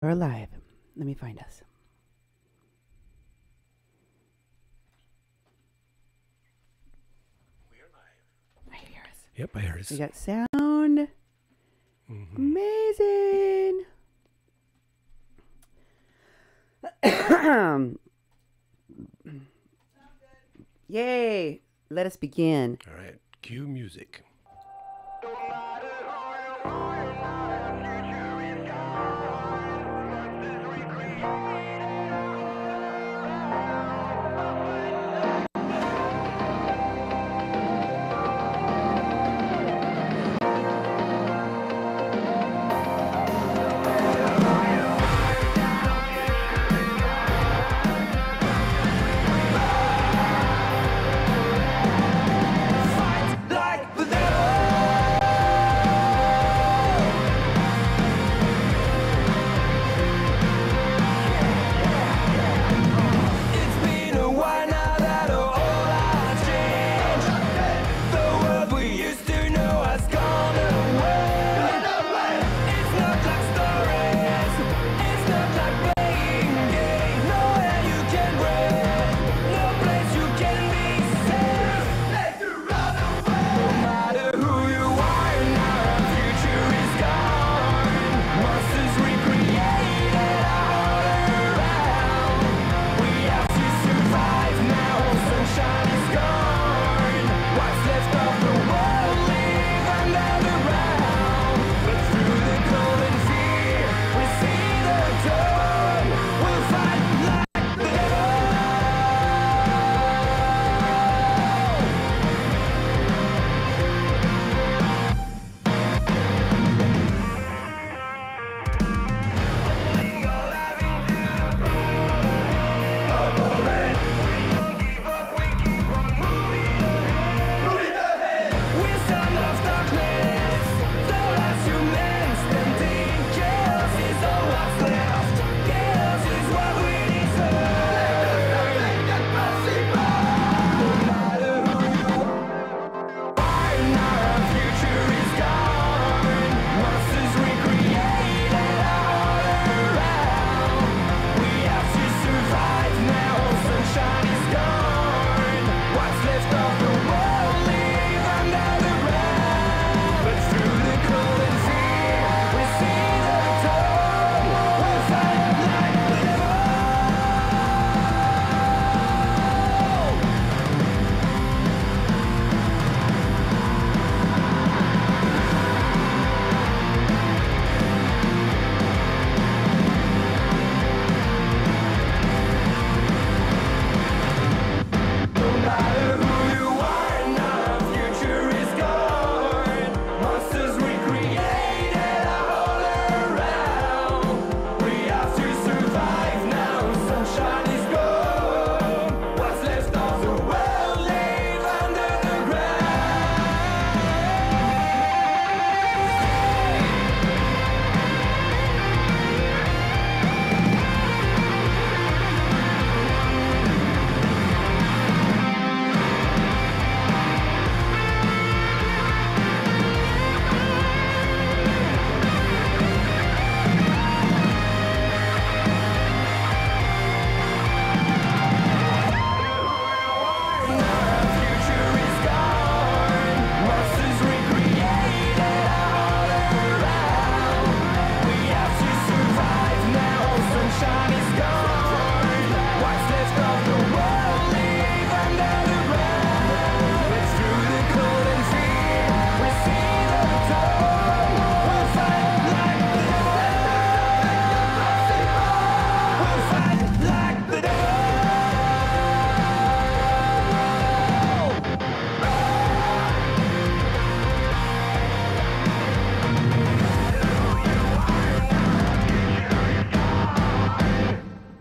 We're alive. Let me find us. I hear us. Yep, I heard us. We got sound. Amazing. Yay. Let us begin. All right, cue music.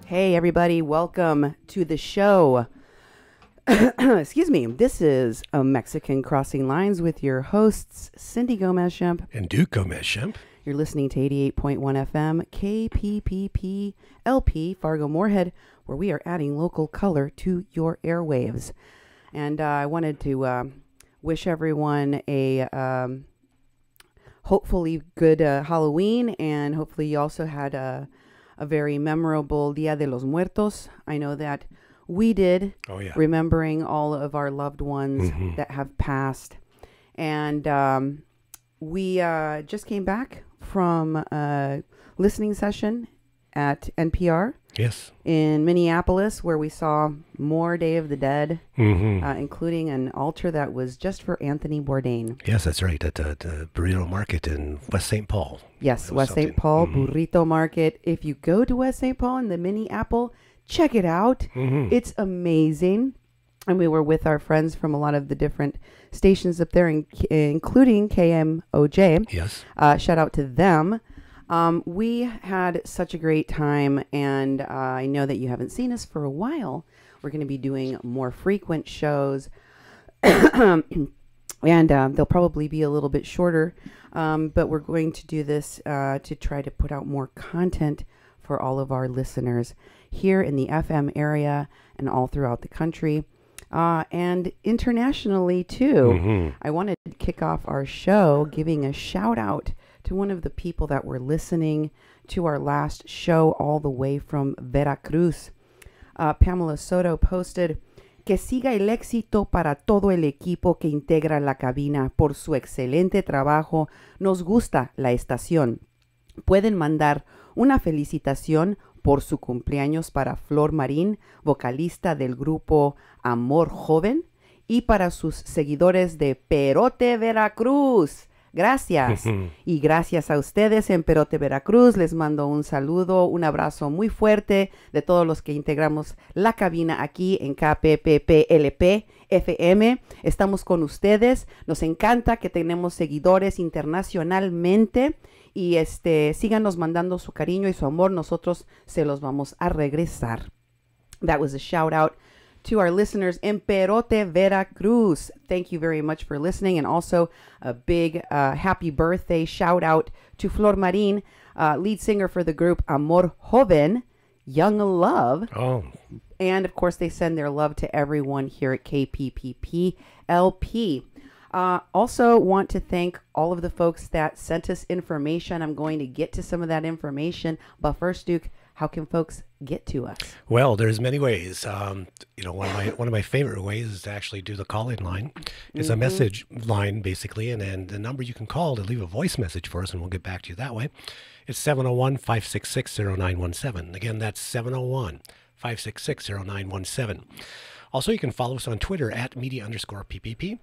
Hey, everybody. Welcome to the show. Excuse me. This is a Mexican Crossing Lines with your hosts, Cindy Gomez-Schempp. And Duke Gomez-Schempp. You're listening to 88.1 FM, KPPP, LP, Fargo Moorhead, where we are adding local color to your airwaves. And I wanted to wish everyone a hopefully good Halloween, and hopefully you also had a a very memorable Dia de los Muertos. I know that we did, Oh, yeah. remembering all of our loved ones that have passed. And we just came back from a listening session at NPR. Yes. In Minneapolis, where we saw more Day of the Dead, including an altar that was just for Anthony Bourdain. Yes, that's right. At the Burrito Market in West St. Paul. Yes, West St. Paul Burrito Market. If you go to West St. Paul in the Minneapolis, check it out. It's amazing. And we were with our friends from a lot of the different stations up there, including KMOJ. Yes. Shout out to them. We had such a great time, and I know that you haven't seen us for a while. We're going to be doing more frequent shows, and they'll probably be a little bit shorter, but we're going to do this to try to put out more content for all of our listeners here in the FM area and all throughout the country, and internationally too. I wanted to kick off our show giving a shout out to one of the people that were listening to our last show all the way from Veracruz. Pamela Soto posted, "Que siga el éxito para todo el equipo que integra la cabina por su excelente trabajo. Nos gusta la estación. Pueden mandar una felicitación por su cumpleaños para Flor Marín, vocalista del grupo Amor Joven, y para sus seguidores de Perote, Veracruz. Gracias. Y gracias a ustedes en Perote, Veracruz. Les mando un saludo, un abrazo muy fuerte de todos los que integramos la cabina aquí en KPPPLP FM. Estamos con ustedes. Nos encanta que tenemos seguidores internacionalmente. Y síganos mandando su cariño y su amor. Nosotros se los vamos a regresar. That was a shout out to our listeners in Perote, Veracruz. Thank you very much for listening. And also a big happy birthday shout out to Flor Marín, lead singer for the group Amor Joven, Young Love. Oh. And of course, they send their love to everyone here at KPPP LP. Also want to thank all of the folks that sent us information. I'm going to get to some of that information. But first, Duke, how can folks get to us? Well, there's many ways. One of my favorite ways is to actually do the call-in line. It's a message line, basically, and then the number you can call to leave a voice message for us, and we'll get back to you that way. It's 701-566-0917. Again, that's 701-566-0917. Also, you can follow us on Twitter at media_PPP.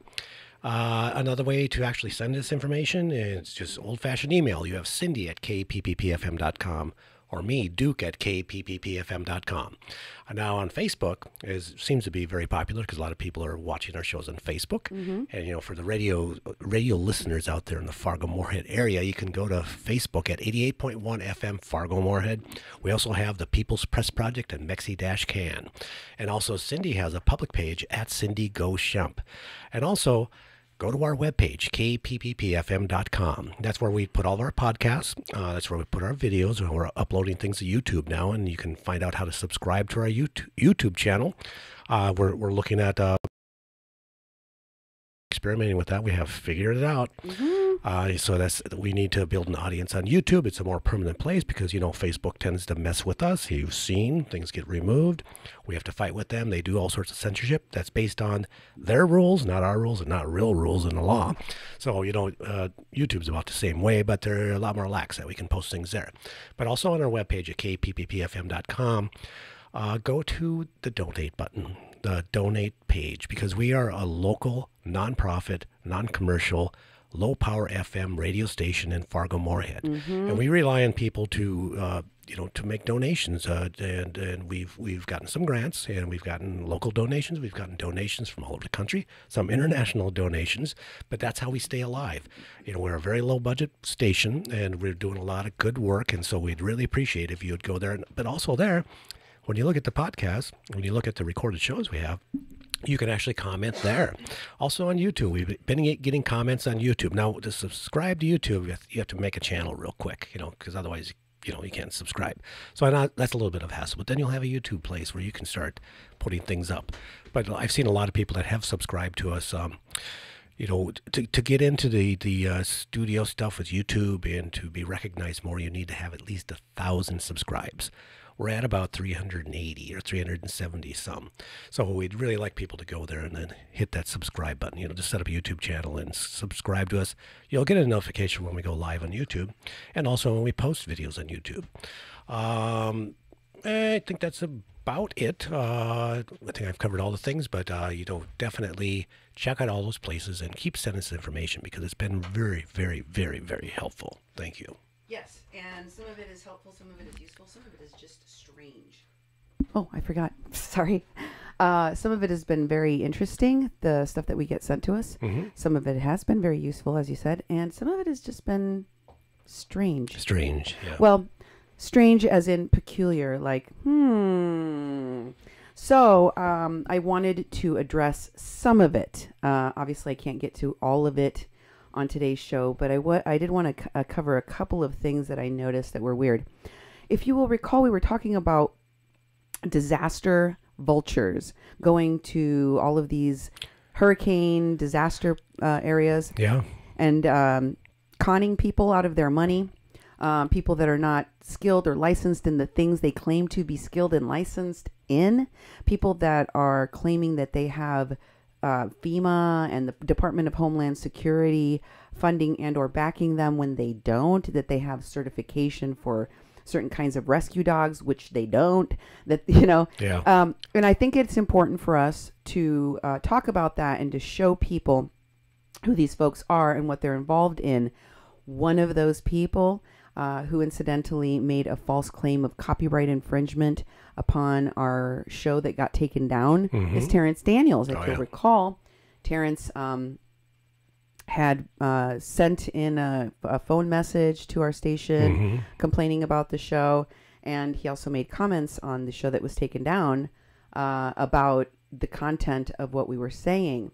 Another way to actually send us information is just old-fashioned email. You have Cindy at kpppfm.com. or me, Duke, at kpppfm.com. Now on Facebook, seems to be very popular because a lot of people are watching our shows on Facebook. And, for the radio listeners out there in the Fargo-Moorhead area, you can go to Facebook at 88.1 FM Fargo-Moorhead. We also have the People's Press Project and Mexi-Can. And also Cindy has a public page at Cindy Gomez-Schempp. And also, go to our webpage, kpppfm.com. That's where we put all of our podcasts. That's where we put our videos. We're uploading things to YouTube now, and you can find out how to subscribe to our YouTube channel. We're looking at experimenting with that. We have figured it out. So we need to build an audience on YouTube. It's a more permanent place because, Facebook tends to mess with us. You've seen things get removed. We have to fight with them. They do all sorts of censorship. That's based on their rules, not our rules, and not real rules in the law. So, YouTube's about the same way, but they're a lot more lax that we can post things there. But also on our webpage at kpppfm.com, go to the donate button, the donate page, because we are a local, nonprofit, non-commercial, low-power FM radio station in Fargo-Moorhead. And we rely on people to make donations. And we've gotten some grants, and we've gotten local donations. We've gotten donations from all over the country, some international donations, but that's how we stay alive. We're a very low-budget station, and we're doing a lot of good work, and so we'd really appreciate if you would go there. But also there, when you look at the podcast, when you look at the recorded shows we have, you can actually comment there. Also on YouTube, we've been getting comments on YouTube. Now, to subscribe to YouTube, you have to make a channel real quick, because otherwise, you can't subscribe. So that's a little bit of a hassle. But then you'll have a YouTube place where you can start putting things up. But I've seen a lot of people that have subscribed to us. To get into the studio stuff with YouTube and to be recognized more, you need to have at least 1,000 subscribes. We're at about 380 or 370 some. So we'd really like people to go there and then hit that subscribe button. Just set up a YouTube channel and subscribe to us. You'll get a notification when we go live on YouTube, and also when we post videos on YouTube. I think that's about it. I think I've covered all the things, but definitely check out all those places and keep sending us information, because it's been very, very, very, very helpful. Thank you. Yes, and some of it is helpful, some of it is useful, some of it is just strange. Oh, I forgot. Sorry. Some of it has been very interesting, the stuff that we get sent to us. Mm-hmm. Some of it has been very useful, as you said, and some of it has just been strange. Strange, yeah. Well, strange as in peculiar, like, So I wanted to address some of it. Obviously, I can't get to all of it on today's show, but I did want to cover a couple of things that I noticed that were weird. If you will recall, we were talking about disaster vultures going to all of these hurricane disaster areas. Yeah. And conning people out of their money. People that are not skilled or licensed in the things they claim to be skilled and licensed in. People that are claiming that they have FEMA and the Department of Homeland Security funding and or backing them when they don't. That they have certification for certain kinds of rescue dogs, which they don't. That, Yeah. And I think it's important for us to talk about that and to show people who these folks are and what they're involved in. One of those people who incidentally made a false claim of copyright infringement upon our show that got taken down is Terrence Daniels. If you'll recall, Terrence had sent in a phone message to our station complaining about the show, and he also made comments on the show that was taken down about the content of what we were saying.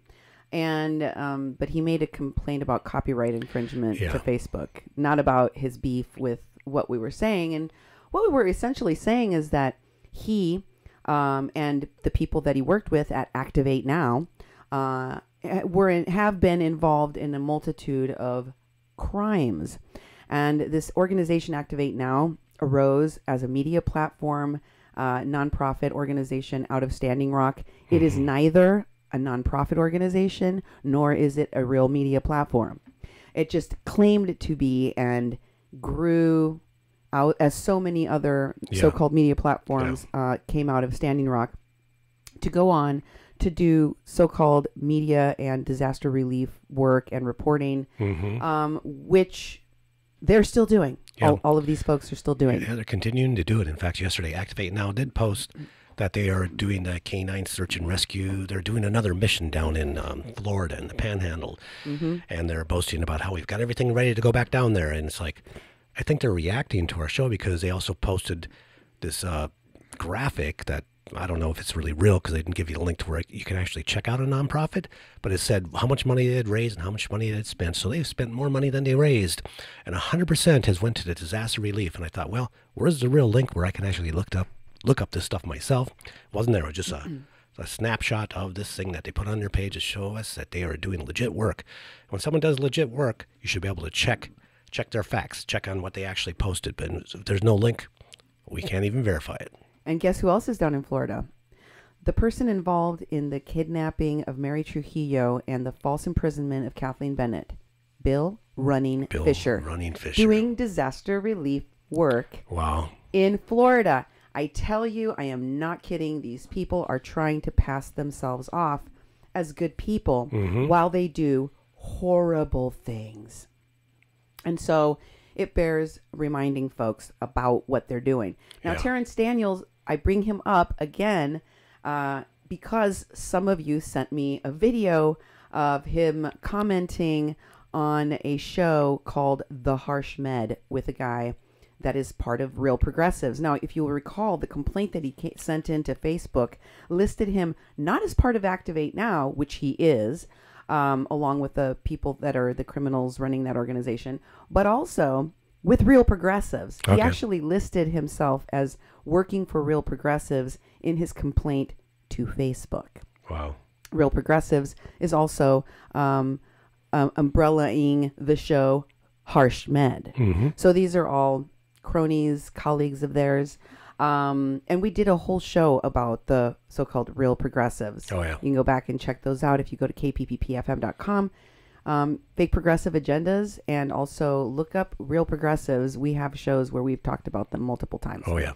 And but he made a complaint about copyright infringement to Facebook, not about his beef with what we were saying. And what we were essentially saying is that he and the people that he worked with at Activate Now have been involved in a multitude of crimes. And this organization, Activate Now, arose as a media platform, nonprofit organization out of Standing Rock. It is neither a nonprofit organization, nor is it a real media platform. It just claimed to be and grew out as so many other so-called media platforms came out of Standing Rock to go on to do so-called media and disaster relief work and reporting, which they're still doing. Yeah. All of these folks are still doing. Yeah, they're continuing to do it. In fact, yesterday, Activate Now did post that they are doing the canine search and rescue. They're doing another mission down in Florida in the Panhandle, and they're boasting about how we've got everything ready to go back down there. And it's like, I think they're reacting to our show because they also posted this graphic that I don't know if it's really real because they didn't give you a link to where you can actually check out a nonprofit, but it said how much money they had raised and how much money they had spent. So they've spent more money than they raised, and 100% has went to the disaster relief. And I thought, well, where's the real link where I can actually look up this stuff myself? It wasn't there. It was just a snapshot of this thing that they put on their page to show us that they are doing legit work. When someone does legit work, you should be able to check their facts, check on what they actually posted. But if there's no link, we can't even verify it. And guess who else is down in Florida? The person involved in the kidnapping of Mary Trujillo and the false imprisonment of Kathleen Bennett, Bill Running Fisher. Doing disaster relief work in Florida. I tell you, I am not kidding. These people are trying to pass themselves off as good people while they do horrible things. And so it bears reminding folks about what they're doing. Now, Terrence Daniels, I bring him up again because some of you sent me a video of him commenting on a show called The Harsh Med with a guy that is part of Real Progressives. Now, if you will recall, the complaint that he sent into Facebook listed him not as part of Activate Now, which he is, along with the people that are the criminals running that organization, but also with Real Progressives. He actually listed himself as working for Real Progressives in his complaint to Facebook. Wow. Real Progressives is also umbrellaing the show HarshMed. Mm-hmm. So these are all cronies, colleagues of theirs. And we did a whole show about the so-called real progressives. Oh, yeah. You can go back and check those out if you go to kpppfm.com. Fake progressive agendas, and also look up real progressives. We have shows where we've talked about them multiple times. Oh, yeah.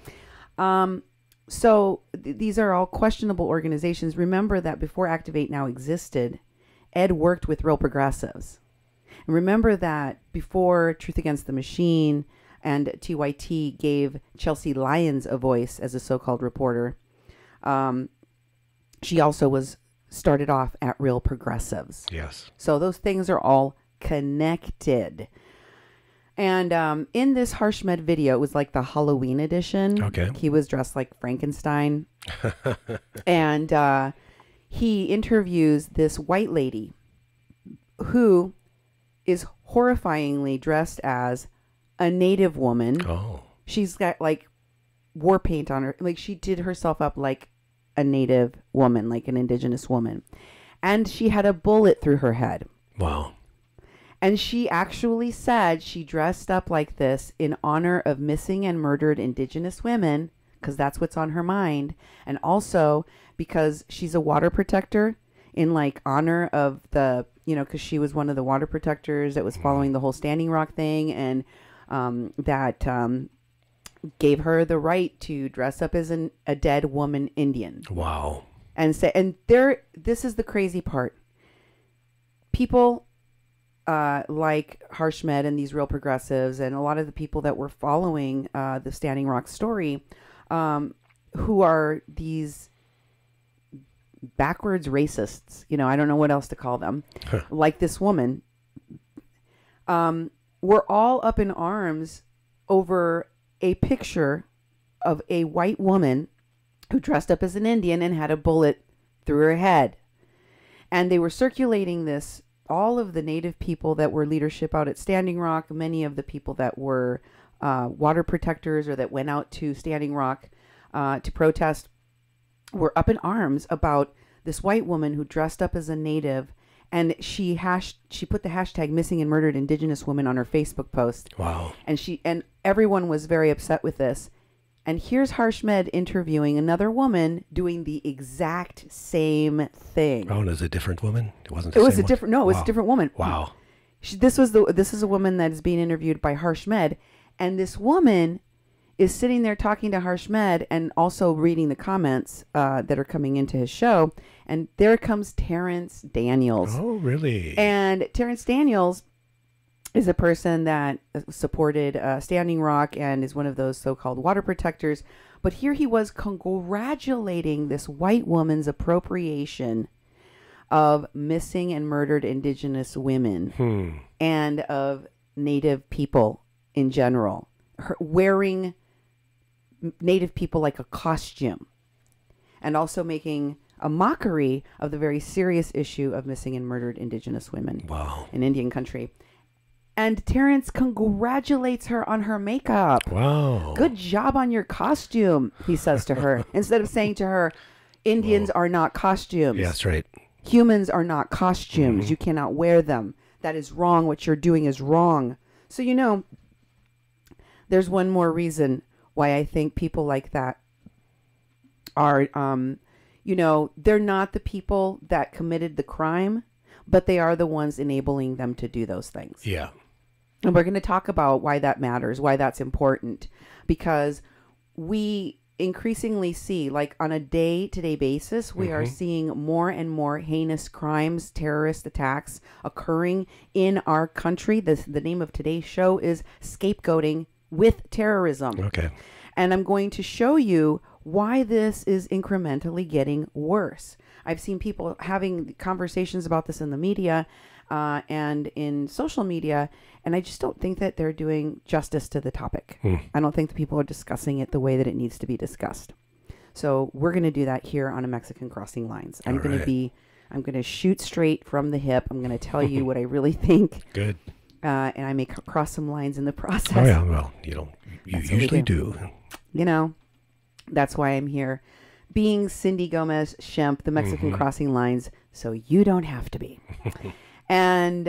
So these are all questionable organizations. Remember that before Activate Now existed, Ed worked with real progressives. And remember that before Truth Against the Machine and TYT gave Chelsea Lyons a voice as a so-called reporter, she also started off at Real Progressives. Yes. So those things are all connected. And in this HarshMed video, it was like the Halloween edition. Okay. He was dressed like Frankenstein. And he interviews this white lady who is horrifyingly dressed as a native woman. Oh. She's got like war paint on her. Like she did herself up like a native woman, like an indigenous woman. And she had a bullet through her head. Wow. And she actually said she dressed up like this in honor of missing and murdered indigenous women, because that's what's on her mind. And also because she's a water protector, in like honor of the, because she was one of the water protectors that was following the whole Standing Rock thing. And that gave her the right to dress up as a dead woman Indian. Wow. And this is the crazy part. People like HarshMed and these real progressives and a lot of the people that were following the Standing Rock story, who are these backwards racists, I don't know what else to call them, like this woman, were all up in arms over a picture of a white woman who dressed up as an Indian and had a bullet through her head. And they were circulating this, all of the native people that were leadership out at Standing Rock, many of the people that were water protectors or that went out to Standing Rock to protest, were up in arms about this white woman who dressed up as a native. And she put the hashtag missing and murdered indigenous woman on her Facebook post. Wow. And everyone was very upset with this. And here's HarshMed interviewing another woman doing the exact same thing. Oh, and it was a different woman? It wasn't. It was a different. No, it was a different woman. Wow. This is a woman that is being interviewed by HarshMed, and this woman is sitting there talking to HarshMed and also reading the comments that are coming into his show. And there comes Terrence Daniels. Oh, really? And Terrence Daniels is a person that supported Standing Rock and is one of those so-called water protectors. But here he was congratulating this white woman's appropriation of missing and murdered indigenous women and of native people in general, wearing native people like a costume, and also making a mockery of the very serious issue of missing and murdered indigenous women in Indian country. And Terrence congratulates her on her makeup. Wow. Good job on your costume, he says to her. Instead of saying to her, Indians are not costumes. Yeah, that's right. Humans are not costumes. You cannot wear them. That is wrong. What you're doing is wrong. So, there's one more reason why I think people like that are, they're not the people that committed the crime, but they are the ones enabling them to do those things. Yeah. And we're going to talk about why that matters, why that's important, because we increasingly see, like on a day-to-day basis, we are seeing more and more heinous crimes, terrorist attacks occurring in our country. The name of today's show is Scapegoating with Terrorism. Okay. And I'm going to show you why this is incrementally getting worse. I've seen people having conversations about this in the media and in social media, and I just don't think that they're doing justice to the topic. I don't think the people are discussing it the way that it needs to be discussed. So we're going to do that here on A Mexican Crossing Lines. I'm going to shoot straight from the hip. I'm going to tell you what I really think. Good. And I may cross some lines in the process. Oh, yeah. Well, you usually do. That's why I'm here. Being Cindy Gomez-Schempp, the Mexican Crossing Lines, so you don't have to be. And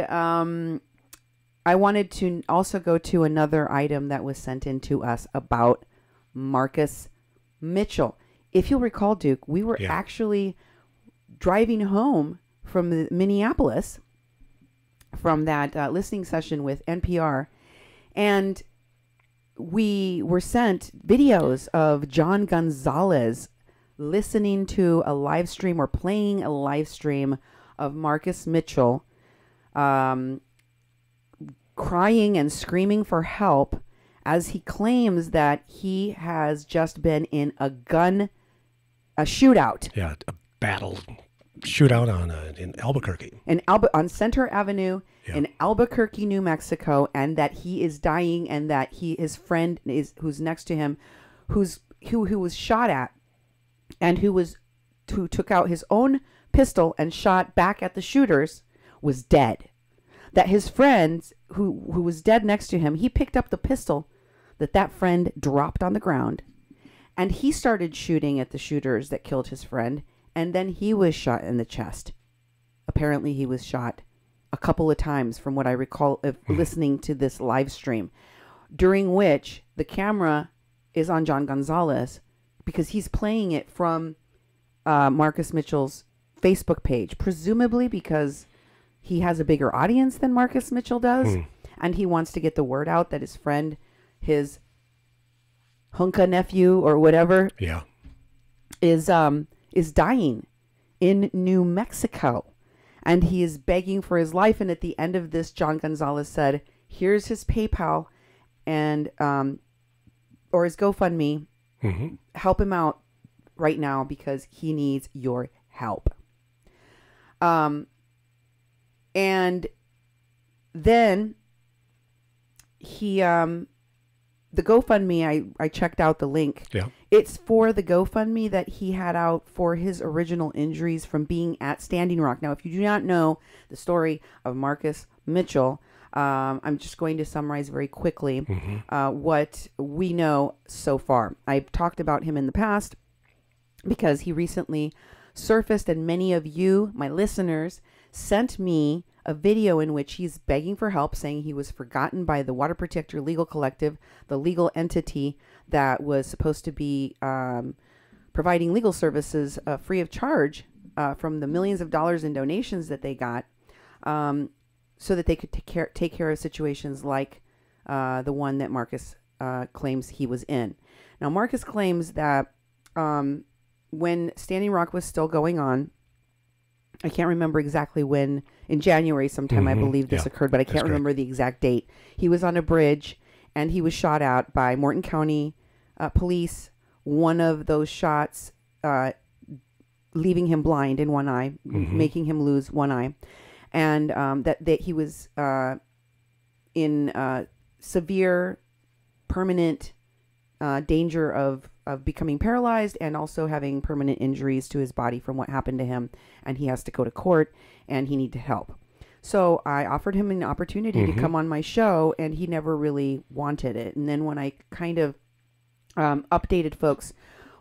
I wanted to also go to another item that was sent in to us about Marcus Mitchell. If you'll recall, Duke, we were actually driving home from Minneapolis from that listening session with NPR, and we were sent videos of John Gonzalez listening to a live stream or playing a live stream of Marcus Mitchell crying and screaming for help as he claims that he has just been in a shootout. Yeah, a battle shootout in Albuquerque. On Center Avenue in Albuquerque, New Mexico, and that he is dying, and that his friend who's next to him, who was shot at, and who took out his own pistol and shot back at the shooters, was dead. That his friend who was dead next to him, he picked up the pistol that friend dropped on the ground, and he started shooting at the shooters that killed his friend, and then he was shot in the chest. Apparently he was shot a couple of times from what I recall of listening to this live stream, during which the camera is on John Gonzalez because he's playing it from Marcus Mitchell's Facebook page, presumably because he has a bigger audience than Marcus Mitchell does, and he wants to get the word out that his friend, his hunka nephew or whatever, is dying in New Mexico, and he is begging for his life. And at the end of this, John Gonzalez said, "Here's his PayPal and or his GoFundMe. Help him out right now because he needs your help." And then he, the GoFundMe, I checked out the link. Yeah. It's for the GoFundMe that he had out for his original injuries from being at Standing Rock. Now, if you do not know the story of Marcus Mitchell, I'm just going to summarize very quickly what we know so far. I've talked about him in the past because he recently surfaced, and many of you, my listeners, sent me a video in which he's begging for help, saying he was forgotten by the Water Protector Legal Collective, the legal entity that was supposed to be providing legal services free of charge from the millions of dollars in donations that they got, so that they could take care of situations like the one that Marcus claims he was in. Now, Marcus claims that when Standing Rock was still going on, I can't remember exactly when, in January sometime, I believe this occurred, but I can't remember the exact date. He was on a bridge, and he was shot at by Morton County police. One of those shots leaving him blind in one eye, making him lose one eye. And that he was in severe, permanent danger of becoming paralyzed, and also having permanent injuries to his body from what happened to him, and he has to go to court, and he needed help. So I offered him an opportunity to come on my show, and he never really wanted it. And then when I kind of updated folks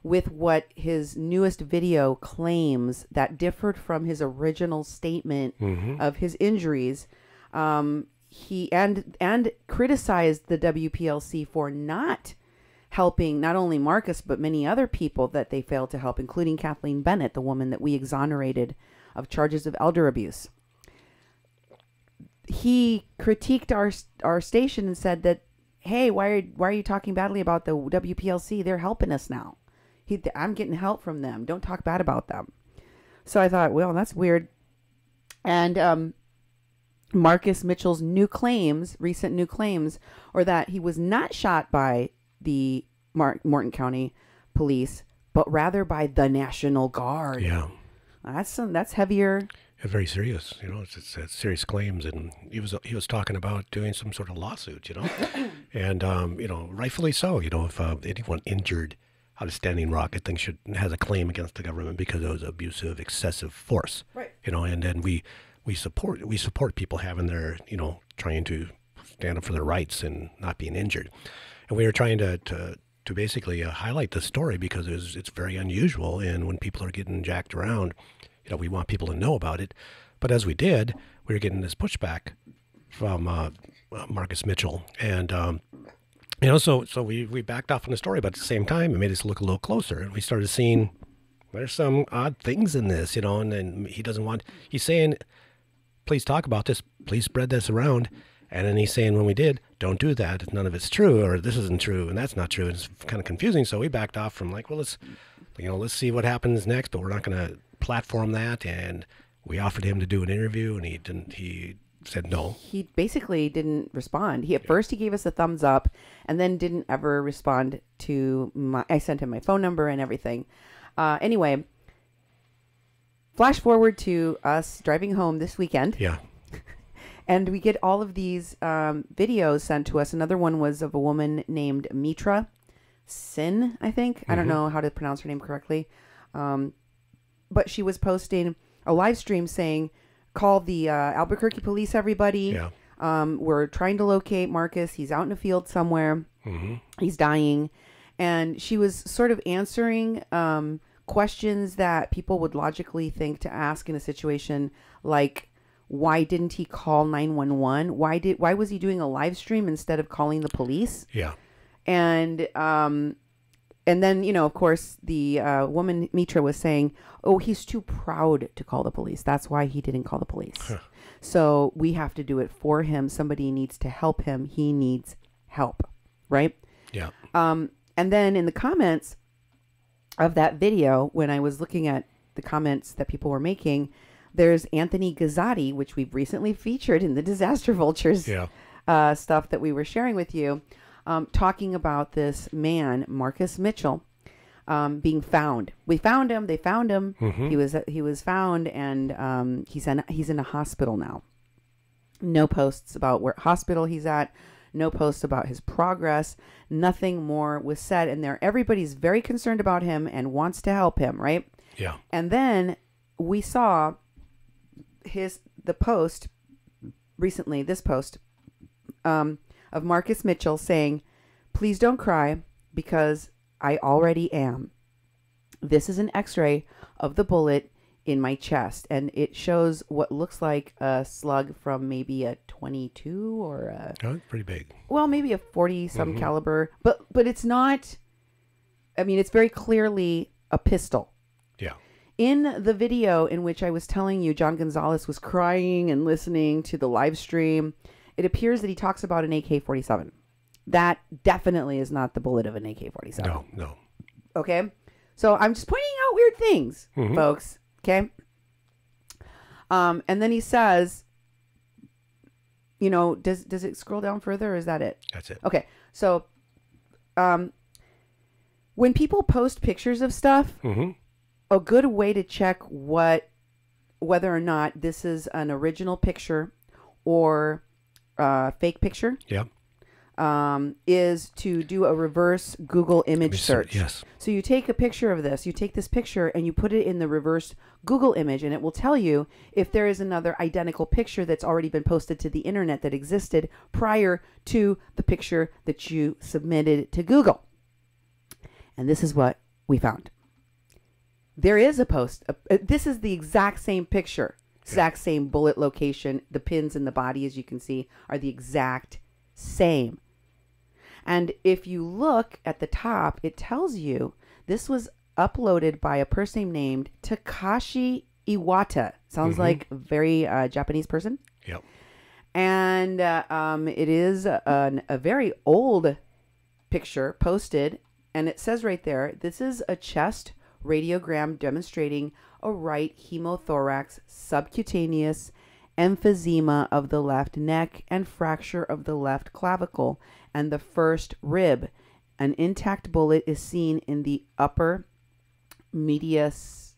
with what his newest video claims that differed from his original statement of his injuries, he and criticized the WPLC for not helping not only Marcus, but many other people that they failed to help, including Kathleen Bennett, the woman that we exonerated of charges of elder abuse. He critiqued our station and said that, hey, why are you talking badly about the WPLC? They're helping us now. I'm getting help from them. Don't talk bad about them. So I thought, well, that's weird. And Marcus Mitchell's recent new claims, are that he was not shot by the Morton County police, but rather by the National Guard. Yeah, that's heavier. Yeah, very serious. It's serious claims, and he was talking about doing some sort of lawsuit. And rightfully so. If anyone injured out of Standing Rock, I think has a claim against the government because it was abusive, excessive force. Right. And then we support people having their trying to stand up for their rights and not being injured. And we were trying to basically highlight this story because it's very unusual. And when people are getting jacked around, we want people to know about it. But as we did, we were getting this pushback from Marcus Mitchell. And, so we backed off on the story, but at the same time, it made us look a little closer. And we started seeing there's some odd things in this, and then he's saying, please talk about this, please spread this around. And then he's saying, when we did, don't do that. None of it's true, or this isn't true, and that's not true. It's kind of confusing. So we backed off from like, well, let's see what happens next, but we're not going to platform that. And we offered him to do an interview, and he said no. He basically didn't respond. First he gave us a thumbs up, and then didn't ever respond to I sent him my phone number and everything. Anyway, flash forward to us driving home this weekend. Yeah. And we get all of these videos sent to us. Another one was of a woman named Mitra Sin, I think. Mm-hmm. I don't know how to pronounce her name correctly. But she was posting a live stream saying, call the Albuquerque police, everybody. Yeah. We're trying to locate Marcus. He's out in a field somewhere. Mm-hmm. He's dying. And she was sort of answering questions that people would logically think to ask in a situation like, why didn't he call 911? Why was he doing a live stream instead of calling the police? Yeah. And then, of course, the woman, Mitra, was saying, oh, he's too proud to call the police. That's why he didn't call the police. Huh. So we have to do it for him. Somebody needs to help him. He needs help. Right? Yeah. And then in the comments of that video, when I was looking at the comments that people were making, there's Anthony Gazzotti, which we've recently featured in the Disaster Vultures stuff that we were sharing with you, talking about this man, Marcus Mitchell, being found. We found him. They found him. Mm-hmm. He was found, and he's in a hospital now. No posts about what hospital he's at. No posts about his progress. Nothing more was said. And everybody's very concerned about him and wants to help him, right? Yeah. And then we saw the post recently, this post of Marcus Mitchell saying, please don't cry because I already am. This is an x-ray of the bullet in my chest, and it shows what looks like a slug from maybe a 22 or a pretty big. Well, maybe a 40 some caliber, but it's not. I mean, it's very clearly a pistol. Yeah. In the video in which I was telling you, John Gonzalez was crying and listening to the live stream, it appears that he talks about an AK-47. That definitely is not the bullet of an AK-47. No. Okay? So I'm just pointing out weird things, folks. Okay? And then he says, does it scroll down further, or is that it? That's it. Okay. So when people post pictures of stuff, a good way to check whether or not this is an original picture or a fake picture, is to do a reverse Google image search. Yes. So you take a picture of this, you take this picture and you put it in the reverse Google image, and it will tell you if there is another identical picture that's already been posted to the internet that existed prior to the picture that you submitted to Google. And this is what we found. There is a post. This is the exact same picture, exact same bullet location. The pins in the body, as you can see, are the exact same. And if you look at the top, it tells you this was uploaded by a person named Takashi Iwata. Sounds like a very Japanese person. Yep. And it is a very old picture posted. And it says right there, this is a chest radiogram demonstrating a right hemothorax, subcutaneous emphysema of the left neck, and fracture of the left clavicle and the first rib. An intact bullet is seen in the upper mediastinum.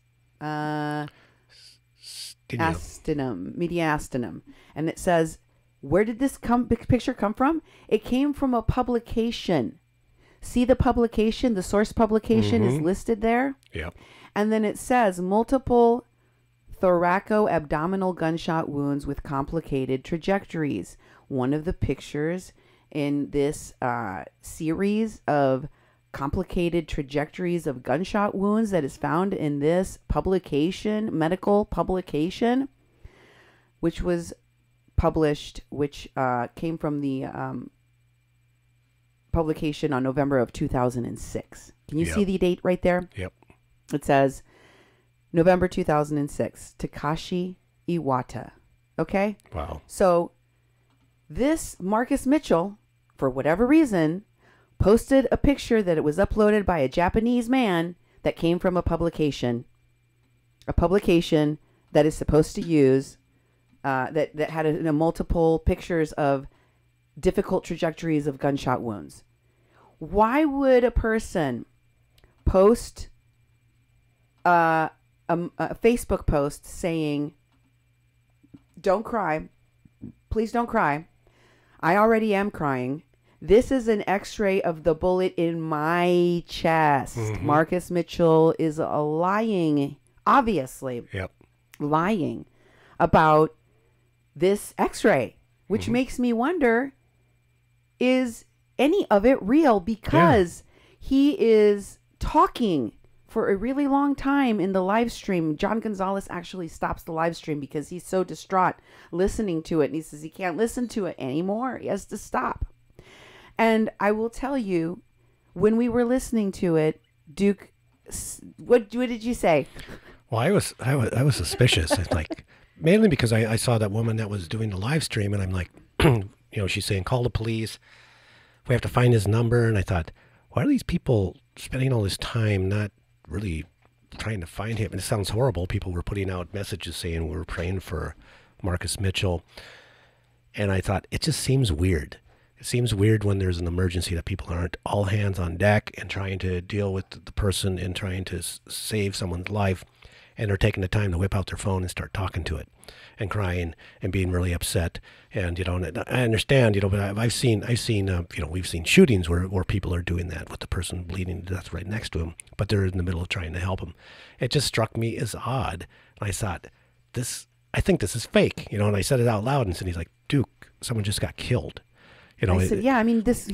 And it says, where did this picture come from? It came from a publication. See the publication, the source publication is listed there. Yep. And then it says multiple thoraco-abdominal gunshot wounds with complicated trajectories. One of the pictures in this series of complicated trajectories of gunshot wounds that is found in this publication, medical publication, which was published, which came from the publication on November of 2006. Can you see the date right there? Yep. It says November 2006, Takashi Iwata. Okay? Wow. So this Marcus Mitchell, for whatever reason, posted a picture that it was uploaded by a Japanese man that came from a publication that is supposed to use, that had multiple pictures of difficult trajectories of gunshot wounds. Why would a person post a Facebook post saying, "Don't cry, please don't cry. I already am crying. This is an x-ray of the bullet in my chest." Mm-hmm. Marcus Mitchell is lying, obviously. Yep. Lying about this x-ray, which makes me wonder, is any of it real? Because he is talking for a really long time in the live stream. John Gonzalez actually stops the live stream because he's so distraught listening to it. And he says he can't listen to it anymore. He has to stop. And I will tell you, when we were listening to it, Duke, what did you say? Well, I was suspicious. It's like, mainly because I saw that woman that was doing the live stream, and I'm like, she's saying, call the police. We have to find his number. And I thought, why are these people spending all this time not really trying to find him? And it sounds horrible. People were putting out messages saying we're praying for Marcus Mitchell. And I thought, it just seems weird. It seems weird when there's an emergency that people aren't all hands on deck and trying to deal with the person and trying to save someone's life. And they're taking the time to whip out their phone and start talking to it and crying and being really upset. And, and I understand, but I've seen, we've seen shootings where people are doing that with the person bleeding to death right next to him, but they're in the middle of trying to help him. It just struck me as odd. And I thought, I think this is fake, and I said it out loud, and he's like, Duke, someone just got killed. I said,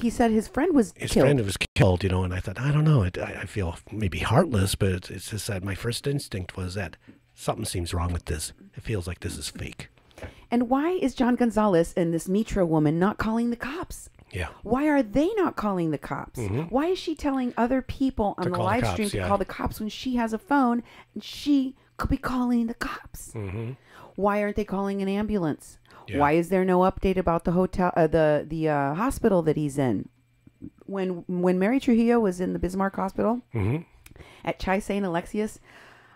he said his friend was killed. His friend was killed, and I thought, I don't know. I feel maybe heartless, but it's just that my first instinct was that something seems wrong with this. It feels like this is fake. And why is John Gonzalez and this Mitra woman not calling the cops? Yeah. Why are they not calling the cops? Mm-hmm. Why is she telling other people on the live stream to call the cops when she has a phone and she could be calling the cops? Mm-hmm. Why aren't they calling an ambulance? Yeah. Why is there no update about the hotel, the hospital that he's in? When Mary Trujillo was in the Bismarck Hospital at Chai St. Alexius,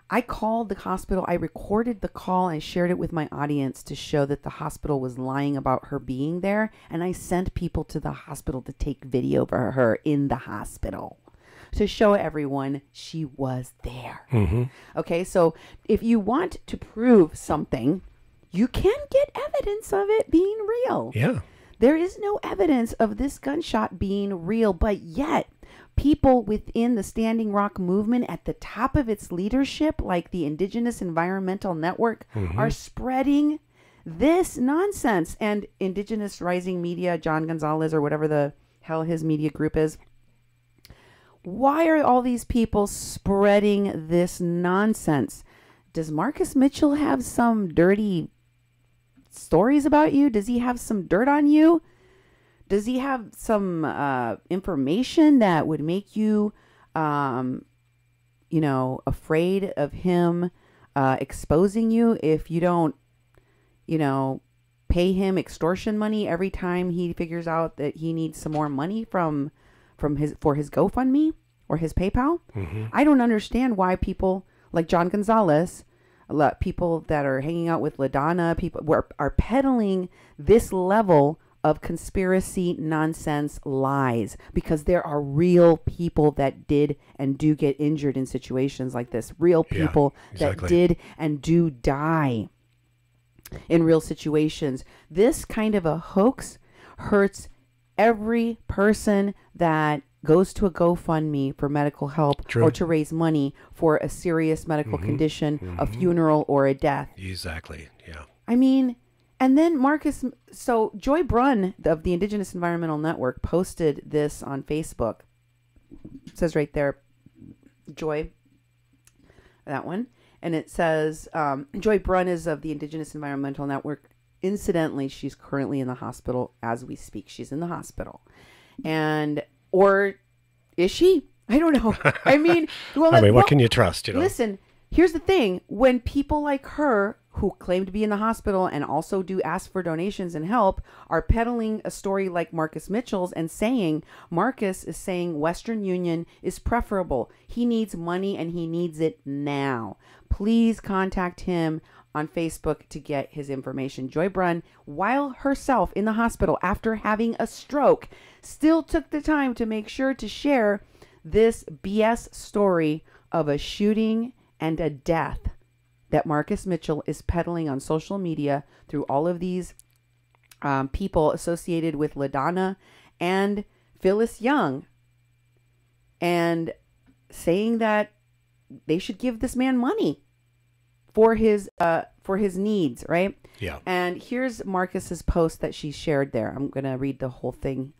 I called the hospital. I recorded the call and shared it with my audience to show that the hospital was lying about her being there. And I sent people to the hospital to take video for her in the hospital to show everyone she was there. Mm-hmm. Okay, so if you want to prove something, you can get evidence of it being real. Yeah. There is no evidence of this gunshot being real, but yet people within the Standing Rock movement at the top of its leadership, like the Indigenous Environmental Network, are spreading this nonsense. And Indigenous Rising Media, John Gonzalez, or whatever the hell his media group is, why are all these people spreading this nonsense? Does Marcus Mitchell have some dirty stories about you? Does he have some dirt on you? Does he have some information that would make you, afraid of him exposing you if you don't, pay him extortion money every time he figures out that he needs some more money for his GoFundMe or his PayPal? Mm-hmm. I don't understand why people like John Gonzalez, people that are hanging out with LaDonna, people are peddling this level of conspiracy nonsense lies, because there are real people that did and do get injured in situations like this. Real people that did and do die in real situations. This kind of a hoax hurts every person that goes to a GoFundMe for medical help or to raise money for a serious medical condition, a funeral, or a death. Exactly. Yeah. I mean, and then so Joy Brunn of the Indigenous Environmental Network posted this on Facebook. It says right there, Joy, that one. And it says, Joy Brunn is of the Indigenous Environmental Network. Incidentally, she's currently in the hospital as we speak. She's in the hospital. Or is she? I don't know. I mean, what can you trust? Listen, here's the thing. When people like her, who claim to be in the hospital and also do ask for donations and help, are peddling a story like Marcus Mitchell's and saying, Marcus is saying Western Union is preferable. He needs money and he needs it now. Please contact him on Facebook to get his information. Joy Brunn, while herself in the hospital after having a stroke, still took the time to make sure to share this BS story of a shooting and a death that Marcus Mitchell is peddling on social media through all of these people associated with LaDonna and Phyllis Young, and saying that they should give this man money for his needs, right? Yeah. And here's Marcus's post that she shared there. I'm going to read the whole thing.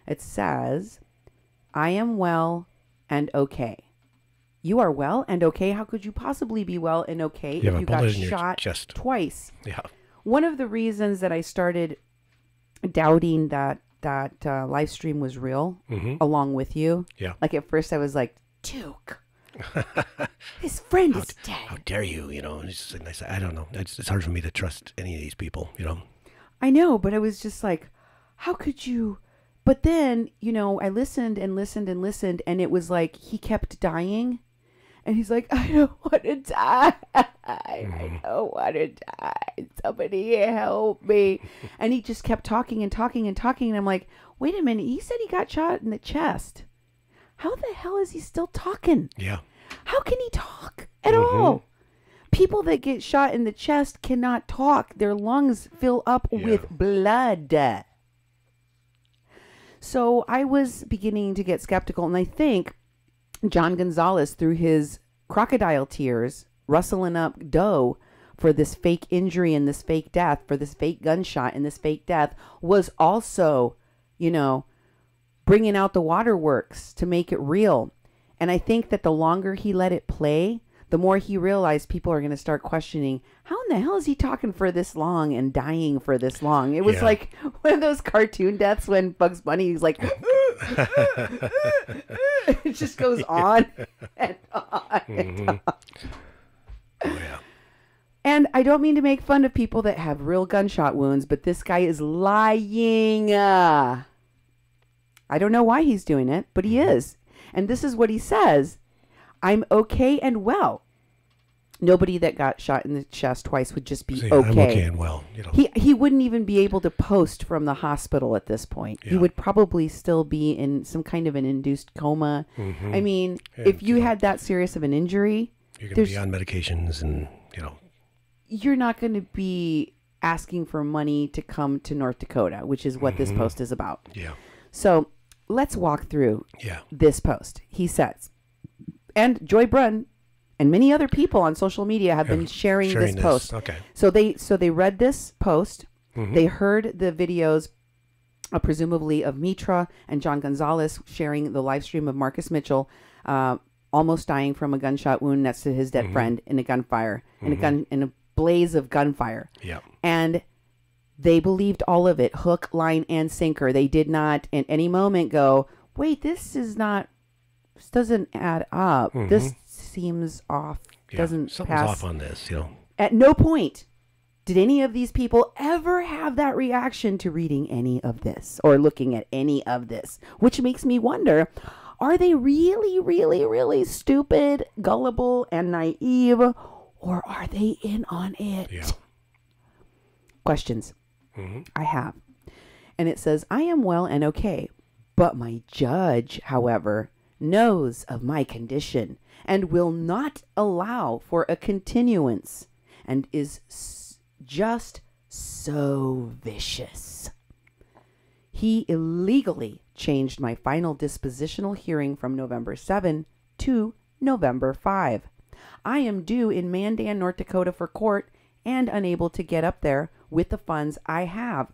It says, I am well and okay. You are well and okay? How could you possibly be well and okay if you got shot twice? Yeah. One of the reasons that I started doubting that live stream was real, along with you. Yeah. Like at first I was like, Duke, his friend is dead. How dare you? And it's just nice. I don't know. It's hard for me to trust any of these people. I know, but I was just like, how could you? But then, I listened and listened and listened, and it was like he kept dying. And he's like, I don't want to die. I don't want to die. Somebody help me. And he just kept talking and talking and talking. And I'm like, wait a minute. He said he got shot in the chest. How the hell is he still talking? Yeah. How can he talk at all? People that get shot in the chest cannot talk. Their lungs fill up with blood. So I was beginning to get skeptical. And I think John Gonzalez, through his crocodile tears, rustling up dough for this fake injury and this fake death, for this fake gunshot and this fake death, was also, bringing out the waterworks to make it real. And I think that the longer he let it play, the more he realized people are going to start questioning, how in the hell is he talking for this long and dying for this long? It was like one of those cartoon deaths when Bugs Bunny is like, it just goes on and on and on. Oh, yeah. And I don't mean to make fun of people that have real gunshot wounds, but this guy is lying. I don't know why he's doing it, but he is. And this is what he says. I'm okay and well. Nobody that got shot in the chest twice would just be okay. I'm okay and well. He wouldn't even be able to post from the hospital at this point. Yeah. He would probably still be in some kind of an induced coma. I mean, and if you had that serious of an injury, you're going to be on medications and, you're not going to be asking for money to come to North Dakota, which is what this post is about. Yeah. So let's walk through this post. He says, and Joy Brunn and many other people on social media have been sharing this post. Okay. So they read this post. They heard the videos, presumably of Mitra and John Gonzalez sharing the live stream of Marcus Mitchell almost dying from a gunshot wound next to his dead friend in a gunfire, in a blaze of gunfire. Yeah. And they believed all of it, hook, line, and sinker. They did not at any moment go, wait, this doesn't add up. This seems off. Something's off on this, At no point did any of these people ever have that reaction to reading any of this or looking at any of this, which makes me wonder, are they really, really, really stupid, gullible, and naive, or are they in on it? Yeah. Questions I have. And it says, I am well and okay, but my judge, however, knows of my condition and will not allow for a continuance and is just so vicious. He illegally changed my final dispositional hearing from November 7 to November 5. I am due in Mandan, North Dakota for court and unable to get up there with the funds I have.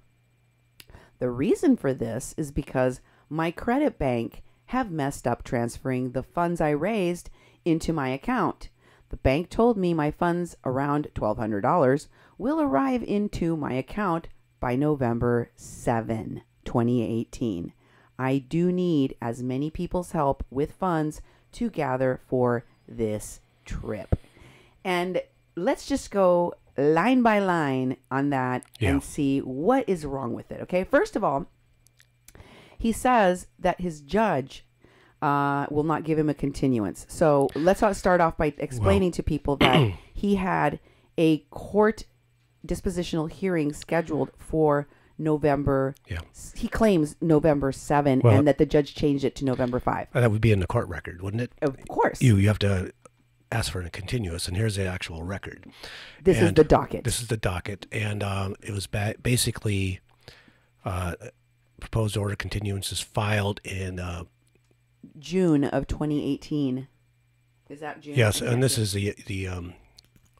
The reason for this is because my credit bank have messed up transferring the funds I raised into my account. The bank told me my funds, around $1,200, will arrive into my account by November 7, 2018. I do need as many people's help with funds to gather for this trip. And let's just go line by line on that and see what is wrong with it. Okay, first of all, he says that his judge will not give him a continuance. So let's start off by explaining to people that he had a court dispositional hearing scheduled for November. He claims November 7, and that the judge changed it to November 5. That would be in the court record, wouldn't it? Of course. You have to ask for a continuous, and here's the actual record. This is the docket. This is the docket, and it was basically proposed order continuance is filed in June of 2018. Is that June? Yes, and this is the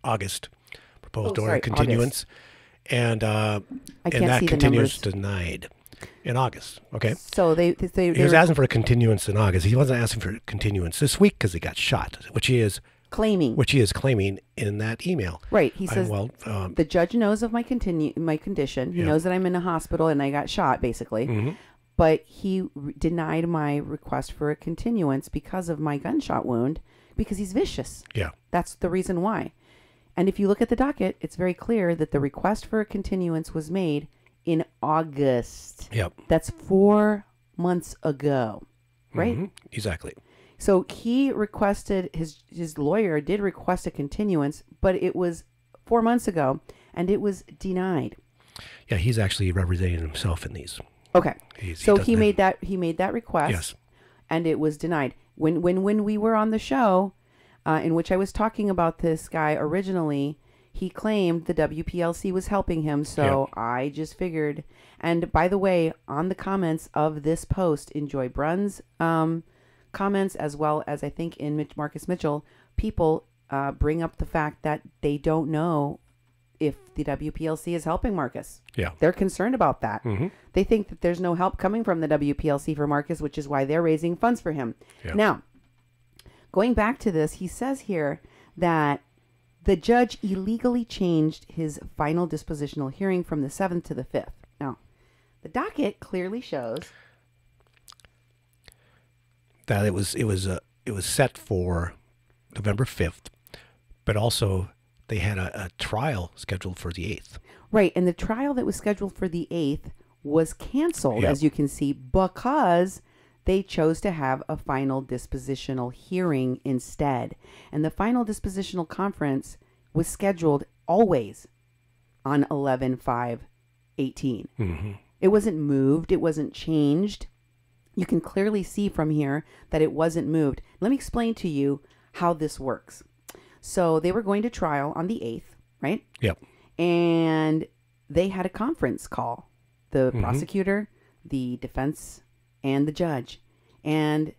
August proposed order continuance, August. and that continuance denied in August. Okay, so he was asking for a continuance in August. He wasn't asking for a continuance this week because he got shot, which he is claiming in that email. Right. He says the judge knows of my condition. He knows that I'm in a hospital and I got shot, basically. But he denied my request for a continuance because of my gunshot wound, because he's vicious. Yeah. That's the reason why. And if you look at the docket, it's very clear that the request for a continuance was made in August. Yep. That's 4 months ago, right? Exactly. So he requested, his lawyer did request a continuance, but it was 4 months ago, and it was denied. Yeah, he's actually representing himself in these. Okay. He made that request. Yes. And it was denied. When we were on the show, in which I was talking about this guy originally, he claimed the WPLC was helping him, so I just figured. And by the way, on the comments of this post, in Joy Brun's comments, as well as I think in Marcus Mitchell, people bring up the fact that they don't know if the WPLC is helping Marcus. Yeah. They're concerned about that. They think that there's no help coming from the WPLC for Marcus, which is why they're raising funds for him. Yeah. Now, going back to this, he says here that the judge illegally changed his final dispositional hearing from the 7th to the 5th. Now, the docket clearly shows that it was set for November 5th, but also they had a trial scheduled for the 8th. Right, and the trial that was scheduled for the 8th was canceled, as you can see, because they chose to have a final dispositional hearing instead. And the final dispositional conference was scheduled always on 11/5/18. It wasn't moved. It wasn't changed. You can clearly see from here that it wasn't moved. Let me explain to you how this works. So they were going to trial on the 8th, right? Yep. And they had a conference call. The prosecutor, the defense, and the judge. And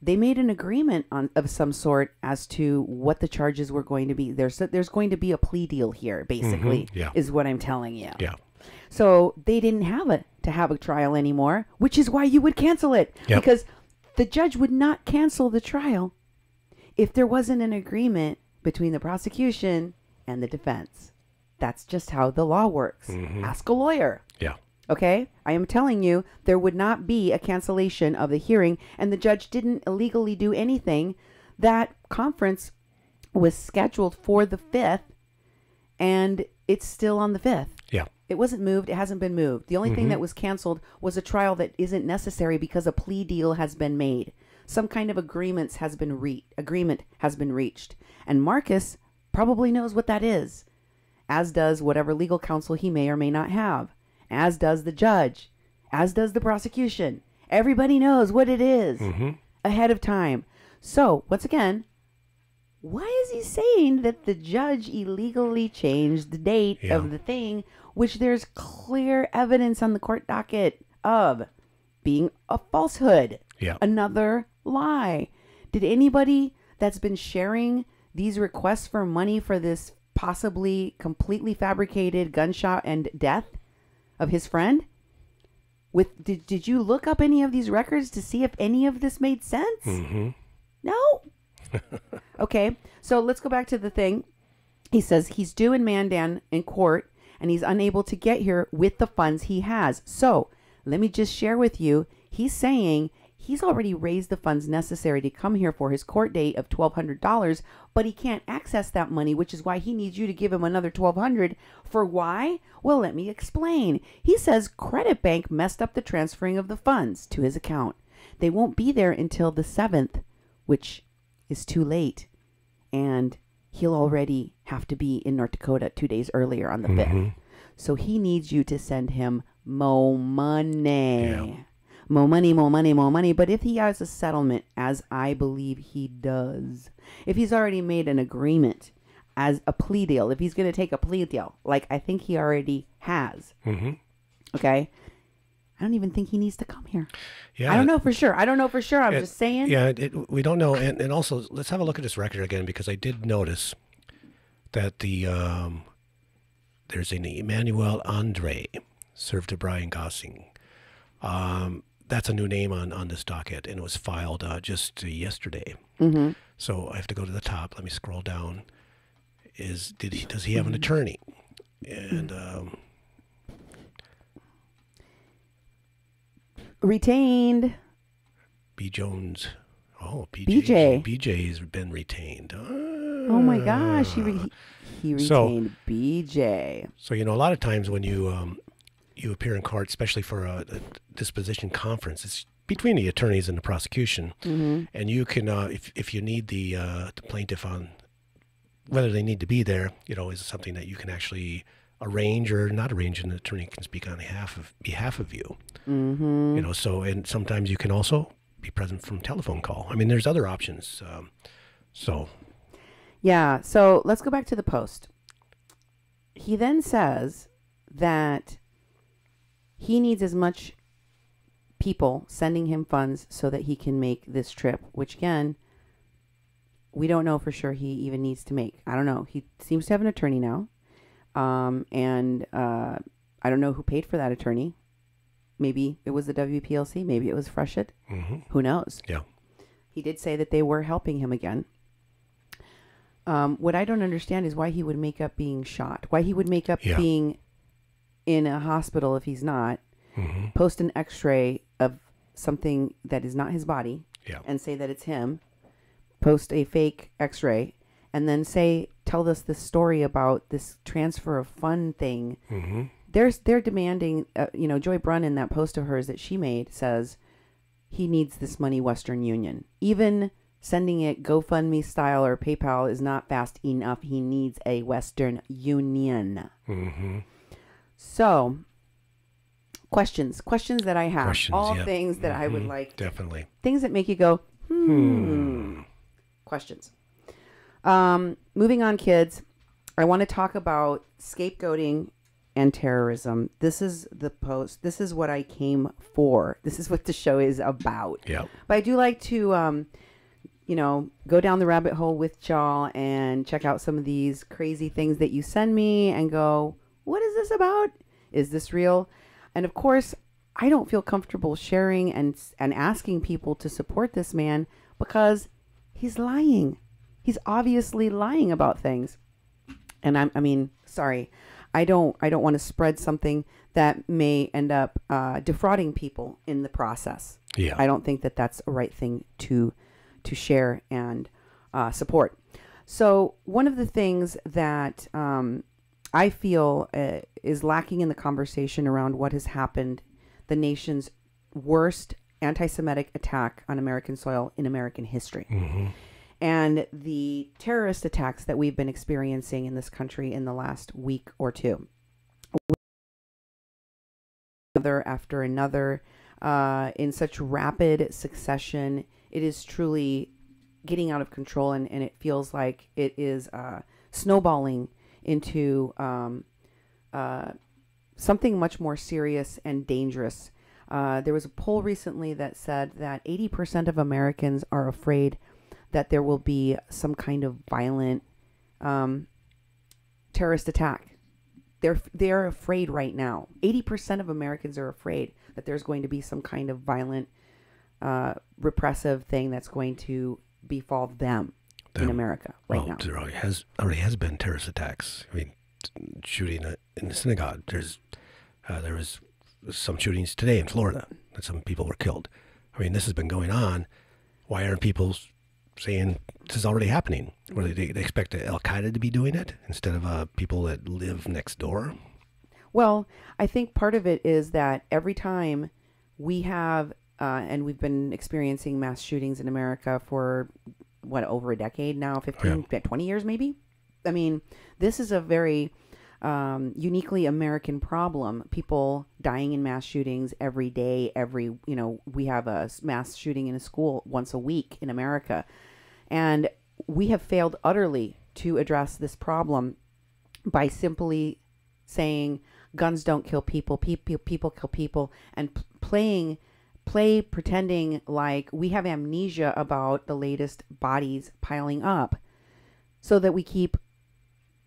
they made an agreement of some sort as to what the charges were going to be. There's going to be a plea deal here, basically, is what I'm telling you. Yeah. So they didn't have a trial anymore, which is why you would cancel it. Yep. Because the judge would not cancel the trial if there wasn't an agreement between the prosecution and the defense. That's just how the law works. Ask a lawyer. Yeah. Okay? I am telling you, there would not be a cancellation of the hearing, and the judge didn't illegally do anything. That conference was scheduled for the 5th, and it's still on the 5th. Yeah. It wasn't moved. It hasn't been moved. The only thing that was canceled was a trial that isn't necessary because a plea deal has been made. Some kind of agreement has been reached. And Marcus probably knows what that is, as does whatever legal counsel he may or may not have, as does the judge, as does the prosecution. Everybody knows what it is ahead of time. So, once again, why is he saying that the judge illegally changed the date of the thing, which there's clear evidence on the court docket of being a falsehood, another lie? Did anybody that's been sharing these requests for money for this possibly completely fabricated gunshot and death of his friend, did you look up any of these records to see if any of this made sense? No. Okay, so let's go back to the thing. He says he's due in Mandan in court, and he's unable to get here with the funds he has. So let me just share with you, he's saying he's already raised the funds necessary to come here for his court date of $1,200, but he can't access that money, which is why he needs you to give him another $1,200. For why? Well, let me explain. He says Credit Bank messed up the transferring of the funds to his account. They won't be there until the 7th, which is too late. And he'll already have to be in North Dakota 2 days earlier on the 5th. So he needs you to send him more money. Yeah. More money, more money, more money. But if he has a settlement, as I believe he does, if he's already made an agreement as a plea deal, if he's going to take a plea deal, like I think he already has, okay, I don't even think he needs to come here. Yeah, I don't know for sure. I'm just saying. Yeah, we don't know. And also, let's have a look at this record again, because I did notice that there's an Emmanuel Andre served to Brian Gossing. That's a new name on this docket, and it was filed just yesterday. So I have to go to the top. Let me scroll down. Does he have an attorney? And Retained. B. Jones. Oh, BJ. BJ's been retained. Oh my gosh, he retained BJ. So a lot of times when you appear in court, especially for a disposition conference, it's between the attorneys and the prosecution, and you can, if you need the plaintiff on, whether they need to be there, is something that you can actually arrange or not arrange, and the attorney can speak on behalf of you. So, and sometimes you can also be present from telephone call. I mean, there's other options. Yeah. So let's go back to the post. He then says that he needs as much people sending him funds so that he can make this trip, which again, we don't know for sure he even needs to make. I don't know. He seems to have an attorney now. And I don't know who paid for that attorney. Maybe it was the WPLC. Maybe it was Freshett. Who knows? Yeah. He did say that they were helping him again. What I don't understand is why he would make up being shot. Why he would make up being in a hospital if he's not. Post an x-ray of something that is not his body and say that it's him. Post a fake x-ray and then tell us this story about this transfer of fund thing. They're demanding, Joy Brunn in that post of hers that she made says he needs this money, Western Union. Even sending it GoFundMe style or PayPal is not fast enough. He needs a Western Union. So, questions that I have. Things that I would like. Definitely. Things that make you go, Questions. Moving on, kids. I want to talk about scapegoating and terrorism. This is the post. This is what I came for. This is what the show is about. Yeah. But I do like to, go down the rabbit hole with y'all and check out some of these crazy things that you send me and go, what is this about? Is this real? And of course, I don't feel comfortable sharing and asking people to support this man because he's lying. He's obviously lying about things. And sorry. I don't want to spread something that may end up defrauding people in the process. Yeah. I don't think that that's a right thing to share and support. So one of the things that I feel is lacking in the conversation around what has happened, the nation's worst anti-Semitic attack on American soil in American history. And the terrorist attacks that we've been experiencing in this country in the last week or two. Another after another, in such rapid succession, it is truly getting out of control, and it feels like it is snowballing into something much more serious and dangerous. There was a poll recently that said that 80% of Americans are afraid that there will be some kind of violent terrorist attack. They're afraid right now. 80% of Americans are afraid that there's going to be some kind of violent, repressive thing that's going to befall them. in America right now. There already has been terrorist attacks. I mean, shooting in the synagogue. There was some shootings today in Florida that some people were killed. I mean, this has been going on. Why aren't people saying this is already happening? Or they expect Al Qaeda to be doing it instead of people that live next door? Well, I think part of it is that every time we have, and we've been experiencing mass shootings in America for, over a decade now, 15, 20 years maybe? I mean, this is a very uniquely American problem. People dying in mass shootings every day, we have a mass shooting in a school once a week in America. And we have failed utterly to address this problem by simply saying guns don't kill people, people kill people, and pretending like we have amnesia about the latest bodies piling up, so that we keep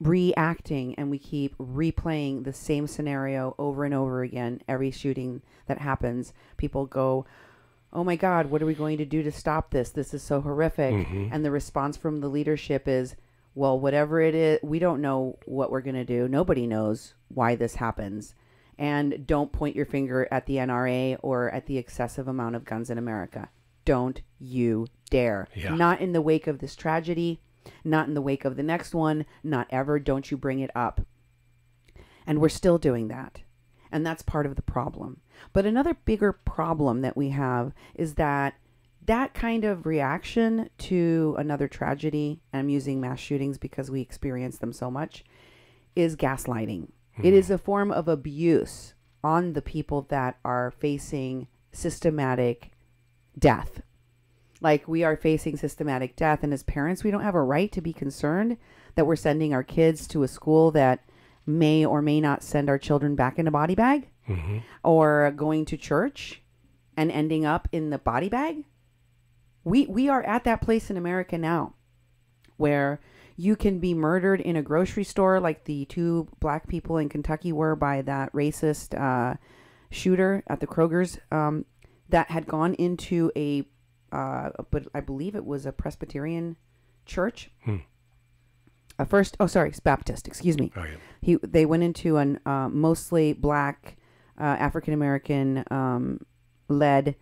reacting and we keep replaying the same scenario over and over again. Every shooting that happens, people go, oh my God, what are we going to do to stop this? This is so horrific. Mm-hmm. And the response from the leadership is, well, whatever it is, we don't know what we're going to do. Nobody knows why this happens. And don't point your finger at the NRA or at the excessive amount of guns in America. Don't you dare. Yeah. Not in the wake of this tragedy, not in the wake of the next one, not ever. Don't you bring it up. And we're still doing that. And that's part of the problem. But another bigger problem that we have is that kind of reaction to another tragedy, and I'm using mass shootings because we experience them so much, is gaslighting. It is a form of abuse on the people that are facing systematic death. Like, we are facing systematic death, and as parents, we don't have a right to be concerned that we're sending our kids to a school that may or may not send our children back in a body bag, or going to church and ending up in the body bag. We are at that place in America now where you can be murdered in a grocery store, like the 2 black people in Kentucky were by that racist shooter at the Kroger's that had gone into but I believe it was a Presbyterian church. It's Baptist, excuse me. Oh, yeah. They went into an mostly black, African-American led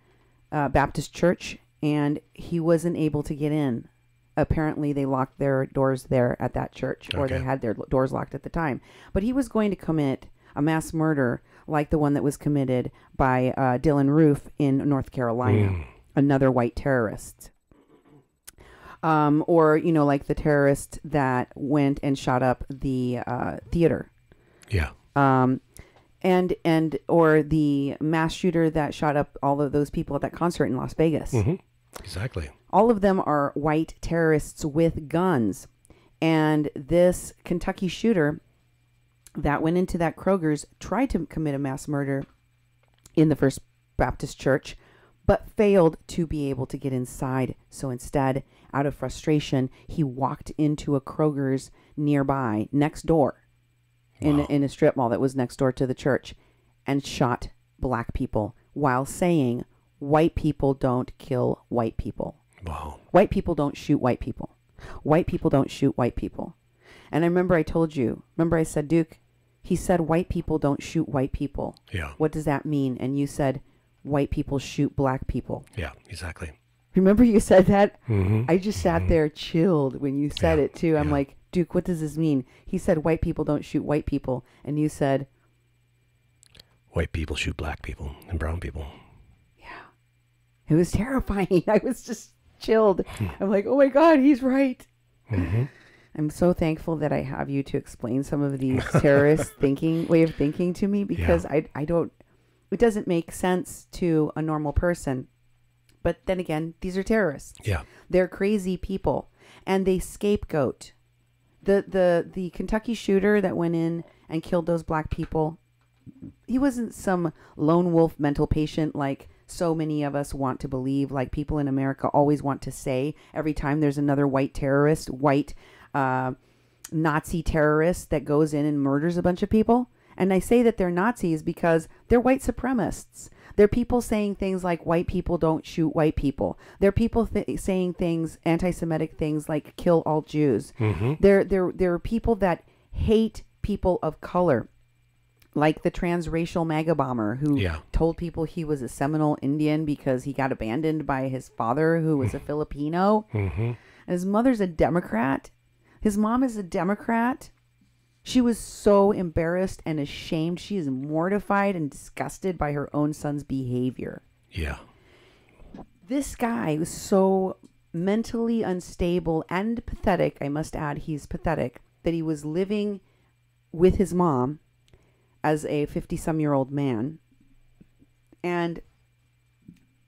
Baptist church, and he wasn't able to get in. Apparently, they locked their doors there at that church, or they had their doors locked at the time. But he was going to commit a mass murder like the one that was committed by Dylan Roof in North Carolina, another white terrorist. Or, like the terrorist that went and shot up the theater. Yeah. Or the mass shooter that shot up all of those people at that concert in Las Vegas. Exactly. All of them are white terrorists with guns. And this Kentucky shooter that went into that Kroger's tried to commit a mass murder in the First Baptist Church, but failed to be able to get inside. So instead, out of frustration, he walked into a Kroger's nearby, next door, in a strip mall that was next door to the church, and shot black people while saying, white people don't kill white people. Wow. White people don't shoot white people. White people don't shoot white people. And I remember I said, Duke, he said white people don't shoot white people. Yeah. What does that mean? And you said white people shoot black people. Yeah, exactly. Remember you said that? Mm-hmm. I just sat there chilled when you said it too. I'm like, Duke, what does this mean? He said white people don't shoot white people. And you said white people shoot black people and brown people. Yeah. It was terrifying. I was just chilled. I'm like, oh my God, he's right. I'm so thankful that I have you to explain some of these terrorist way of thinking to me, because I don't, it doesn't make sense to a normal person. But then again, these are terrorists. Yeah. They're crazy people, and they scapegoat. The Kentucky shooter that went in and killed those black people, he wasn't some lone wolf mental patient like so many of us want to believe, like people in America always want to say every time there's another white terrorist, white Nazi terrorist that goes in and murders a bunch of people. And I say that they're Nazis because they're white supremacists. There are people saying things like white people don't shoot white people. There are people saying things, anti-Semitic things like kill all Jews. There are people that hate people of color, like the transracial MAGA bomber who told people he was a Seminole Indian because he got abandoned by his father, who was a Filipino. And his mother's a Democrat. His mom is a Democrat. She was so embarrassed and ashamed. She is mortified and disgusted by her own son's behavior. Yeah. This guy was so mentally unstable and pathetic. I must add, he's pathetic, that he was living with his mom as a 50-some-year-old man. And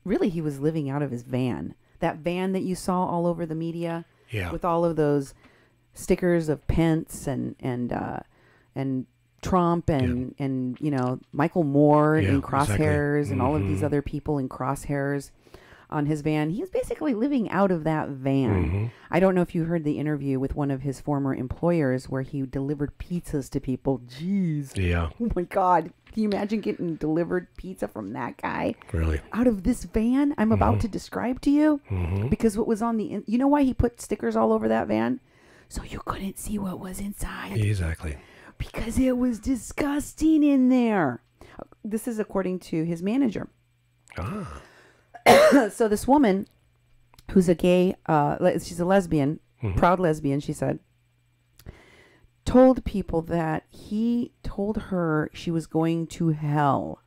really, he was living out of his van. That van that you saw all over the media with all of those stickers of Pence and Trump and you know, Michael Moore in crosshairs and all of these other people in crosshairs on his van. He's basically living out of that van. I don't know if you heard the interview with one of his former employers where he delivered pizzas to people. Jeez. Yeah. Oh my God. Can you imagine getting delivered pizza from that guy? Really? Out of this van I'm about to describe to you? Because what was on the... you know why he put stickers all over that van? So you couldn't see what was inside. Exactly. Because it was disgusting in there. This is according to his manager. So this woman, who's a gay, she's a lesbian, proud lesbian, she said, told people that he told her she was going to hell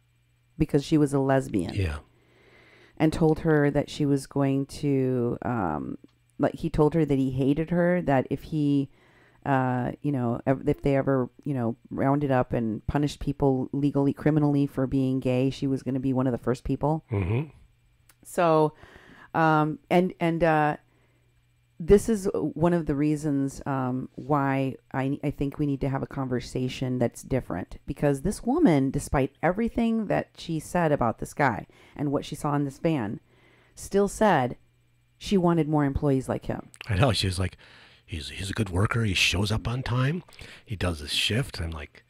because she was a lesbian. Yeah. And told her that she was going to, like, he told her that he hated her, that if he, you know, if they ever, you know, rounded up and punished people legally, criminally for being gay, she was going to be one of the first people. So, this is one of the reasons why I think we need to have a conversation that's different. Because this woman, despite everything that she said about this guy and what she saw in this van, still said she wanted more employees like him. I know. She was like, he's a good worker. He shows up on time. He does his shift. I'm like,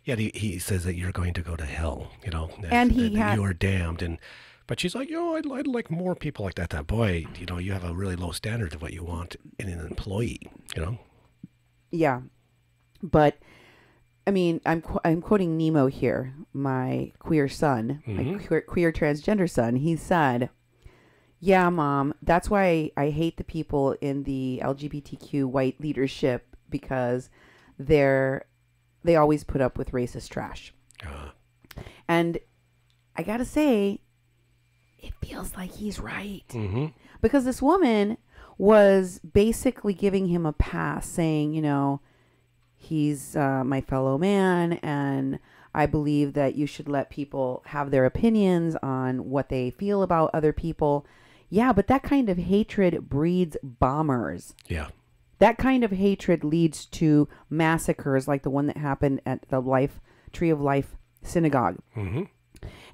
yeah, he says that you're going to go to hell, you know, and you are damned. But she's like, I'd like more people like that. That boy, you know, you have a really low standard of what you want in an employee, you know? Yeah. But, I mean, I'm quoting Nemo here, my queer son, my queer transgender son. He said, yeah, Mom, that's why I hate the people in the LGBTQ white leadership, because they always put up with racist trash. And I got to say, it feels like he's right. Because this woman was basically giving him a pass, saying, you know, he's my fellow man, and I believe that you should let people have their opinions on what they feel about other people. Yeah, but that kind of hatred breeds bombers. Yeah. That kind of hatred leads to massacres like the one that happened at the Tree of Life synagogue.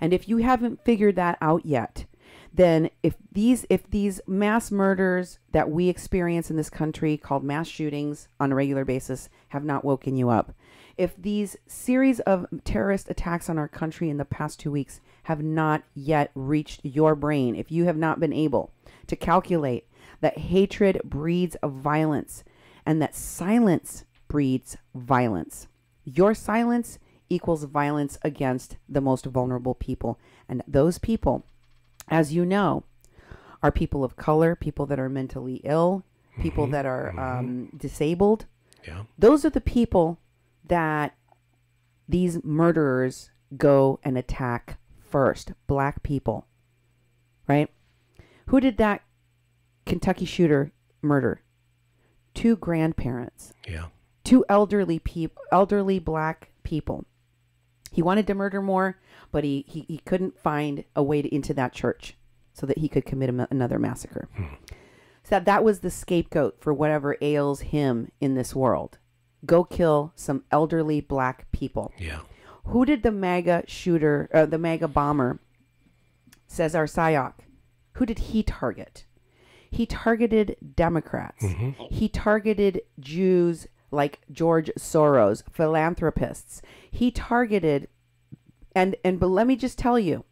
And if you haven't figured that out yet, then if these mass murders that we experience in this country, called mass shootings on a regular basis, have not woken you up, if these series of terrorist attacks on our country in the past 2 weeks have not yet reached your brain, if you have not been able to calculate that hatred breeds violence and that silence breeds violence, your silence equals violence against the most vulnerable people. And those people, as you know, are people of color, people that are mentally ill, people that are disabled. Yeah. Those are the people that these murderers go and attack first. Black people, right? Who did that Kentucky shooter murder? 2 grandparents. Yeah. 2 elderly black people. He wanted to murder more, but he couldn't find a way into that church so that he could commit another massacre. So that was the scapegoat for whatever ails him in this world. Go kill some elderly black people. Yeah. Who did the MAGA shooter, the MAGA bomber, Cesar Sayoc, who did he target? He targeted Democrats. He targeted Jews like George Soros, philanthropists. He targeted, but let me just tell you,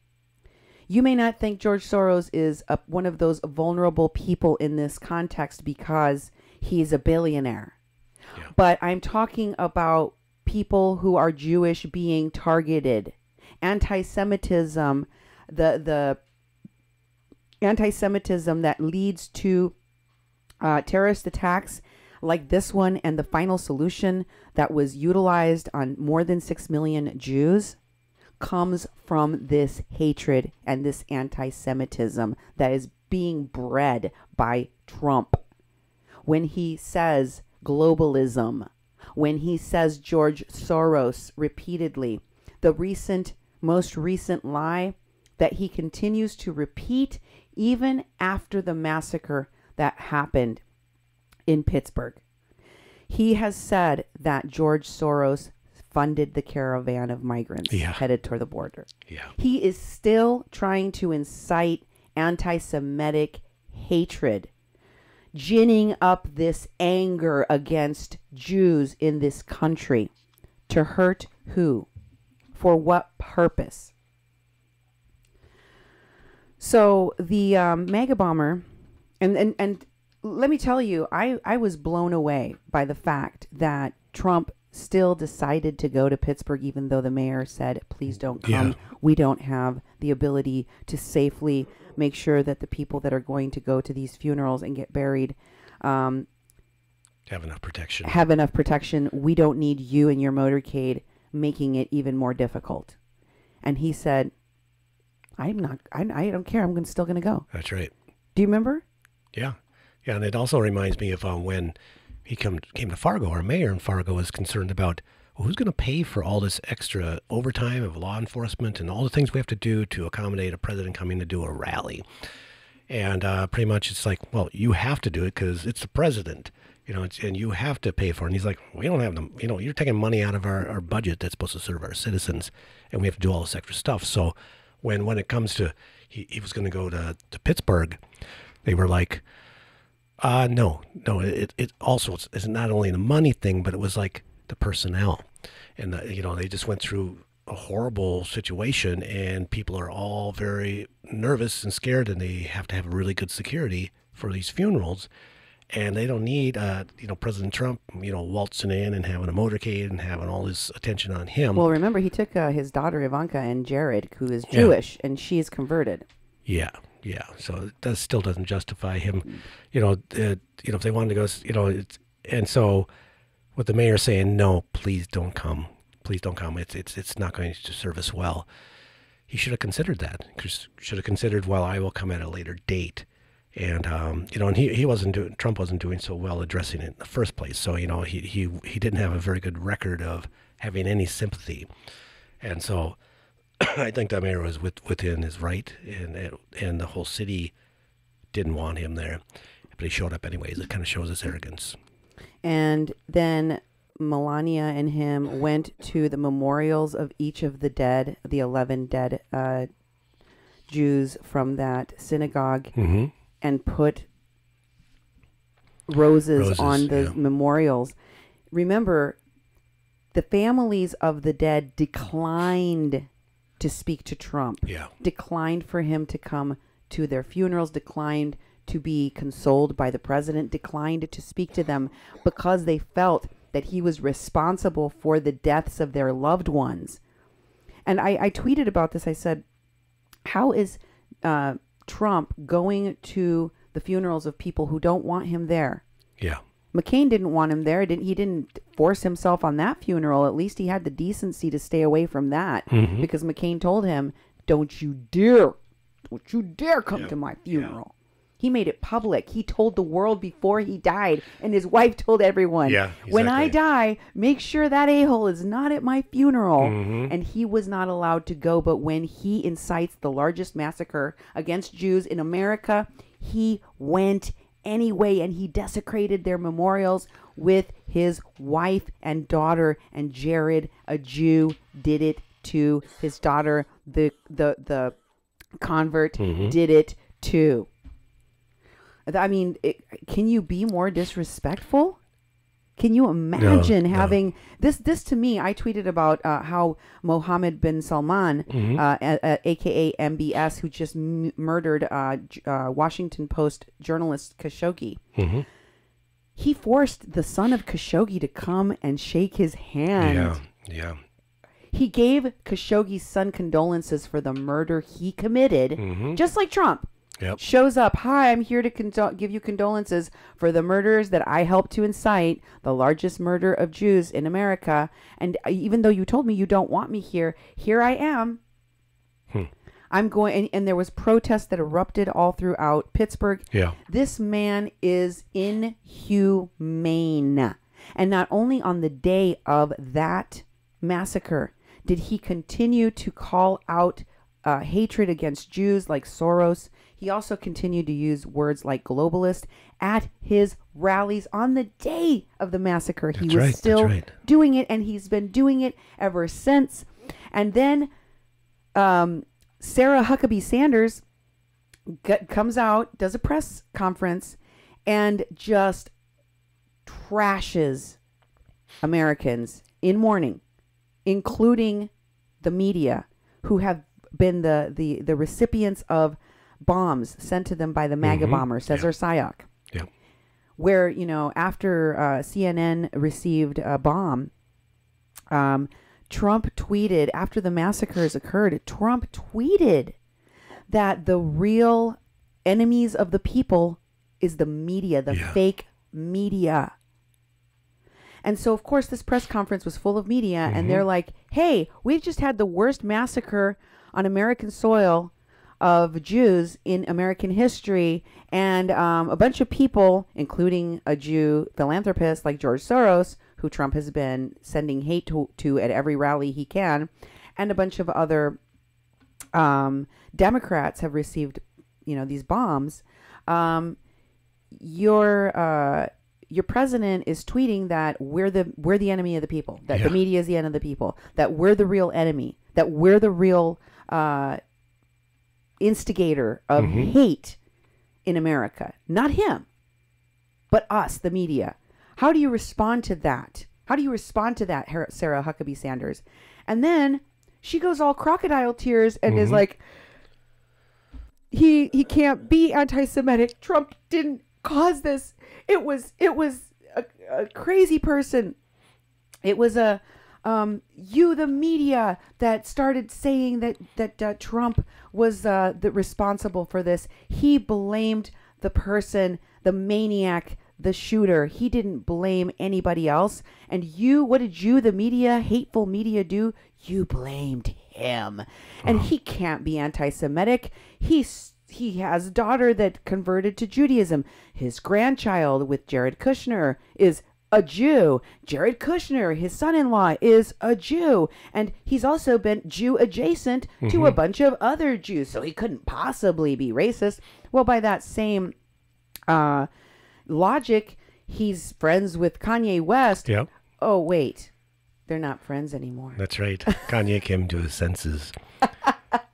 You may not think George Soros is one of those vulnerable people in this context because he's a billionaire. Yeah. But I'm talking about people who are Jewish being targeted. Anti-Semitism, the anti-Semitism that leads to terrorist attacks like this one, and the final solution that was utilized on more than 6 million Jews, comes from this hatred and this anti-Semitism that is being bred by Trump. When he says globalism, when he says George Soros repeatedly, the most recent lie that he continues to repeat even after the massacre that happened in Pittsburgh. He has said that George Soros funded the caravan of migrants headed toward the border. Yeah. He is still trying to incite anti-Semitic hatred, ginning up this anger against Jews in this country. To hurt who? For what purpose? So the mega bomber, and let me tell you, I was blown away by the fact that Trump still decided to go to Pittsburgh, even though the mayor said, please don't come. Yeah. We don't have the ability to safely make sure that the people that are going to go to these funerals and get buried have enough protection. We don't need you and your motorcade making it even more difficult. And he said, I don't care. I'm still going to go. That's right. Do you remember? Yeah. Yeah, and it also reminds me of when he came to Fargo. Our mayor in Fargo was concerned about, well, who's going to pay for all this extra overtime of law enforcement and all the things we have to do to accommodate a president coming to do a rally. And pretty much it's like, well, you have to do it because it's the president, and you have to pay for it. And he's like, we don't have them. You're taking money out of our budget that's supposed to serve our citizens, and we have to do all this extra stuff. So when it comes to, he was going to go to Pittsburgh, they were like, no, it also, it's not only the money thing, but it was like the personnel. And, they just went through a horrible situation, and people are all very nervous and scared, and they have to have really good security for these funerals. And they don't need, President Trump, waltzing in and having a motorcade and having all this attention on him. Well, remember, he took his daughter Ivanka and Jared, who is Jewish, and she is converted. Yeah. Yeah, so that still doesn't justify him, if they wanted to go, and so with the mayor saying, no, please don't come. It's not going to serve us well. He should have considered that. Should have considered, well, I will come at a later date. And, and Trump wasn't doing so well addressing it in the first place. So, he didn't have a very good record of having any sympathy. And so I think that mayor was within his right, and the whole city didn't want him there, but he showed up anyways. It kind of shows his arrogance. And then Melania and him went to the memorials of each of the dead, the 11 dead Jews from that synagogue, and put roses on the memorials. Remember, the families of the dead declined to speak to Trump, declined for him to come to their funerals, declined to be consoled by the president, declined to speak to them because they felt that he was responsible for the deaths of their loved ones. And I tweeted about this. I said, how is Trump going to the funerals of people who don't want him there? Yeah. McCain didn't want him there. He didn't force himself on that funeral. At least he had the decency to stay away from that, because McCain told him, don't you dare come to my funeral. He made it public. He told the world before he died, and his wife told everyone, exactly. When I die, make sure that a-hole is not at my funeral. And he was not allowed to go. But when he incites the largest massacre against Jews in America, he went anyway, and he desecrated their memorials with his wife and daughter. And Jared, a Jew, did it to his daughter. The convert did it too. I mean, can you be more disrespectful? Can you imagine having this to me? I tweeted about how Mohammed bin Salman, aka MBS, who just murdered Washington Post journalist Khashoggi. He forced the son of Khashoggi to come and shake his hand. Yeah. He gave Khashoggi's son condolences for the murder he committed, just like Trump. Yep. Shows up, hi, I'm here to give you condolences for the murders that I helped to incite, the largest murder of Jews in America. And even though you told me you don't want me here, here I am. I'm going, and there was protests that erupted all throughout Pittsburgh. Yeah. This man is inhumane. And not only on the day of that massacre did he continue to call out hatred against Jews like Soros. He also continued to use words like globalist at his rallies on the day of the massacre. He was still doing it, and he's been doing it ever since. And then Sarah Huckabee Sanders comes out, does a press conference, and just trashes Americans in mourning, including the media, who have been the recipients of bombs sent to them by the MAGA bomber, Cesar Sayoc. Yeah. Where, you know, after CNN received a bomb, Trump tweeted, after the massacres occurred, Trump tweeted that the real enemies of the people is the media, the fake media. And so, of course, this press conference was full of media, and they're like, hey, we've just had the worst massacre on American soil of Jews in American history, and a bunch of people, including a Jew philanthropist like George Soros, who Trump has been sending hate to at every rally he can, and a bunch of other Democrats have received, you know, these bombs. Your president is tweeting that we're the enemy of the people, that the media is the enemy of the people, that we're the real enemy, that we're the real instigator of hate in America. Not him, but us, the media. How do you respond to that? How do you respond to that, Sarah Huckabee Sanders? And then she goes all crocodile tears and is like, he can't be anti-Semitic. Trump didn't cause this. It was a crazy person. It was the media that started saying that Trump was responsible for this. He blamed the person, the maniac, the shooter. He didn't blame anybody else. And what did you, the media, hateful media, do? You blamed him. And he can't be anti-Semitic. He has a daughter that converted to Judaism. His grandchild with Jared Kushner is a Jew. Jared Kushner, his son-in-law, is a Jew. And he's also been Jew adjacent to a bunch of other Jews. So he couldn't possibly be racist. Well, by that same logic, he's friends with Kanye West. Yep. Oh, wait. They're not friends anymore. That's right. Kanye came to his senses.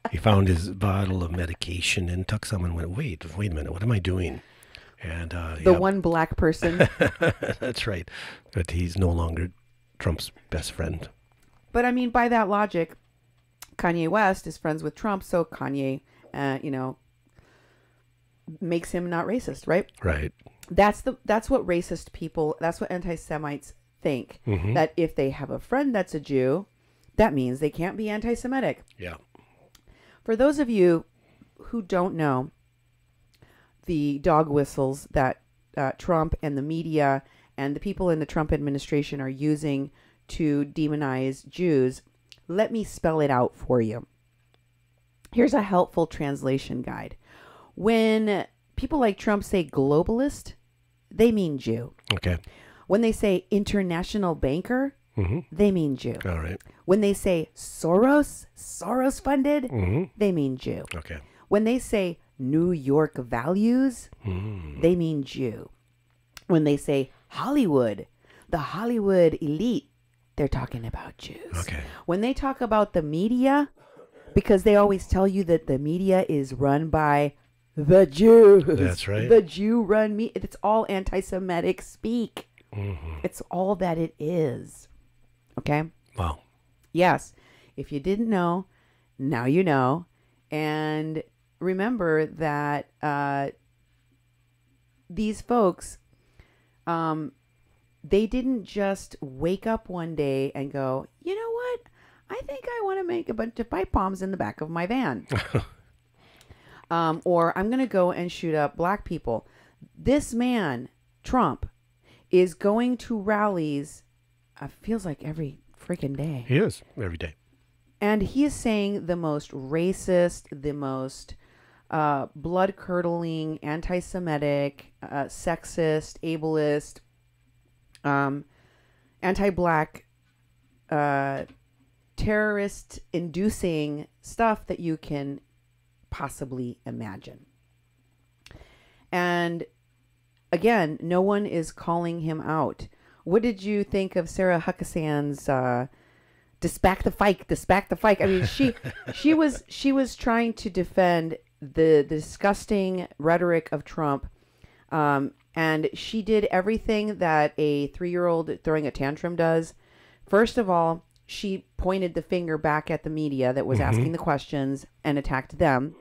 He found his bottle of medication and took some and went, wait a minute, what am I doing? And one black person. That's right. But he's no longer Trump's best friend. But I mean, by that logic, Kanye West is friends with Trump, so Kanye, makes him not racist, right? Right. That's what racist people, that's what anti-Semites think, that if they have a friend that's a Jew, that means they can't be anti-Semitic. Yeah. For those of you who don't know the dog whistles that Trump and the media and the people in the Trump administration are using to demonize Jews, let me spell it out for you. Here's a helpful translation guide. When people like Trump say globalist, they mean Jew. Okay. When they say international banker, they mean Jew. All right. When they say Soros funded, they mean Jew. Okay. When they say New York values, they mean Jew. When they say Hollywood, the Hollywood elite, they're talking about Jews. Okay. When they talk about the media, because they always tell you that the media is run by the Jews. That's right. The Jew run media. It's all anti-Semitic speak. It's all that it is. Okay? Wow. Yes. If you didn't know, now you know. And remember that these folks, they didn't just wake up one day and go, you know what? I think I want to make a bunch of pipe bombs in the back of my van. Or I'm going to go and shoot up black people. This man, Trump, is going to rallies, feels like every freaking day. He is, every day. And he is saying the most racist, the most blood-curdling, anti-Semitic, sexist, ableist, anti-black, terrorist-inducing stuff that you can possibly imagine. And again, no one is calling him out. What did you think of Sarah Huckabeen's "Dispack the fight, dispack the fight"? I mean, she was trying to defend the disgusting rhetoric of Trump, and she did everything that a 3-year-old throwing a tantrum does. First of all, she pointed the finger back at the media that was asking the questions and attacked them.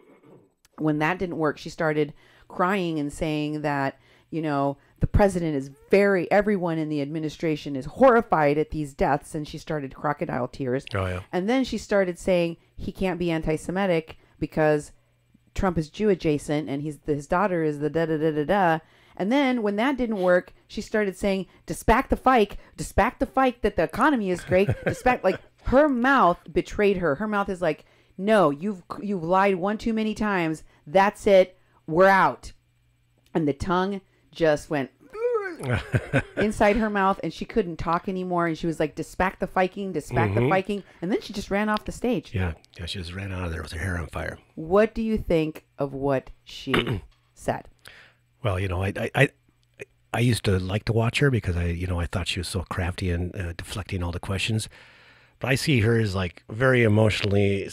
When that didn't work, she started crying and saying that, you know, the president is everyone in the administration is horrified at these deaths. And she started crocodile tears. Oh, yeah. And then she started saying he can't be anti-Semitic because Trump is Jew adjacent and his daughter is the da-da-da-da-da. And then when that didn't work, she started saying, dispack the fight that the economy is great. Like her mouth betrayed her. Her mouth is like, no, you've lied one too many times. That's it. We're out. And the tongue just went inside her mouth and she couldn't talk anymore. And she was like, dispack the Viking. And then she just ran off the stage. Yeah, she just ran out of there with her hair on fire. What do you think of what she said? Well, you know, I used to like to watch her because I thought she was so crafty and deflecting all the questions. But I see her as like very emotionally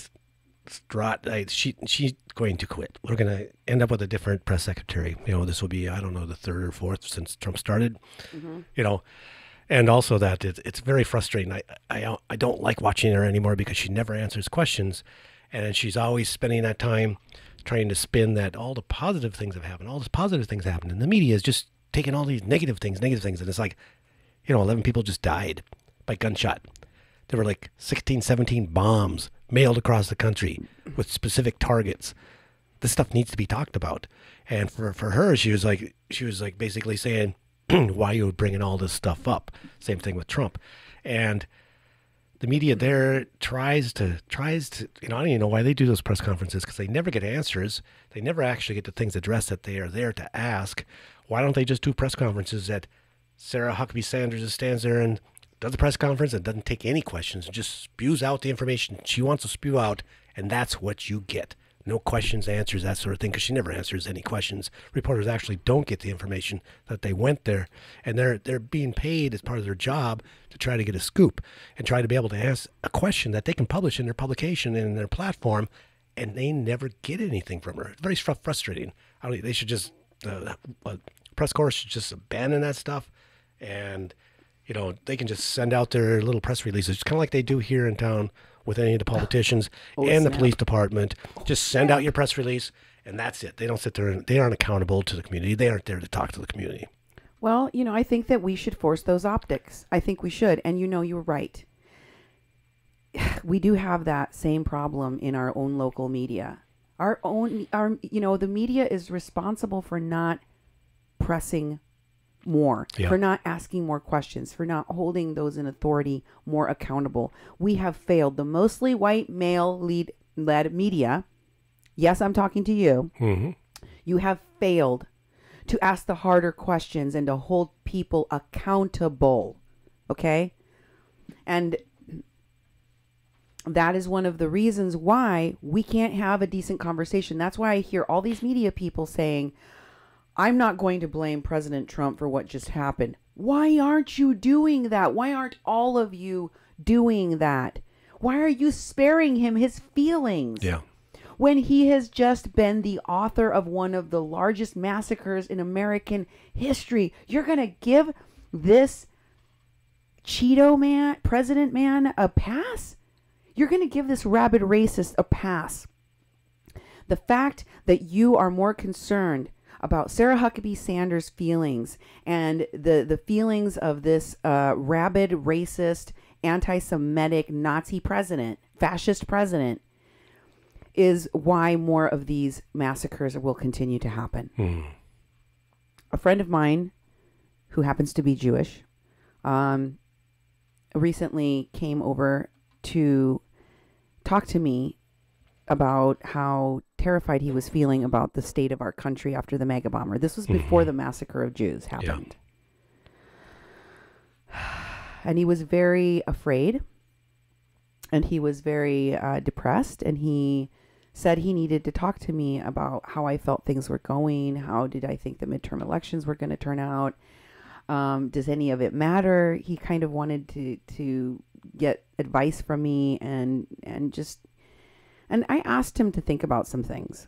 distraught. She's going to quit. We're going to end up with a different press secretary. You know, this will be, I don't know, the third or fourth since Trump started. You know, and also that it's very frustrating. I don't like watching her anymore because she never answers questions, and she's always spending that time trying to spin that all the positive things have happened, all these positive things happen, and the media is just taking all these negative things, and it's like, 11 people just died by gunshot. There were like 16, 17 bombs mailed across the country with specific targets. This stuff needs to be talked about. And for her, she was like basically saying, why are you bringing all this stuff up? Same thing with Trump. And the media there tries to, I don't even know why they do those press conferences, because they never get answers. They never actually get the things addressed that they are there to ask. Why don't they just do press conferences that Sarah Huckabee Sanders stands there and does a press conference and doesn't take any questions and just spews out the information she wants to spew out, and that's what you get. No questions, answers, that sort of thing, because she never answers any questions. Reporters actually don't get the information that they went there, and they're being paid as part of their job to try to get a scoop and try to be able to ask a question that they can publish in their publication and in their platform, and they never get anything from her. It's very frustrating. They should just, press corps should just abandon that stuff, and they can just send out their little press releases. It's kind of like they do here in town with any of the politicians and the police department. Just send out your press release, and that's it. They don't sit there. They aren't accountable to the community. They aren't there to talk to the community. Well, I think that we should force those optics. I think we should. And you were right. We do have that same problem in our own local media. The media is responsible for not pressing more, for not asking more questions, for not holding those in authority more accountable. We have failed. The mostly white male-led media, yes, I'm talking to you, you have failed to ask the harder questions and to hold people accountable, okay? And that is one of the reasons why we can't have a decent conversation. That's why I hear all these media people saying, I'm not going to blame President Trump for what just happened. Why aren't you doing that? Why aren't all of you doing that? Why are you sparing him his feelings? Yeah. When he has just been the author of one of the largest massacres in American history, you're going to give this Cheeto man, president man, a pass? You're going to give this rabid racist a pass. The fact that you are more concerned about Sarah Huckabee Sanders' feelings and the feelings of this rabid, racist, anti-Semitic, Nazi president, fascist president, is why more of these massacres will continue to happen. A friend of mine who happens to be Jewish recently came over to talk to me about how terrified he was feeling about the state of our country after the mega bomber. This was before the massacre of Jews happened. And he was very afraid, and he was very depressed, and he said he needed to talk to me about how I felt things were going. How did I think the midterm elections were going to turn out? Does any of it matter? He kind of wanted to get advice from me, and I asked him to think about some things.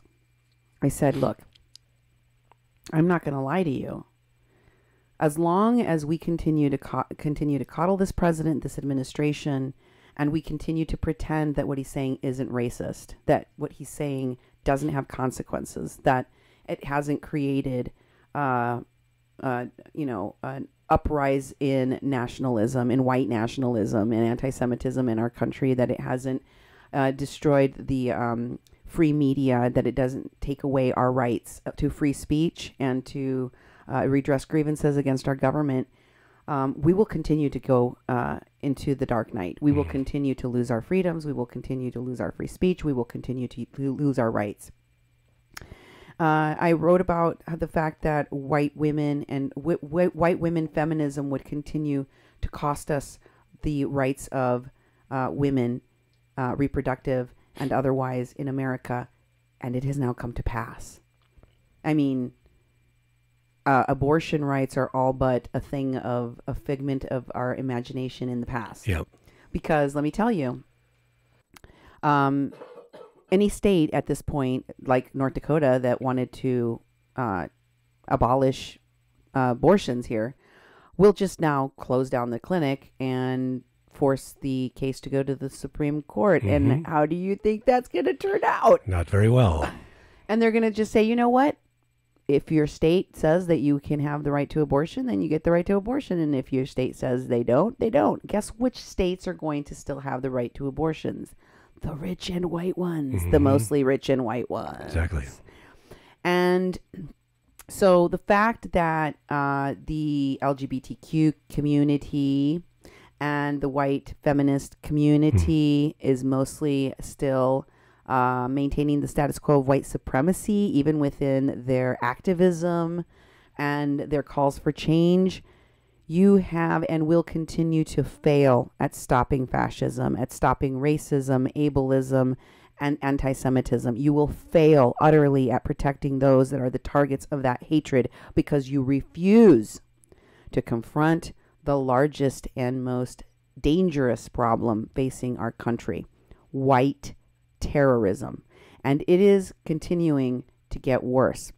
I said, look, I'm not going to lie to you. As long as we continue to coddle this president, this administration, and we continue to pretend that what he's saying isn't racist, that what he's saying doesn't have consequences, that it hasn't created, an uprise in nationalism, in white nationalism, and anti-Semitism in our country, that it hasn't destroyed the free media, that it doesn't take away our rights to free speech and to redress grievances against our government, we will continue to go into the dark night. We will continue to lose our freedoms. We will continue to lose our free speech. We will continue to lose our rights. I wrote about the fact that white women and white women feminism would continue to cost us the rights of women, reproductive and otherwise, in America, and it has now come to pass. I mean, abortion rights are all but a figment of our imagination in the past. Yep. Because let me tell you, any state at this point, like North Dakota, that wanted to abolish abortions here, will just now close down the clinic and force the case to go to the Supreme Court. And how do you think that's going to turn out? Not very well. And they're going to just say, you know what? If your state says that you can have the right to abortion, then you get the right to abortion. And if your state says they don't, they don't. Guess which states are going to still have the right to abortions? The rich and white ones. The mostly rich and white ones. Exactly. And so the fact that the LGBTQ community and the white feminist community is mostly still maintaining the status quo of white supremacy, even within their activism and their calls for change, you have and will continue to fail at stopping fascism, at stopping racism, ableism, and anti-Semitism. You will fail utterly at protecting those that are the targets of that hatred because you refuse to confront the largest and most dangerous problem facing our country, white terrorism. And it is continuing to get worse.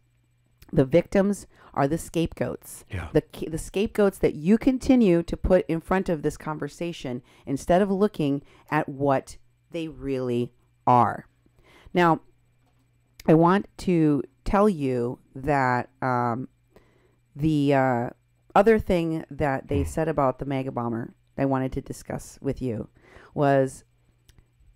The victims are the scapegoats. Yeah. The scapegoats that you continue to put in front of this conversation instead of looking at what they really are. Now, I want to tell you that the other thing that they said about the mega bomber I wanted to discuss with you was,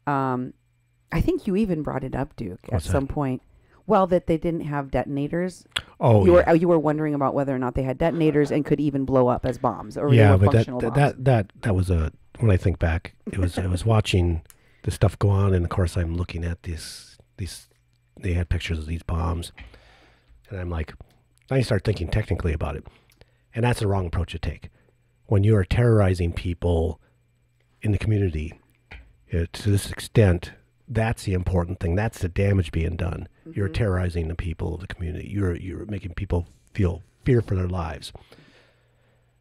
I think you even brought it up, Duke, at some point. Well, that they didn't have detonators. Oh, you were wondering about whether or not they had detonators and could even blow up as bombs, or yeah, they were but functional bombs. that was when I think back, it was I was watching the stuff go on, and of course I'm looking at these. They had pictures of these bombs, and I'm like, I start thinking technically about it, and that's the wrong approach to take. When you are terrorizing people in the community to this extent, that's the important thing. That's the damage being done. You're terrorizing the people of the community. You're making people feel fear for their lives.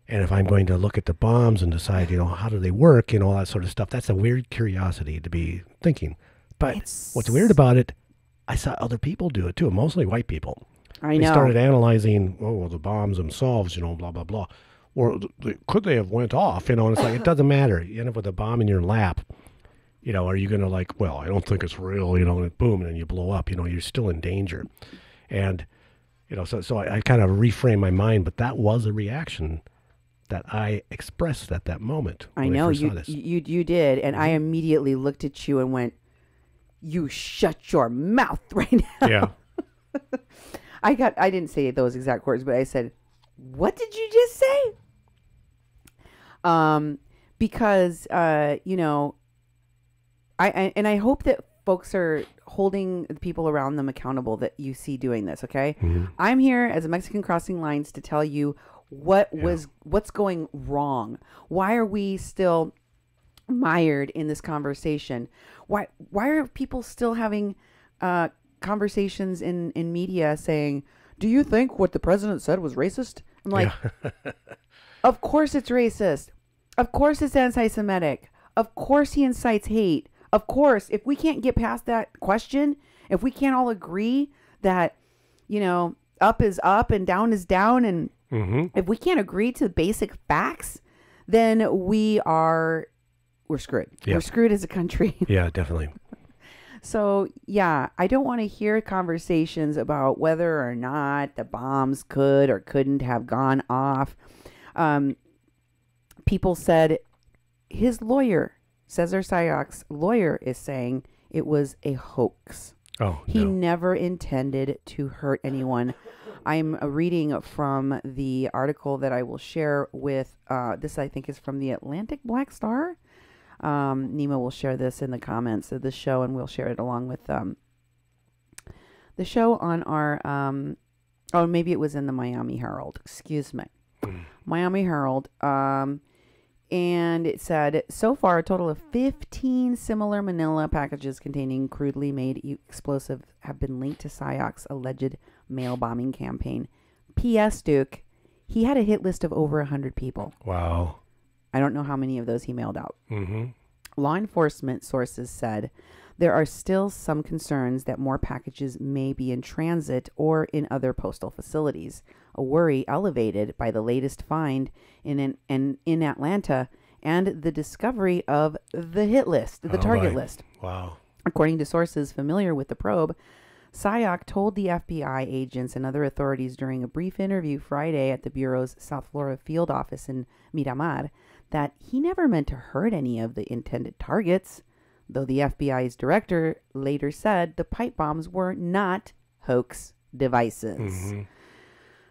And if I'm going to look at the bombs and decide, how do they work and all that sort of stuff, that's a weird curiosity to be thinking. But what's weird about it, I saw other people do it too, mostly white people. I know. They started analyzing, the bombs themselves, blah, blah, blah. or could they have went off? And it's like, it doesn't matter. You end up with a bomb in your lap. Are you going to well, I don't think it's real, and boom, and then you blow up, you're still in danger. And, so I kind of reframe my mind, but that was a reaction that I expressed at that moment. I know you did. And I immediately looked at you and went, you shut your mouth right now. Yeah. I didn't say those exact words, but I said, what did you just say? Because, I hope that folks are holding the people around them accountable that you see doing this. Okay. Mm-hmm. I'm here as a Mexican Crossing Lines to tell you what's going wrong. Why are we still mired in this conversation? Why are people still having, conversations in media saying, do you think what the president said was racist? I'm like, of course it's racist. Of course it's anti-Semitic. Of course he incites hate. Of course, if we can't get past that question, if we can't all agree that, up is up and down is down, and if we can't agree to basic facts, then we're screwed. Yeah. We're screwed as a country. Yeah, definitely. So, yeah, I don't want to hear conversations about whether or not the bombs could or couldn't have gone off. People said his lawyer, Cesar Sayoc's lawyer, is saying it was a hoax. Oh, he no. never intended to hurt anyone. I'm reading from the article that I will share with, this I think is from the Atlantic Black Star. Nima will share this in the comments of the show, and we'll share it along with the show on our, maybe it was in the Miami Herald. Excuse me. Miami Herald. And it said, so far, a total of 15 similar manila packages containing crudely made explosive have been linked to Sayoc's alleged mail bombing campaign. P.S. Duke, he had a hit list of over 100 people. Wow. I don't know how many of those he mailed out. Mm-hmm. Law enforcement sources said there are still some concerns that more packages may be in transit or in other postal facilities, a worry elevated by the latest find in Atlanta and the discovery of the hit list, the target list. Wow. According to sources familiar with the probe, Sayoc told the FBI agents and other authorities during a brief interview Friday at the Bureau's South Florida field office in Miramar that he never meant to hurt any of the intended targets, though the FBI's director later said the pipe bombs were not hoax devices. Mm-hmm.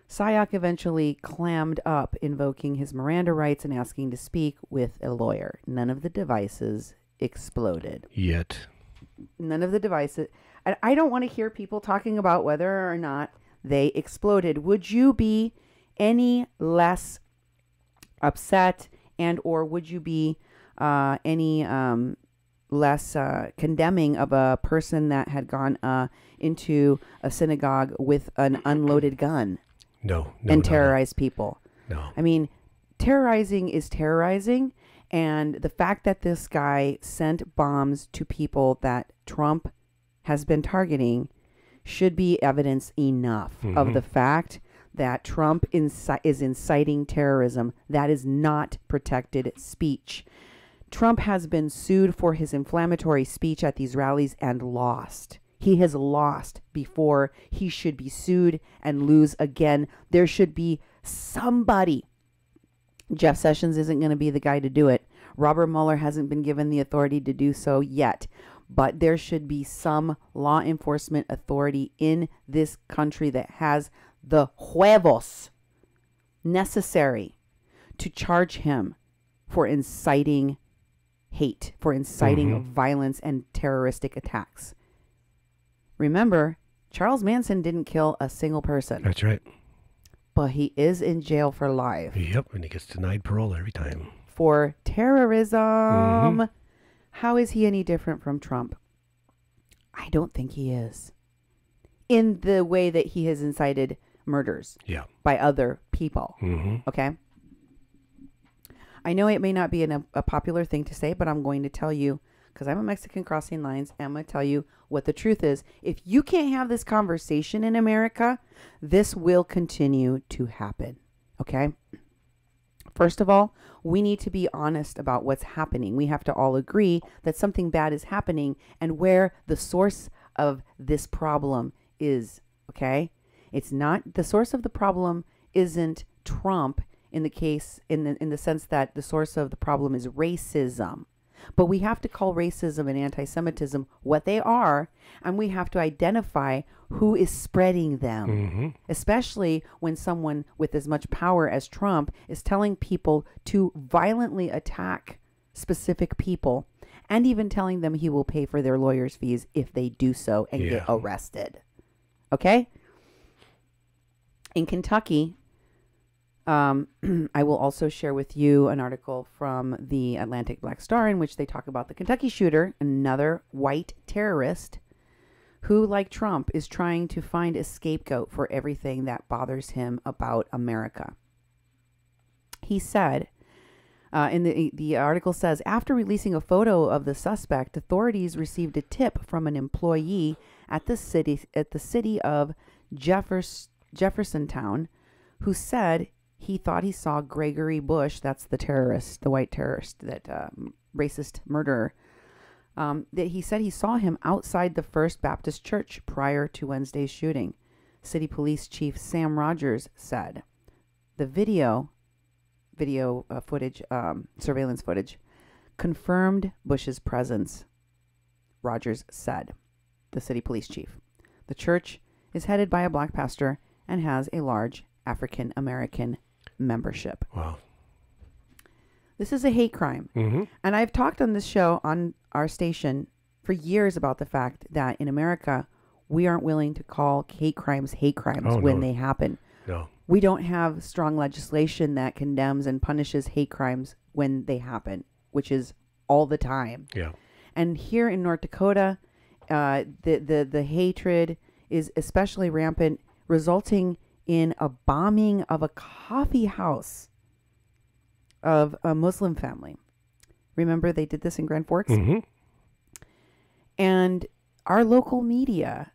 Sayoc eventually clammed up, invoking his Miranda rights and asking to speak with a lawyer. None of the devices exploded. Yet. None of the devices. And I don't want to hear people talking about whether or not they exploded. Would you be any less upset, and or would you be any less condemning of a person that had gone into a synagogue with an unloaded gun? No. And terrorized people. No. I mean, terrorizing is terrorizing. And the fact that this guy sent bombs to people that Trump has been targeting should be evidence enough of the fact that Trump is inciting terrorism. That is not protected speech. Trump has been sued for his inflammatory speech at these rallies and lost. He has lost before. He should be sued and lose again. There should be somebody. Jeff Sessions isn't going to be the guy to do it. Robert Mueller hasn't been given the authority to do so yet. But there should be some law enforcement authority in this country that has the huevos necessary to charge him for inciting hate, for inciting violence and terroristic attacks. Remember, Charles Manson didn't kill a single person. That's right. But he is in jail for life. Yep, and he gets denied parole every time. For terrorism. How is he any different from Trump? I don't think he is. In the way that he has incited murders by other people. Okay? I know it may not be a popular thing to say, but I'm going to tell you, because I'm a Mexican Crossing Lines, I'm going to tell you what the truth is. If you can't have this conversation in America, this will continue to happen. Okay? First of all, we need to be honest about what's happening. We have to all agree that something bad is happening and where the source of this problem is, okay? It's not, the source of the problem isn't Trump in the sense that the source of the problem is racism. But we have to call racism and anti-Semitism what they are, and we have to identify who is spreading them, especially when someone with as much power as Trump is telling people to violently attack specific people and even telling them he will pay for their lawyers' fees if they do so and get arrested. Okay? In Kentucky, I will also share with you an article from the Atlantic Black Star in which they talk about the Kentucky shooter, another white terrorist who, like Trump, is trying to find a scapegoat for everything that bothers him about America. He said, the article says, after releasing a photo of the suspect, authorities received a tip from an employee at the city of Jeffersontown, who said he thought he saw Gregory Bush, that's the terrorist, the white terrorist, that racist murderer, that he said he saw him outside the First Baptist Church prior to Wednesday's shooting. City Police Chief Sam Rogers said the video footage, surveillance footage, confirmed Bush's presence. Rogers said, the city police chief. The church is headed by a black pastor and has a large African American membership. Wow. This is a hate crime. And I've talked on this show on our station for years about the fact that in America, we aren't willing to call hate crimes when they happen. No. We don't have strong legislation that condemns and punishes hate crimes when they happen, which is all the time. Yeah. And here in North Dakota, the hatred is especially rampant, resulting in a bombing of a coffee house of a Muslim family. Remember, they did this in Grand Forks? And our local media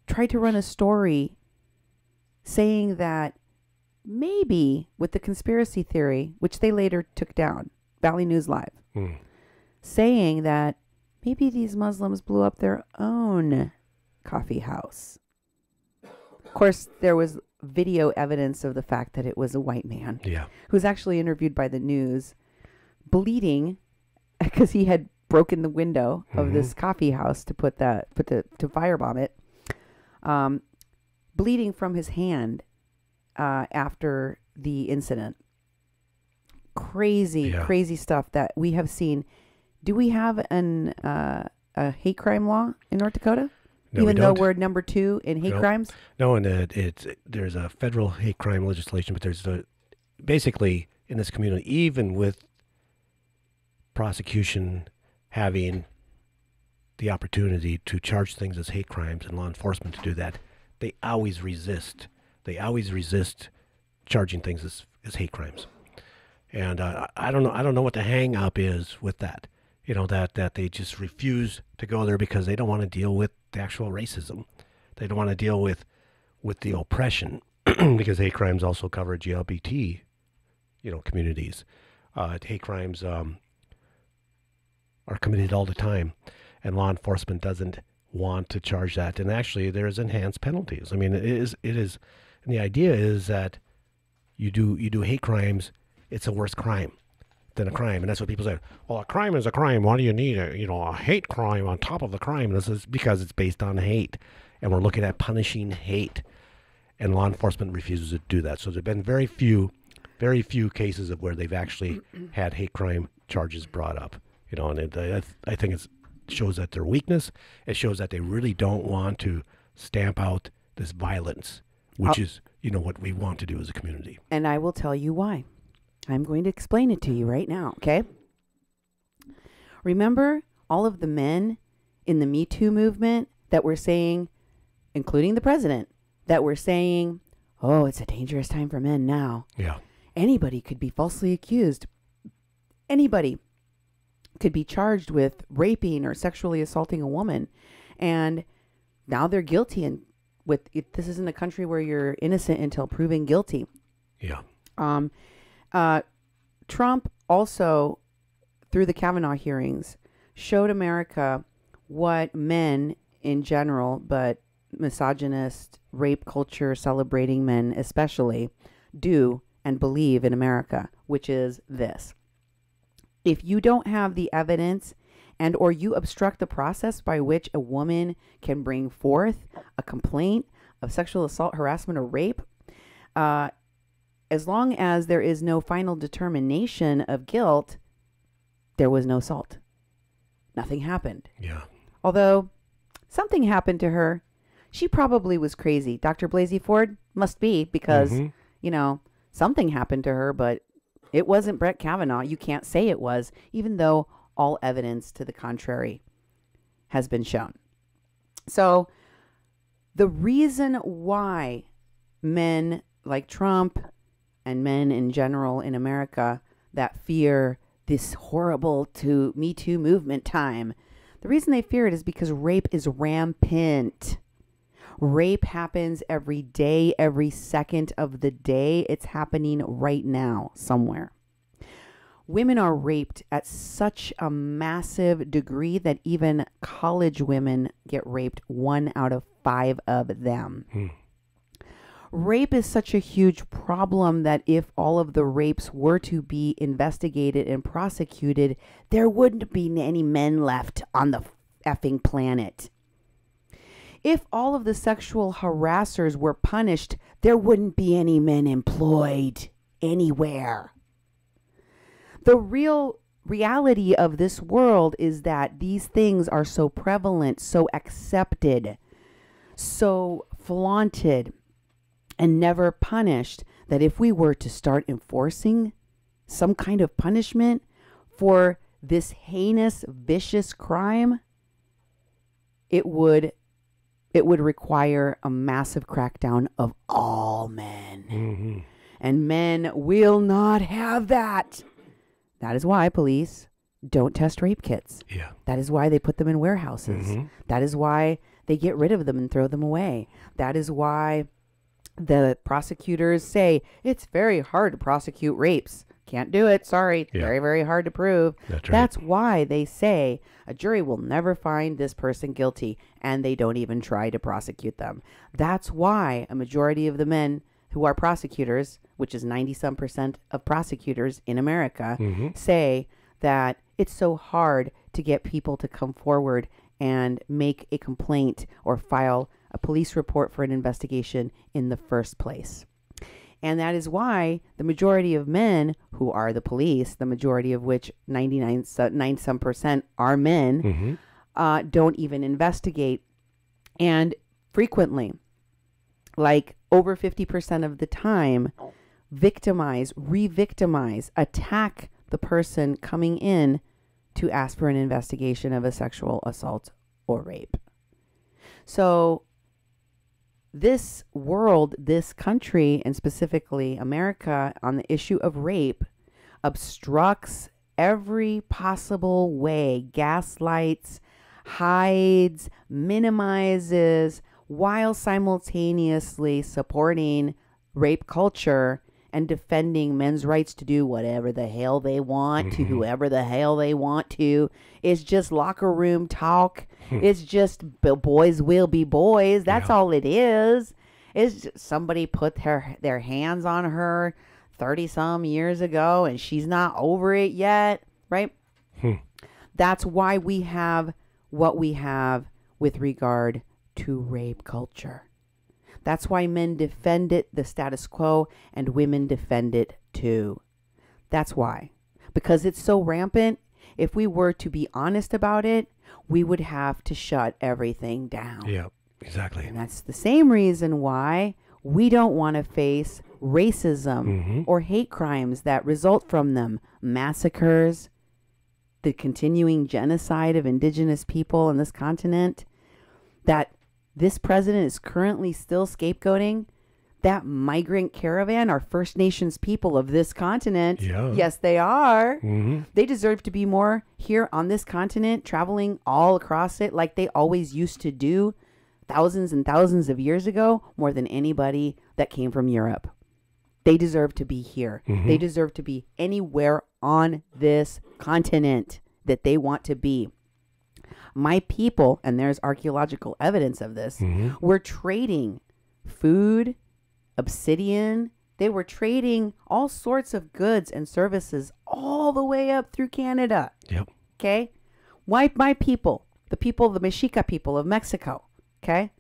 tried to run a story saying that maybe with the conspiracy theory, which they later took down, Valley News Live, saying that maybe these Muslims blew up their own coffee house. Of course, there was video evidence of the fact that it was a white man who was actually interviewed by the news, bleeding because he had broken the window of this coffee house to to firebomb it, bleeding from his hand after the incident. Crazy stuff that we have seen. Do we have a hate crime law in North Dakota? No, even though we're number 2 in hate crimes? No, and there's a federal hate crime legislation, but there's basically in this community, even with prosecution having the opportunity to charge things as hate crimes and law enforcement to do that, they always resist. They always resist charging things as hate crimes. And I don't know what the hang up is with that. You know, that they just refuse to go there because they don't want to deal with the actual racism. They don't want to deal with the oppression because hate crimes also cover LGBT, communities. Hate crimes are committed all the time, and law enforcement doesn't want to charge that. And actually, there's enhanced penalties. I mean, it is, and the idea is that you do hate crimes, it's a worse crime than a crime. And that's what people say. Well, a crime is a crime. Why do you need a hate crime on top of the crime? This is because it's based on hate. And we're looking at punishing hate. And law enforcement refuses to do that. So there have been very few cases of where they've actually had hate crime charges brought up. And I think it shows that their weakness. It shows that they really don't want to stamp out this violence, which is, what we want to do as a community. And I will tell you why. I'm going to explain it to you right now, okay? Remember all of the men in the Me Too movement that were saying, including the president, that were saying, oh, it's a dangerous time for men now. Yeah. Anybody could be falsely accused. Anybody could be charged with raping or sexually assaulting a woman. And now they're guilty. And this isn't a country where you're innocent until proven guilty. Yeah. Trump also, through the Kavanaugh hearings, showed America what men in general, but misogynist, rape culture celebrating men especially, do and believe in America, which is this. If you don't have the evidence and or you obstruct the process by which a woman can bring forth a complaint of sexual assault, harassment, or rape, as long as there is no final determination of guilt, there was no assault. Nothing happened. Yeah. Although something happened to her. She probably was crazy. Dr. Blasey Ford must be, because, you know, something happened to her, but it wasn't Brett Kavanaugh. You can't say it was, even though all evidence to the contrary has been shown. So the reason why men like Trump and men in general in America that fear this horrible Me Too movement time, the reason they fear it is because rape is rampant. Rape happens every day, every second of the day. It's happening right now somewhere. Women are raped at such a massive degree that even college women get raped, 1 out of 5 of them. Rape is such a huge problem that if all of the rapes were to be investigated and prosecuted, there wouldn't be any men left on the effing planet. If all of the sexual harassers were punished, there wouldn't be any men employed anywhere. The real reality of this world is that these things are so prevalent, so accepted, so flaunted, and never punished, that if we were to start enforcing some kind of punishment for this heinous, vicious crime, it would require a massive crackdown of all men. And men will not have that. That is why police don't test rape kits. Yeah. That is why they put them in warehouses. That is why they get rid of them and throw them away. That is why the prosecutors say it's very hard to prosecute rapes. Can't do it. Sorry. Yeah. Very, very hard to prove. That's right. That's why they say a jury will never find this person guilty, and they don't even try to prosecute them. That's why a majority of the men who are prosecutors, which is 90-some% of prosecutors in America, say that it's so hard to get people to come forward and make a complaint or file a police report for an investigation in the first place. And that is why the majority of men who are the police, the majority of which 99% are men, don't even investigate. And frequently, like over 50% of the time, victimize, re-victimize, attack the person coming in to ask for an investigation of a sexual assault or rape. So this world, this country, and specifically America, on the issue of rape, obstructs every possible way, gaslights, hides, minimizes, while simultaneously supporting rape culture and defending men's rights to do whatever the hell they want to whoever the hell they want to. It's just locker room talk. It's just boys will be boys. That's all it is. It's just somebody put their hands on her 30-some years ago and she's not over it yet, right? That's why we have what we have with regard to rape culture. That's why men defend it, the status quo, and women defend it too. That's why. Because it's so rampant, if we were to be honest about it, we would have to shut everything down. Yeah, exactly. And that's the same reason why we don't want to face racism or hate crimes that result from them. Massacres, the continuing genocide of indigenous people in this continent, that this president is currently still scapegoating. That migrant caravan are First Nations people of this continent. Yeah. Yes, they are. They deserve to be more here on this continent, traveling all across it like they always used to do thousands and thousands of years ago, more than anybody that came from Europe. They deserve to be here. They deserve to be anywhere on this continent that they want to be. My people, and there's archaeological evidence of this, were trading food, obsidian. They were trading all sorts of goods and services all the way up through Canada. Yep. Okay? Why my people, the Mexica people of Mexico, okay?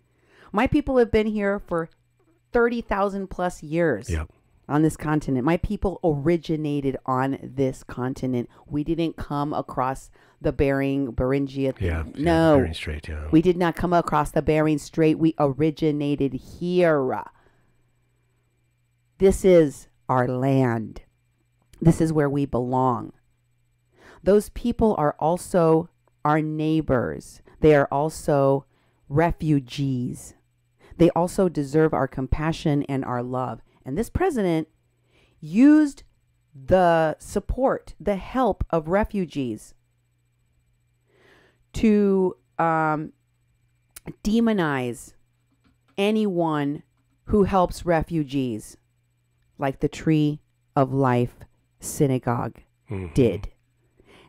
My people have been here for 30,000 plus years. Yep. On this continent. My people originated on this continent. We didn't come across the Bering thing. No. Bering Strait, yeah. We did not come across the Bering Strait. We originated here. This is our land. This is where we belong. Those people are also our neighbors. They are also refugees. They also deserve our compassion and our love. And this president used the support, the help of refugees to demonize anyone who helps refugees, like the Tree of Life Synagogue did.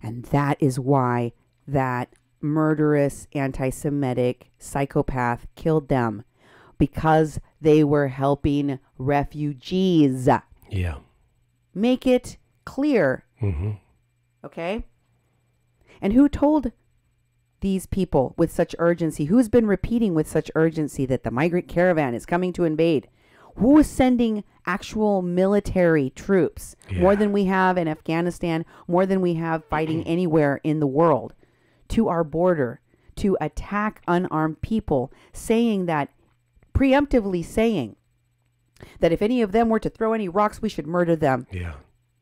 And that is why that murderous anti-Semitic psychopath killed them. Because they were helping refugees. Yeah. Make it clear. Okay? And who told these people with such urgency? Who's been repeating with such urgency that the migrant caravan is coming to invade? Who is sending actual military troops? More than we have in Afghanistan, more than we have fighting anywhere in the world, to our border to attack unarmed people, saying that preemptively saying that if any of them were to throw any rocks, we should murder them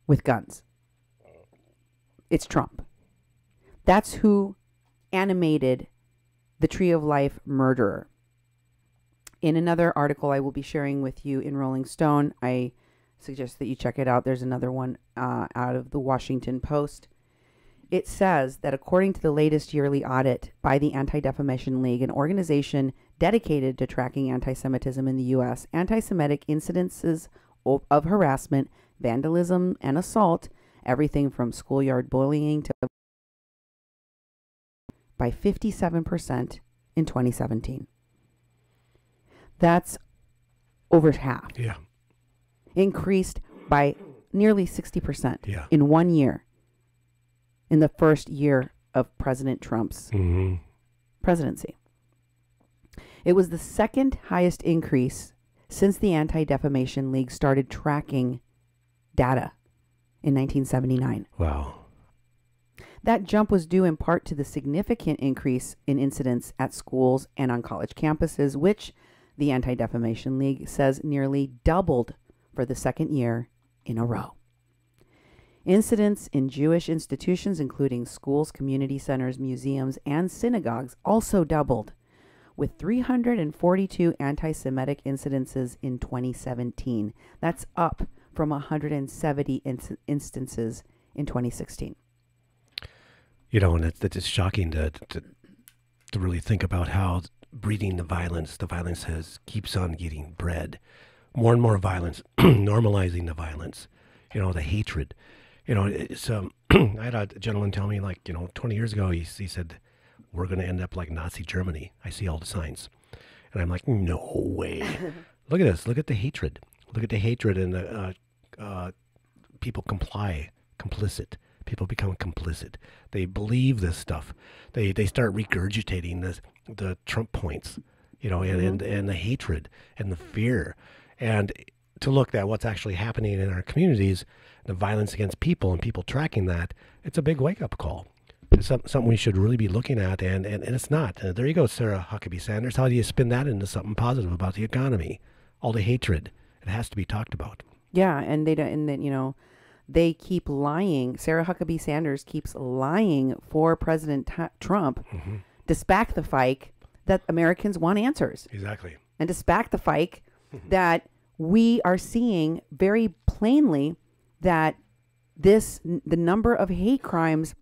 with guns. It's Trump. That's who animated the Tree of Life murderer. In another article I will be sharing with you in Rolling Stone, I suggest that you check it out. There's another one out of the Washington Post. It says that according to the latest yearly audit by the Anti-Defamation League, an organization dedicated to tracking anti-Semitism in the U.S., anti-Semitic incidences of harassment, vandalism, and assault, everything from schoolyard bullying to by 57% in 2017. That's over half. Yeah. Increased by nearly 60% in 1 year. In the first year of President Trump's presidency. It was the second highest increase since the Anti-Defamation League started tracking data in 1979. Wow. That jump was due in part to the significant increase in incidents at schools and on college campuses, which the Anti-Defamation League says nearly doubled for the second year in a row. Incidents in Jewish institutions, including schools, community centers, museums, and synagogues, also doubled, with 342 anti-Semitic incidences in 2017. That's up from 170 instances in 2016. You know, and it's shocking to really think about how breeding the violence keeps on getting bred. More and more violence, normalizing the violence, you know, the hatred. You know, it's I had a gentleman tell me, like, 20 years ago, he said, we're going to end up like Nazi Germany. I see all the signs. And I'm like, no way. Look at this. Look at the hatred. Look at the hatred, and the people complicit. People become complicit. They believe this stuff. They start regurgitating the Trump points, and the hatred and the fear. And to look at what's actually happening in our communities, the violence against people and people tracking that, it's a big wake-up call. It's something we should really be looking at, and it's not. There you go, Sarah Huckabee Sanders. How do you spin that into something positive about the economy? All the hatred. It has to be talked about. Yeah, and they don't, and then, they keep lying. Sarah Huckabee Sanders keeps lying for President Trump to spack the fight that Americans want answers. Exactly. And to spack the fight that we are seeing very plainly that the number of hate crimes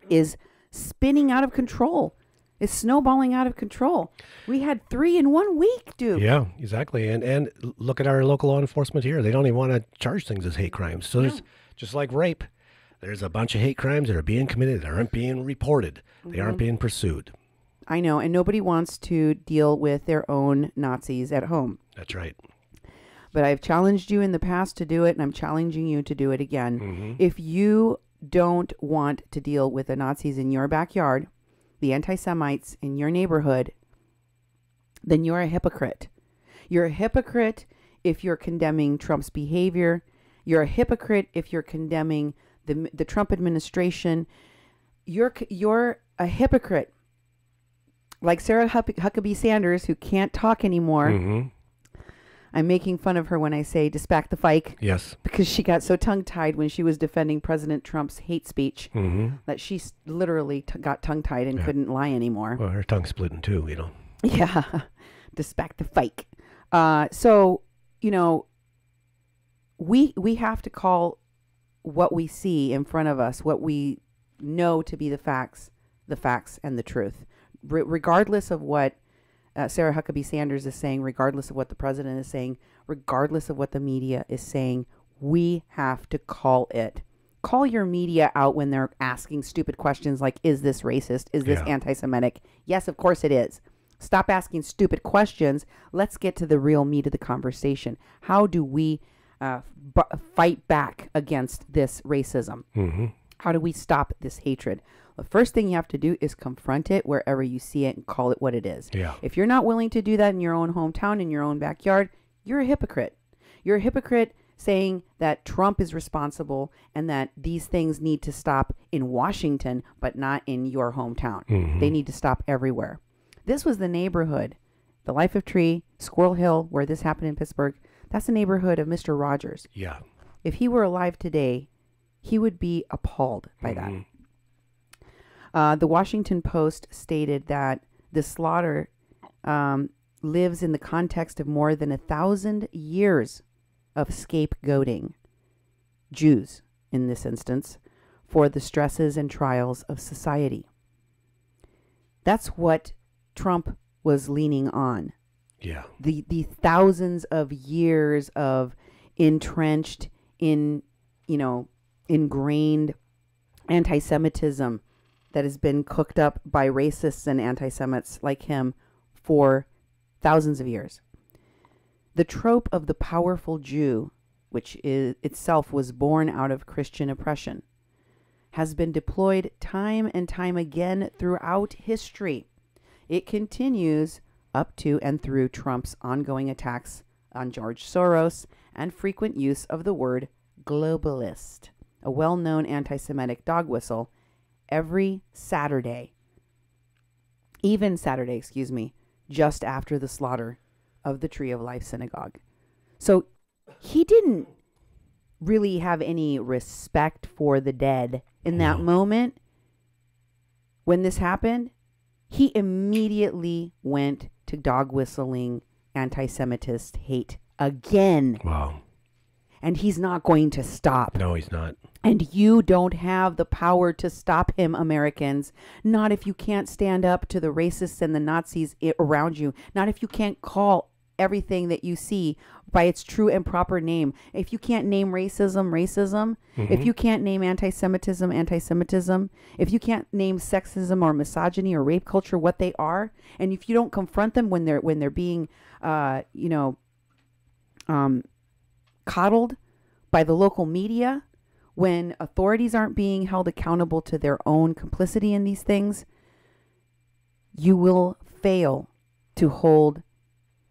is spinning out of control. is snowballing out of control. We had 3 in 1 week, dude. Yeah, exactly. And look at our local law enforcement here. They don't even want to charge things as hate crimes. So there's just like rape. There's a bunch of hate crimes that are being committed that aren't being reported. They aren't being pursued. I know, and nobody wants to deal with their own Nazis at home. That's right. But I've challenged you in the past to do it, and I'm challenging you to do it again. If you don't want to deal with the Nazis in your backyard, the anti-Semites in your neighborhood, then you're a hypocrite. You're a hypocrite if you're condemning Trump's behavior. You're a hypocrite if you're condemning the Trump administration. You're a hypocrite. Like Sarah Huckabee Sanders, who can't talk anymore. I'm making fun of her when I say "dispack the fike." Yes. Because she got so tongue-tied when she was defending President Trump's hate speech that she literally got tongue-tied and couldn't lie anymore. Well, her tongue's split in two, Yeah. Dispack the fike. So, we have to call what we see in front of us, what we know to be the facts and the truth. Regardless of what Sarah Huckabee Sanders is saying, regardless of what the president is saying, regardless of what the media is saying, we have to call it. Call your media out when they're asking stupid questions like, is this racist? Is this anti-Semitic? Yes, of course it is. Stop asking stupid questions. Let's get to the real meat of the conversation. How do we fight back against this racism? How do we stop this hatred? The first thing you have to do is confront it wherever you see it and call it what it is. Yeah. If you're not willing to do that in your own hometown, in your own backyard, you're a hypocrite. You're a hypocrite saying that Trump is responsible and that these things need to stop in Washington, but not in your hometown. They need to stop everywhere. This was the neighborhood, the Life of Tree, Squirrel Hill, where this happened in Pittsburgh. That's the neighborhood of Mr. Rogers. Yeah. If he were alive today, he would be appalled by that. The Washington Post stated that the slaughter lives in the context of more than 1,000 years of scapegoating Jews, in this instance, for the stresses and trials of society. That's what Trump was leaning on. Yeah. The thousands of years of entrenched ingrained anti-Semitism that has been cooked up by racists and anti-Semites like him for thousands of years. The trope of the powerful Jew, which itself was born out of Christian oppression, has been deployed time and time again throughout history. It continues up to and through Trump's ongoing attacks on George Soros and frequent use of the word globalist, a well-known anti-Semitic dog whistle, every Saturday, just after the slaughter of the Tree of Life Synagogue. So he didn't really have any respect for the dead in that moment. When this happened, he immediately went to dog whistling anti-Semitist hate again. Wow. And he's not going to stop. No, he's not. And you don't have the power to stop him, Americans. Not if you can't stand up to the racists and the Nazis around you. Not if you can't call everything that you see by its true and proper name. If you can't name racism, racism. If you can't name anti-Semitism, anti-Semitism. If you can't name sexism or misogyny or rape culture what they are. And if you don't confront them when they're being, coddled by the local media, when authorities aren't being held accountable to their own complicity in these things, you will fail to hold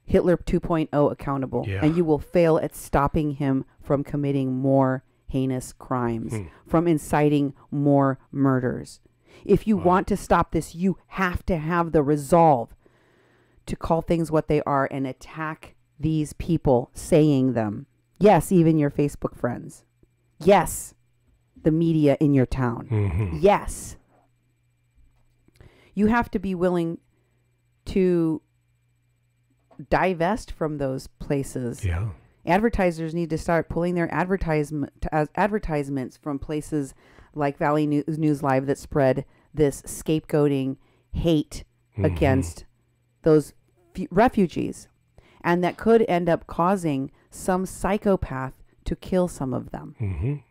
Hitler 2.0 accountable. Yeah. And you will fail at stopping him from committing more heinous crimes, from inciting more murders. If you want to stop this, you have to have the resolve to call things what they are and attack these people saying them. Yes, even your Facebook friends. Yes, the media in your town. Yes. You have to be willing to divest from those places. Yeah. Advertisers need to start pulling their advertisements from places like Valley News Live that spread this scapegoating hate against those refugees, and that could end up causing some psychopath to kill some of them.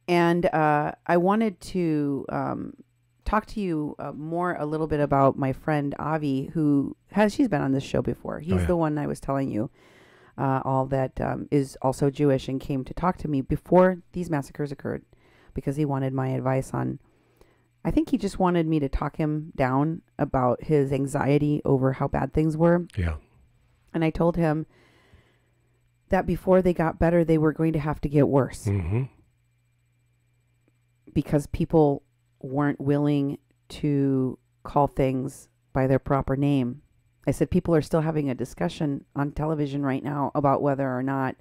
And I wanted to talk to you a little bit about my friend Avi, she's been on this show before. He's the one I was telling you all that is also Jewish and came to talk to me before these massacres occurred because he wanted my advice on, I think he just wanted me to talk him down about his anxiety over how bad things were. Yeah. And I told him that before they got better, they were going to have to get worse. Because people weren't willing to call things by their proper name. I said people are still having a discussion on television right now about whether or not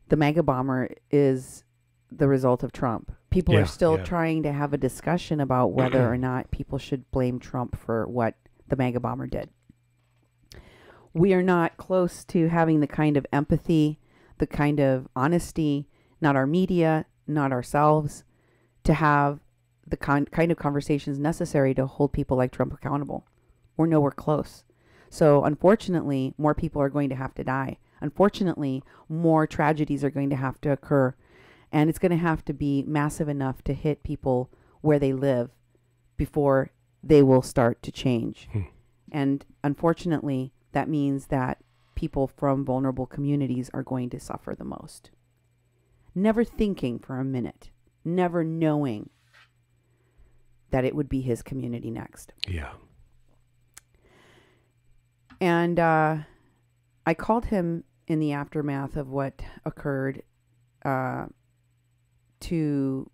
the mega bomber is the result of Trump. People are still trying to have a discussion about whether or not people should blame Trump for what the mega bomber did. We are not close to having the kind of empathy, the kind of honesty, not our media, not ourselves, to have the kind of conversations necessary to hold people like Trump accountable. We're nowhere close. So unfortunately, more people are going to have to die. Unfortunately, more tragedies are going to have to occur. And it's going to have to be massive enough to hit people where they live before they will start to change. And unfortunately, that means that people from vulnerable communities are going to suffer the most. Never thinking for a minute, never knowing that it would be his community next. Yeah. And I called him in the aftermath of what occurred to,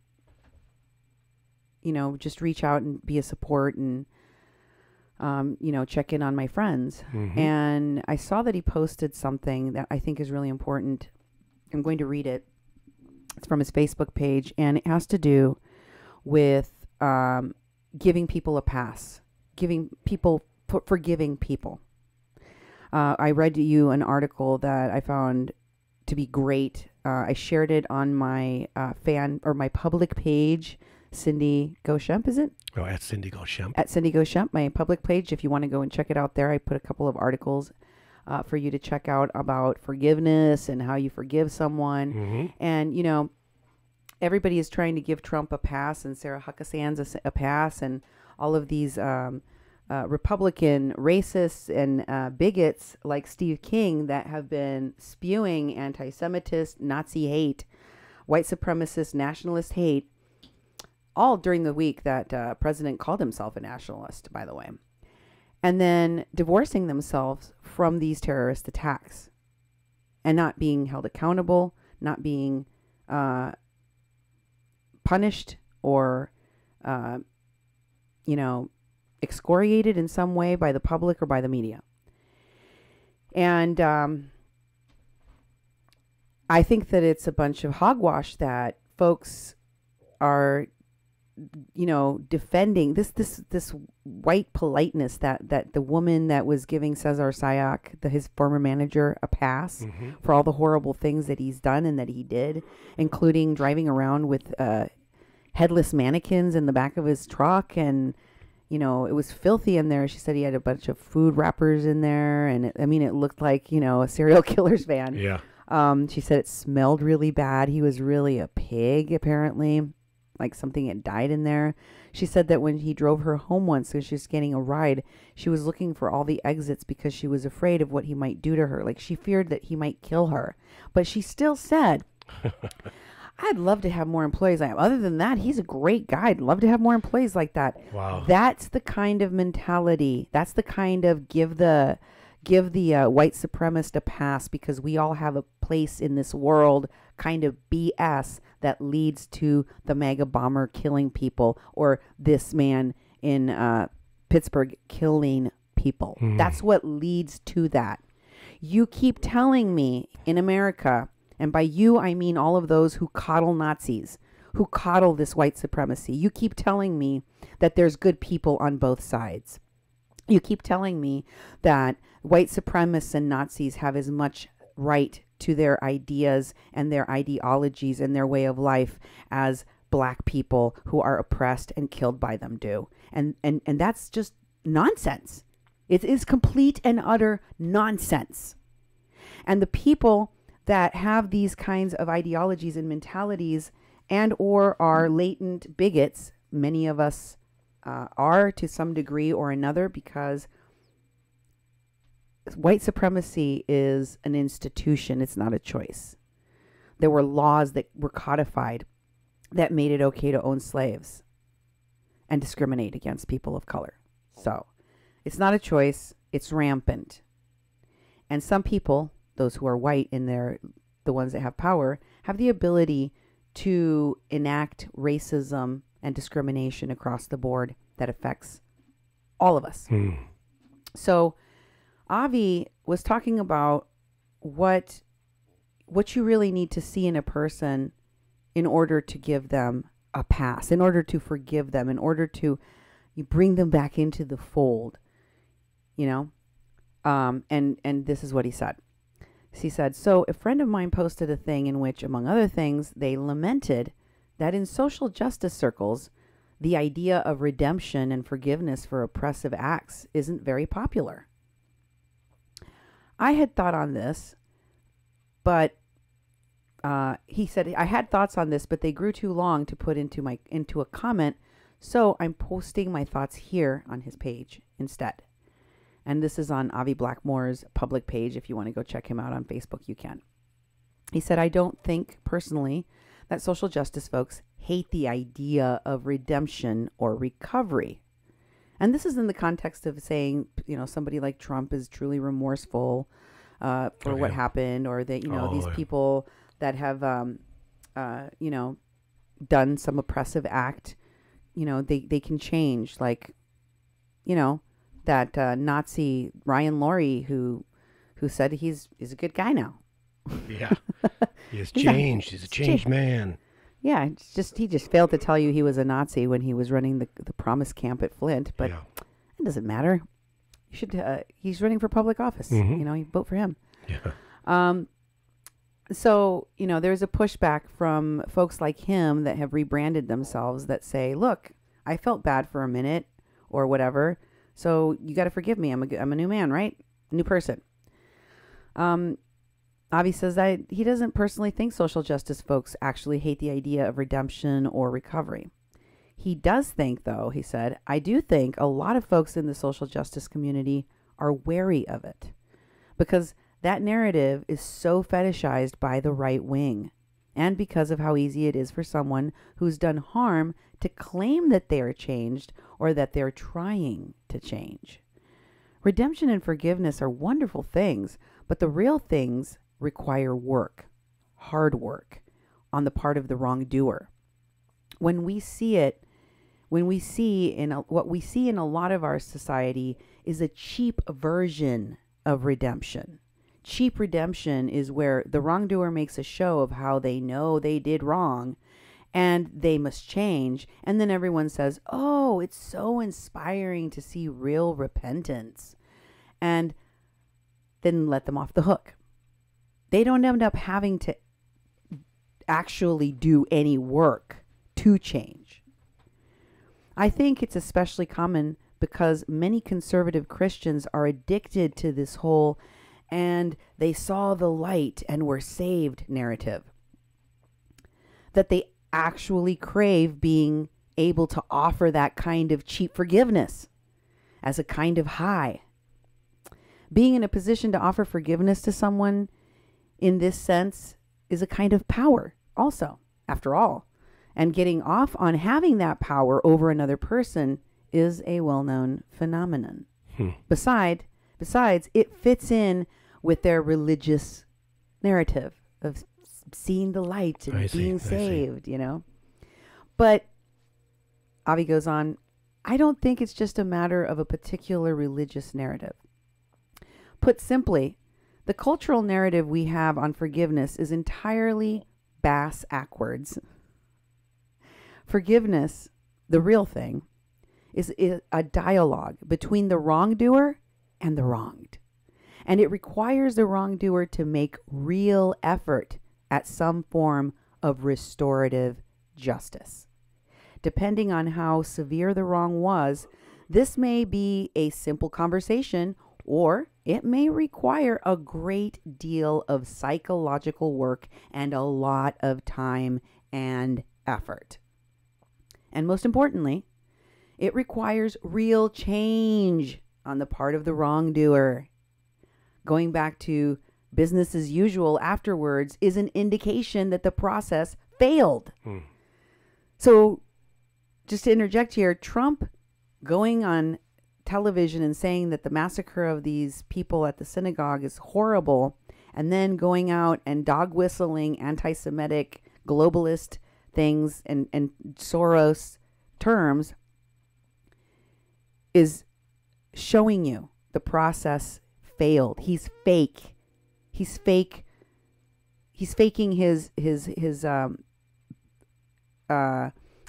just reach out and be a support and, check in on my friends. And I saw that he posted something that I think is really important. I'm going to read it. It's from his Facebook page, and it has to do with giving people a pass, forgiving people. I read to you an article that I found to be great. I shared it on my my public page, Cindy Gomez-Schempp, is it? Oh, at Cindy Gomez-Schempp. At Cindy Gomez-Schempp, my public page. If you want to go and check it out there, I put a couple of articles for you to check out about forgiveness and how you forgive someone. And, everybody is trying to give Trump a pass and Sarah Huckabee a pass and all of these Republican racists and bigots like Steve King that have been spewing anti-Semitist, Nazi hate, white supremacist, nationalist hate, all during the week that President called himself a nationalist, by the way, and then divorcing themselves from these terrorist attacks and not being held accountable, not being punished or, excoriated in some way by the public or by the media. And I think that it's a bunch of hogwash that folks are, defending this white politeness that the woman that was giving Cesar Sayoc, his former manager, a pass for all the horrible things that he's done and that he did, including driving around with headless mannequins in the back of his truck. And, it was filthy in there. She said he had a bunch of food wrappers in there. And it looked like, a serial killer's van. Yeah. She said it smelled really bad. He was really a pig, apparently. Like something had died in there. She said that when he drove her home once, when she was getting a ride, she was looking for all the exits because she was afraid of what he might do to her. Like she feared that he might kill her. But she still said, I'd love to have more employees. Other than that, he's a great guy. I'd love to have more employees like that. Wow. That's the kind of mentality. That's the kind of give the white supremacist a pass because we all have a place in this world kind of BS that leads to the mega bomber killing people or this man in Pittsburgh killing people. That's what leads to that. You keep telling me in America, and by you I mean all of those who coddle Nazis, who coddle this white supremacy. You keep telling me that there's good people on both sides. You keep telling me that white supremacists and Nazis have as much right to their ideas and their ideologies and their way of life as black people who are oppressed and killed by them do. And that's just nonsense. It is complete and utter nonsense. And the people that have these kinds of ideologies and mentalities and or are latent bigots, many of us are to some degree or another, because white supremacy is an institution. It's not a choice. There were laws that were codified that made it okay to own slaves and discriminate against people of color. So it's not a choice. It's rampant. And some people, those who are white and they're the ones that have power, have the ability to enact racism and discrimination across the board that affects all of us. So Avi was talking about what you really need to see in a person in order to give them a pass, in order to forgive them, in order to you bring them back into the fold, you know? And this is what he said. He said, so a friend of mine posted a thing in which, among other things, they lamented that in social justice circles, the idea of redemption and forgiveness for oppressive acts isn't very popular. I had thought on this, but he said, I had thoughts on this, but they grew too long to put into a comment, so I'm posting my thoughts here on his page instead. And this is on Avi Blackmore's public page. If you want to go check him out on Facebook, you can. He said, I don't think personally that social justice folks hate the idea of redemption or recovery. And this is in the context of saying, you know, somebody like Trump is truly remorseful for what happened, or that, you know, these people that have, you know, done some oppressive act, you know, they can change. Like, you know, that Nazi Ryan Laurie who said he's a good guy now. Yeah, he has changed. He's a changed man. Yeah, it's just he just failed to tell you he was a Nazi when he was running the Promise Camp at Flint. But it doesn't matter. You should. He's running for public office. You know, you vote for him. Yeah. So, you know, there's a pushback from folks like him that have rebranded themselves that say, look, I felt bad for a minute or whatever. So you got to forgive me. I'm a new man, right? A new person. Avi says that he doesn't personally think social justice folks actually hate the idea of redemption or recovery. He does think, though, he said, I do think a lot of folks in the social justice community are wary of it because that narrative is so fetishized by the right wing, and because of how easy it is for someone who's done harm to claim that they are changed or that they're trying to change. Redemption and forgiveness are wonderful things, but the real things require work, hard work, on the part of the wrongdoer. What we see in a lot of our society is a cheap version of redemption. Cheap redemption is where the wrongdoer makes a show of how they know they did wrong and they must change. And then everyone says, oh, it's so inspiring to see real repentance. And then let them off the hook. They don't end up having to actually do any work to change. I think it's especially common because many conservative Christians are addicted to this whole and they saw the light and were saved narrative. That they actually crave being able to offer that kind of cheap forgiveness as a kind of high. Being in a position to offer forgiveness to someone in this sense is a kind of power also, after all. And getting off on having that power over another person is a well-known phenomenon. Besides, it fits in with their religious narrative of seeing the light and being saved, you know. But Avi goes on, I don't think it's just a matter of a particular religious narrative. Put simply, the cultural narrative we have on forgiveness is entirely bass-ackwards. Forgiveness, the real thing, is a dialogue between the wrongdoer and the wronged. And it requires the wrongdoer to make real effort at some form of restorative justice. Depending on how severe the wrong was, this may be a simple conversation, or it may require a great deal of psychological work and a lot of time and effort. And most importantly, it requires real change on the part of the wrongdoer. Going back to business as usual afterwards is an indication that the process failed. So, just to interject here, Trump going on television and saying that the massacre of these people at the synagogue is horrible, and then going out and dog whistling anti-Semitic globalist things and Soros terms is showing you the process failed. He's fake. He's fake. He's faking his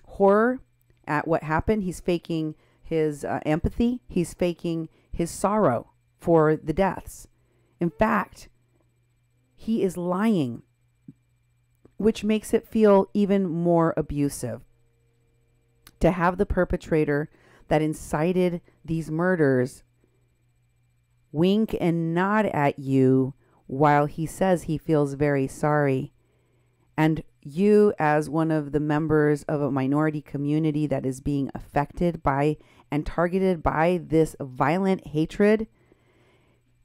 horror at what happened. He's faking his empathy. He's faking his sorrow for the deaths. In fact, he is lying, which makes it feel even more abusive. To have the perpetrator that incited these murders wink and nod at you while he says he feels very sorry. And you, as one of the members of a minority community that is being affected by and targeted by this violent hatred,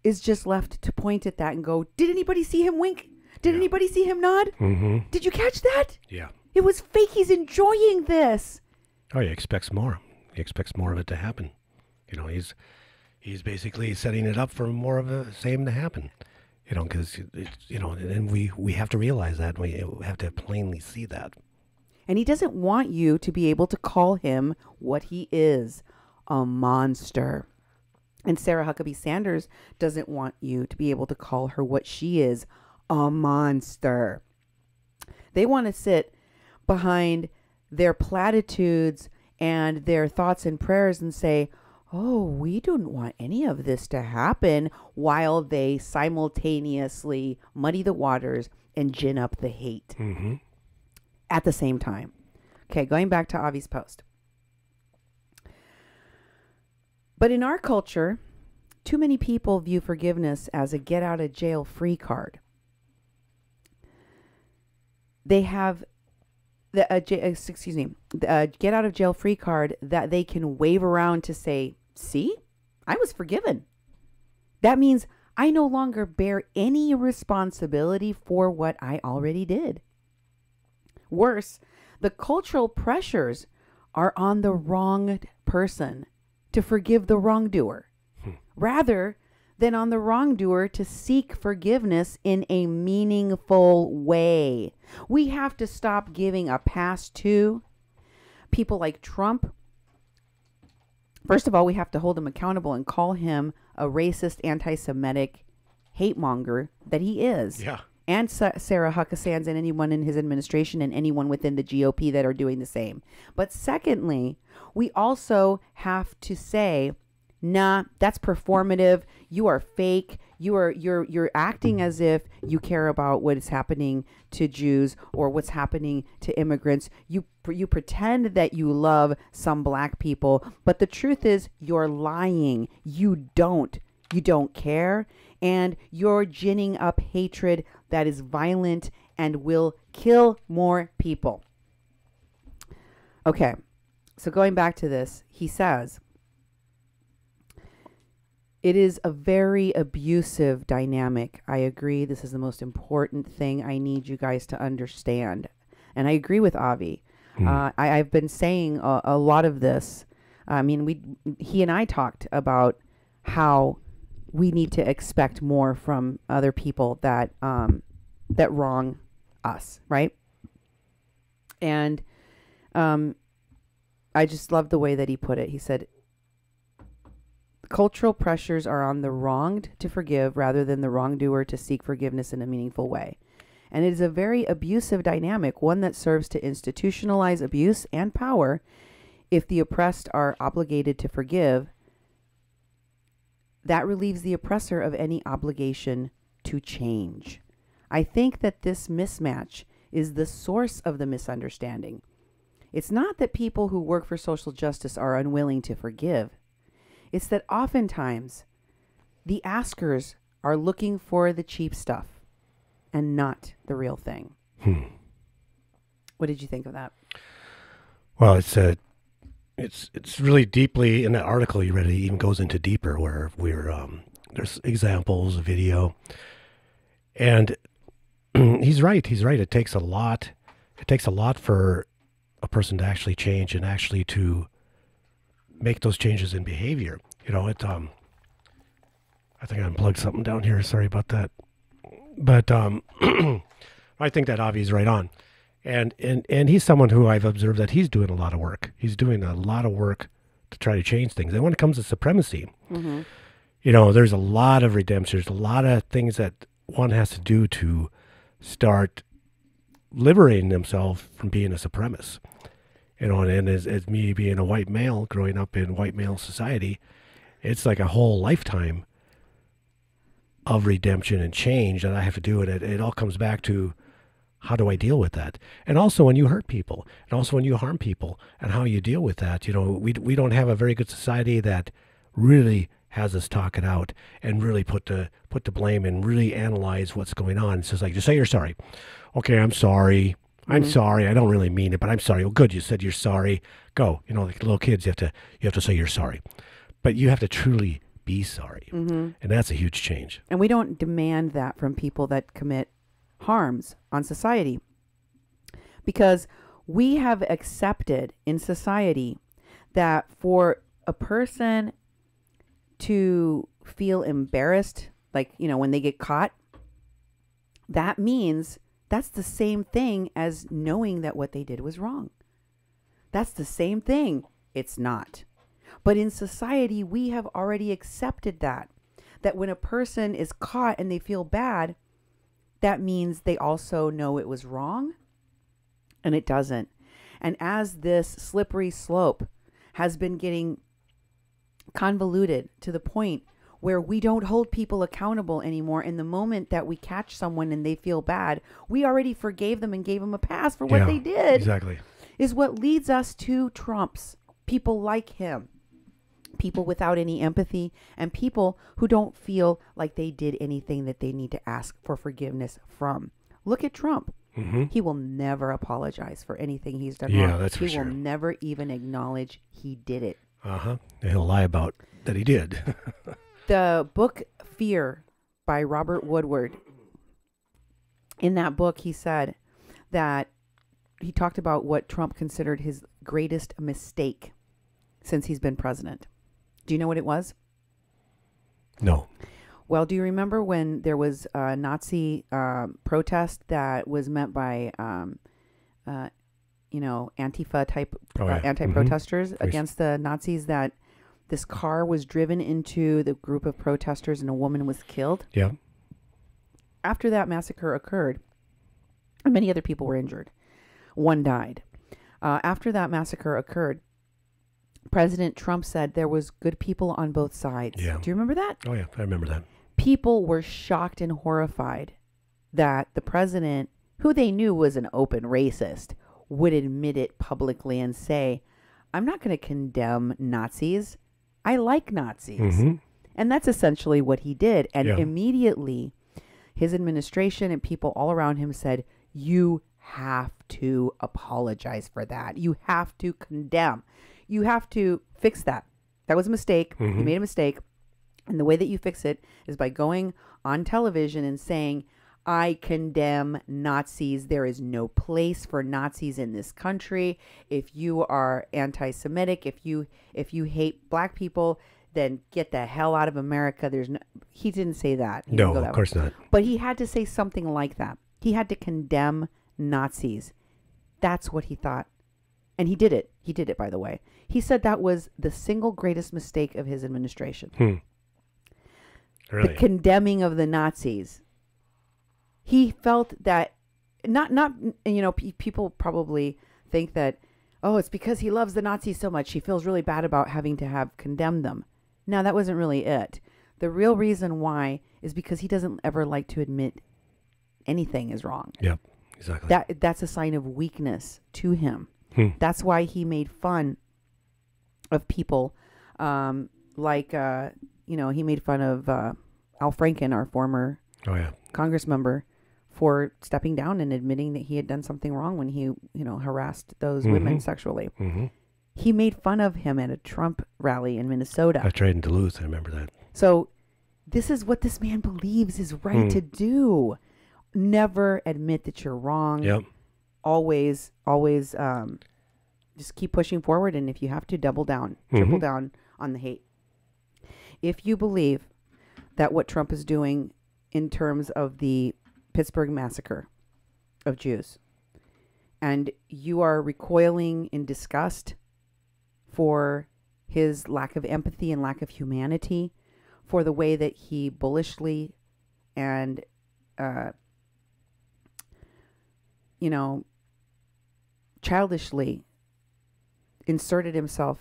is just left to point at that and go, did anybody see him wink? Did anybody see him nod? Did you catch that? Yeah. It was fake. He's enjoying this. Oh, he expects more. He expects more of it to happen. You know, he's basically setting it up for more of the same to happen. You know, because, you know, and we have to realize that. We have to plainly see that. And he doesn't want you to be able to call him what he is, a monster. And Sarah Huckabee Sanders doesn't want you to be able to call her what she is, a monster. They want to sit behind their platitudes and their thoughts and prayers and say, oh, we don't want any of this to happen, while they simultaneously muddy the waters and gin up the hate at the same time. Okay, going back to Avi's post. But in our culture, too many people view forgiveness as a get-out-of-jail-free card. They have the get-out-of-jail-free card that they can wave around to say, see, I was forgiven. That means I no longer bear any responsibility for what I already did. Worse, the cultural pressures are on the wronged person to forgive the wrongdoer, rather than on the wrongdoer to seek forgiveness in a meaningful way. We have to stop giving a pass to people like Trump. First of all, we have to hold him accountable and call him a racist, anti-Semitic hate monger that he is. Yeah. And Sarah Huckabee Sanders and anyone in his administration and anyone within the GOP that are doing the same. But secondly, we also have to say, nah, that's performative. You are fake. You're acting as if you care about what is happening to Jews or what's happening to immigrants. You pretend that you love some black people, but the truth is you're lying. You don't care, and you're ginning up hatred that is violent and will kill more people. Okay, so going back to this, he says, it is a very abusive dynamic. I agree. This is the most important thing I need you guys to understand. And I agree with Avi. I've been saying a lot of this. I mean, he and I talked about how we need to expect more from other people that that wrong us, right? And I just love the way that he put it. He said, cultural pressures are on the wronged to forgive rather than the wrongdoer to seek forgiveness in a meaningful way. And it is a very abusive dynamic, one that serves to institutionalize abuse and power. If the oppressed are obligated to forgive, that relieves the oppressor of any obligation to change. I think that this mismatch is the source of the misunderstanding. It's not that people who work for social justice are unwilling to forgive. It's that oftentimes the askers are looking for the cheap stuff and not the real thing. What did you think of that? Well, it's really deeply in that article you read. It even goes into deeper where there's examples, video, and he's right. It takes a lot. It takes a lot for a person to actually change and actually to make those changes in behavior. I think I unplugged something down here. Sorry about that. But I think that Avi's right on. And he's someone who I've observed that he's doing a lot of work. He's doing a lot of work to try to change things. And when it comes to supremacy, there's a lot of redemption. There's a lot of things that one has to do to start liberating themselves from being a supremacist. And as me being a white male, growing up in white male society, it's like a whole lifetime of redemption and change that I have to do. And it all comes back to, how do I deal with that? And also when you hurt people, and also when you harm people, and how you deal with that. We don't have a very good society that really has us talk it out and really put the blame and really analyze what's going on. It's just like, just say you're sorry. Okay, I'm sorry. I'm sorry. I don't really mean it, but I'm sorry. Well, good. You said you're sorry. Go. Like little kids, you have to say you're sorry, but you have to truly be sorry, and that's a huge change. And we don't demand that from people that commit harms on society, because we have accepted in society that for a person to feel embarrassed, like, when they get caught, that means that's the same thing as knowing that what they did was wrong. That's the same thing. It's not. But in society, we have already accepted that when a person is caught and they feel bad, that means they also know it was wrong, and it doesn't. And as this slippery slope has been getting convoluted to the point where we don't hold people accountable anymore, in the moment that we catch someone and they feel bad, we already forgave them and gave them a pass for what they did. Exactly. Is what leads us to Trumps, people like him, people without any empathy, and people who don't feel like they did anything that they need to ask for forgiveness from. Look at Trump. He will never apologize for anything he's done wrong. That's for sure. He will never even acknowledge he did it. And he'll lie about that he did. The book Fear by Robert Woodward, in that book he said that he talked about what Trump considered his greatest mistake since he's been president. Do you know what it was? No. Well, do you remember when there was a Nazi protest that was met by, Antifa type anti-protesters against the Nazis, that this car was driven into the group of protesters and a woman was killed? Yeah. After that massacre occurred, and many other people were injured. One died. After that massacre occurred, President Trump said there was good people on both sides. Yeah. Do you remember that? Oh, yeah, I remember that. People were shocked and horrified that the president, who they knew was an open racist, would admit it publicly and say, I'm not going to condemn Nazis. I like Nazis. And that's essentially what he did. And immediately his administration and people all around him said, you have to apologize for that. You have to condemn. You have to fix that. That was a mistake. You made a mistake. And the way that you fix it is by going on television and saying, I condemn Nazis. There is no place for Nazis in this country. If you are anti-Semitic, if you hate black people, then get the hell out of America. He didn't say that. No, of course not. But he had to say something like that. He had to condemn Nazis. That's what he thought. And he did it. He did it, by the way. He said that was the single greatest mistake of his administration. Really? The condemning of the Nazis. He felt that people probably think that, oh, it's because he loves the Nazis so much. He feels really bad about having to have condemned them. No, that wasn't really it. The real reason why is because he doesn't ever like to admit anything is wrong. Yep. Exactly. That's a sign of weakness to him. Hmm. That's why he made fun of people like, he made fun of Al Franken, our former Oh, yeah. Congress member, for stepping down and admitting that he had done something wrong when he, harassed those women sexually. Mm-hmm. He made fun of him at a Trump rally in Minnesota. I tried in Duluth. I remember that. So this is what this man believes is right to do. Never admit that you're wrong. Yep. Always, just keep pushing forward. And if you have to, double down, triple down on the hate. If you believe that what Trump is doing in terms of the Pittsburgh massacre of Jews, and you are recoiling in disgust for his lack of empathy and lack of humanity, for the way that he bullishly and, childishly inserted himself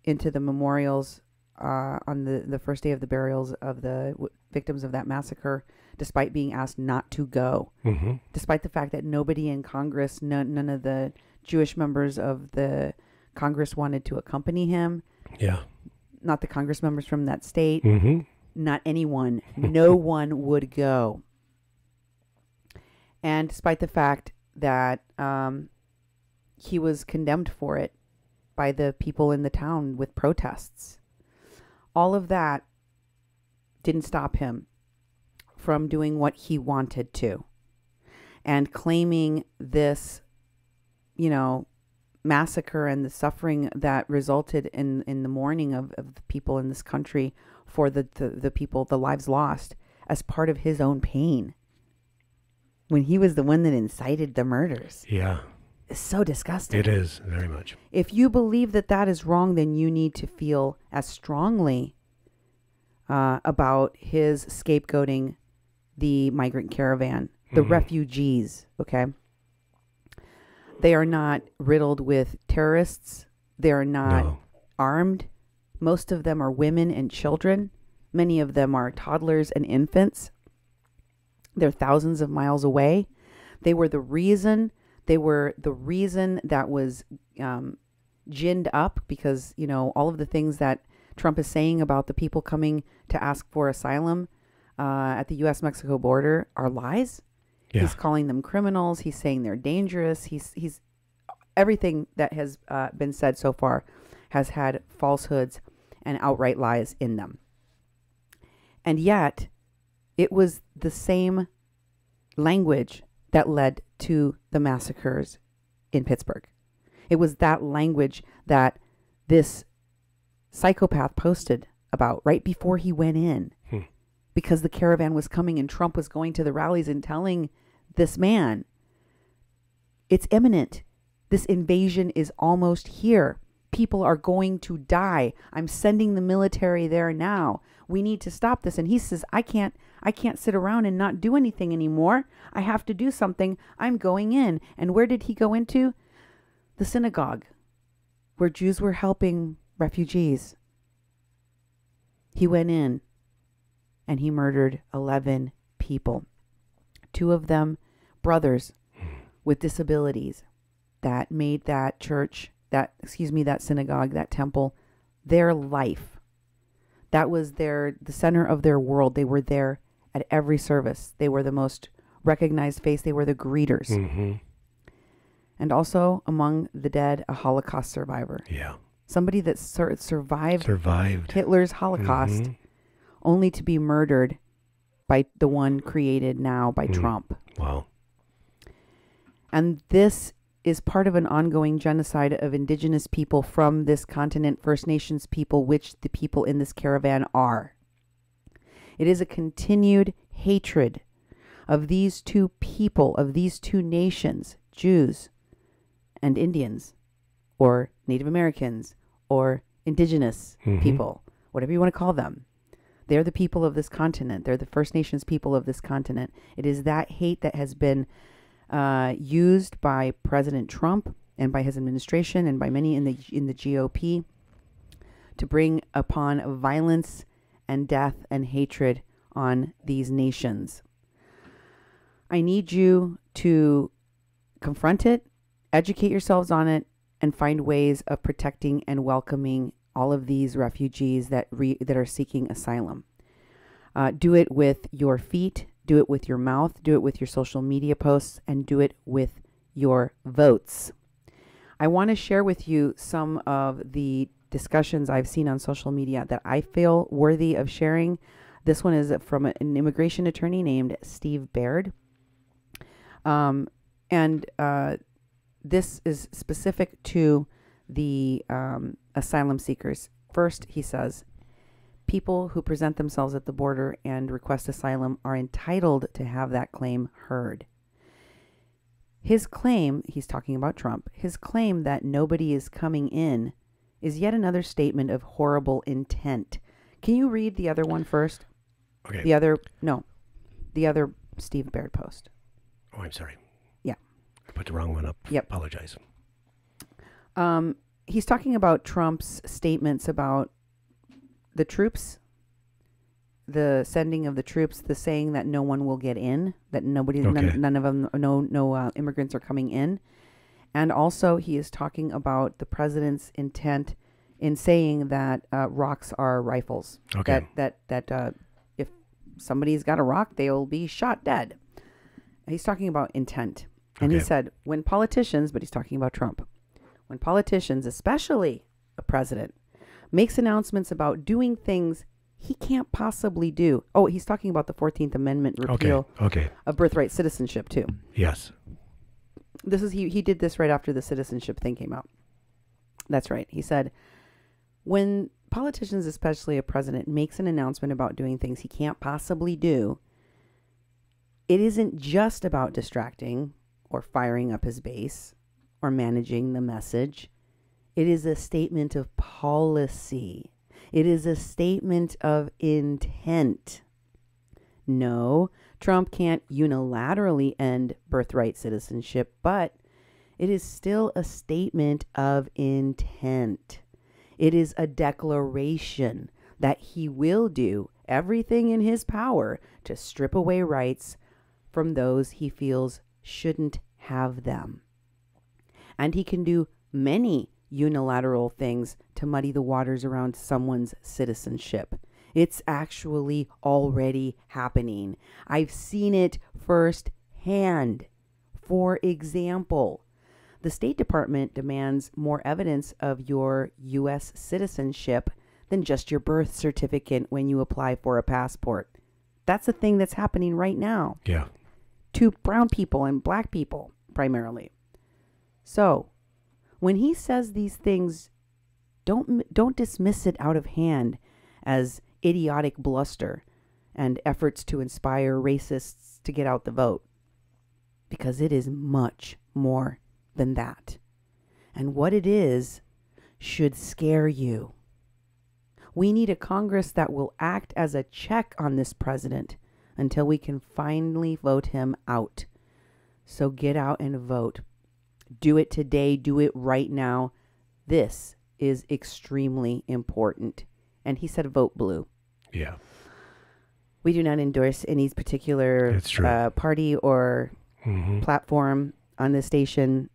into the memorials on the first day of the burials of the victims of that massacre, despite being asked not to go, despite the fact that nobody in Congress, none of the Jewish members of the Congress wanted to accompany him. Yeah. Not the Congress members from that state. Not anyone. No one would go. And despite the fact that he was condemned for it by the people in the town with protests. All of that didn't stop him from doing what he wanted to. And claiming this, massacre and the suffering that resulted in the mourning of the people in this country for the people, the lives lost, as part of his own pain. When he was the one that incited the murders. Yeah. It's so disgusting. It is, very much. If you believe that that is wrong, then you need to feel as strongly about his scapegoating the migrant caravan, the refugees, okay? They are not riddled with terrorists. They are not armed. Most of them are women and children. Many of them are toddlers and infants. They're thousands of miles away. They were the reason that was ginned up because, all of the things that Trump is saying about the people coming to ask for asylum at the U.S.-Mexico border are lies. Yeah. He's calling them criminals. He's saying they're dangerous. He's everything that has been said so far has had falsehoods and outright lies in them. And yet, it was the same language that led to the massacres in Pittsburgh. It was that language that this psychopath posted about right before he went in. Because the caravan was coming and Trump was going to the rallies and telling this man, it's imminent. This invasion is almost here. People are going to die. I'm sending the military there now. We need to stop this. And he says, I can't sit around and not do anything anymore. I have to do something. I'm going in. And where did he go into? The synagogue, where Jews were helping refugees. He went in and he murdered 11 people. 2 of them brothers with disabilities that made that church, that synagogue, that temple, their life. That was the center of their world. They were there at every service. They were the most recognized face. They were the greeters. And also among the dead, a Holocaust survivor. Yeah. Somebody that survived Hitler's Holocaust, only to be murdered by the one created now by Trump. Wow. And this is part of an ongoing genocide of indigenous people from this continent, First Nations people, which the people in this caravan are. It is a continued hatred of these two people, of these two nations, Jews and Indians, or Native Americans, or indigenous people, whatever you want to call them. They're the people of this continent. They're the First Nations people of this continent. It is that hate that has been used by President Trump and by his administration and by many in the GOP to bring upon violence and death and hatred on these nations. I need you to confront it, educate yourselves on it, and find ways of protecting and welcoming all of these refugees that are seeking asylum. Do it with your feet, do it with your mouth, do it with your social media posts, and do it with your votes. I want to share with you some of the discussions I've seen on social media that I feel worthy of sharing. This one is from an immigration attorney named Steve Baird. This is specific to the asylum seekers. First, he says, people who present themselves at the border and request asylum are entitled to have that claim heard. His claim, he's talking about Trump, his claim that nobody is coming in is yet another statement of horrible intent. Can you read the other one first? Okay. The other Steve Baird post. Oh, I'm sorry. Yeah. I put the wrong one up. Yep. Apologize. He's talking about Trump's statements about the troops, the sending of the troops, the saying that no one will get in, that nobody, Okay. none of them, no immigrants are coming in. And also he is talking about the president's intent in saying that rocks are rifles. Okay. That if somebody's got a rock, they'll be shot dead. He's talking about intent. And he Okay. said, when politicians, but he's talking about Trump, when politicians, especially a president, makes announcements about doing things he can't possibly do. Oh, he's talking about the 14th Amendment repeal Okay. of birthright citizenship too. Yes. This is he did this right after the citizenship thing came out. That's right. He said, when politicians, especially a president, makes an announcement about doing things he can't possibly do, it isn't just about distracting or firing up his base or managing the message. It is a statement of policy. It is a statement of intent. No, Trump can't unilaterally end birthright citizenship, but it is still a statement of intent. It is a declaration that he will do everything in his power to strip away rights from those he feels shouldn't have them. And he can do many unilateral things to muddy the waters around someone's citizenship. It's actually already happening. I've seen it firsthand. For example, the State Department demands more evidence of your U.S. citizenship than just your birth certificate when you apply for a passport. That's a thing that's happening right now. Yeah. To brown people and black people, primarily. So, when he says these things, don't dismiss it out of hand as idiotic bluster and efforts to inspire racists to get out the vote. Because it is much more than that. And what it is should scare you. We need a Congress that will act as a check on this president until we can finally vote him out. So get out and vote. Do it today. Do it right now. This is extremely important. And he said vote blue. Yeah. We do not endorse any particular party or platform on this station,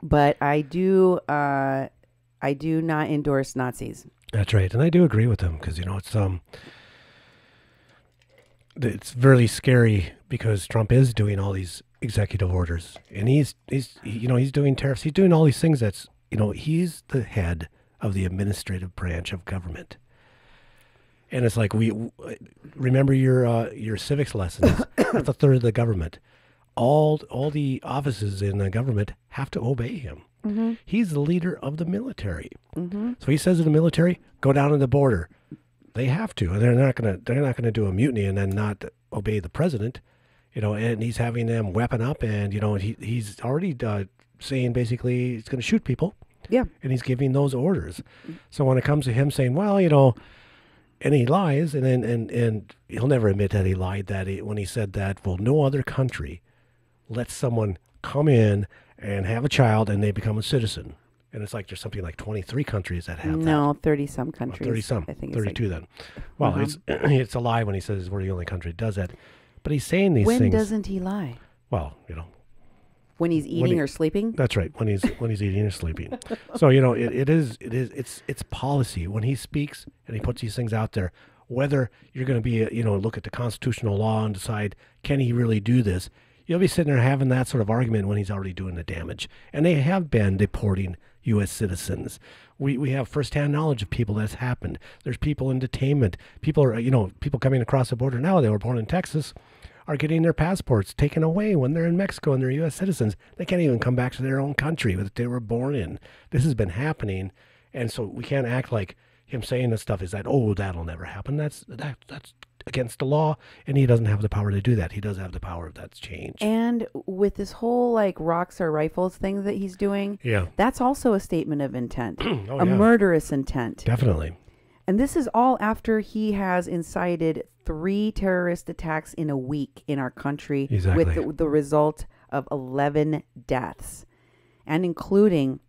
but I do not endorse Nazis. That's right. And I do agree with him because, it's really scary because Trump is doing all these executive orders and he's doing tariffs. He's doing all these things that's, he's the head of the administrative branch of government. And it's like, we remember your civics lessons. That's a third of the government. All the offices in the government have to obey him. Mm-hmm. He's the leader of the military. Mm-hmm. So he says to the military, go down to the border. They have to. And they're not gonna do a mutiny and then not obey the president. And he's having them weapon up, and he's already saying basically he's going to shoot people. Yeah. And he's giving those orders. So when it comes to him saying, well, and he lies, and he'll never admit that he lied, when he said that, well, no other country lets someone come in and have a child and they become a citizen. And it's like there's something like 23 countries that have that. No, 30-some countries. 30-some. I think 32 it's then. Well, it's a lie when he says we're the only country that does that. But he's saying these things. When doesn't he lie? Well, When he's eating or sleeping? That's right. When he's eating or sleeping. So, you know, it's policy. When he speaks and he puts these things out there, whether you're going to be, look at the constitutional law and decide, can he really do this? You'll be sitting there having that sort of argument when he's already doing the damage. And they have been deporting U.S. citizens. We have firsthand knowledge of people that's happened. There's people in detainment. People are, people coming across the border now, they were born in Texas, are getting their passports taken away when they're in Mexico and they're U.S. citizens. They can't even come back to their own country that they were born in. This has been happening. And so we can't act like him saying this stuff is that, oh, that'll never happen. That's against the law, and he doesn't have the power to do that. He does have the power of that's change. And with this whole like rocks or rifles thing that he's doing, that's also a statement of intent, murderous intent. Definitely. And this is all after he has incited 3 terrorist attacks in a week in our country, with the result of 11 deaths, and including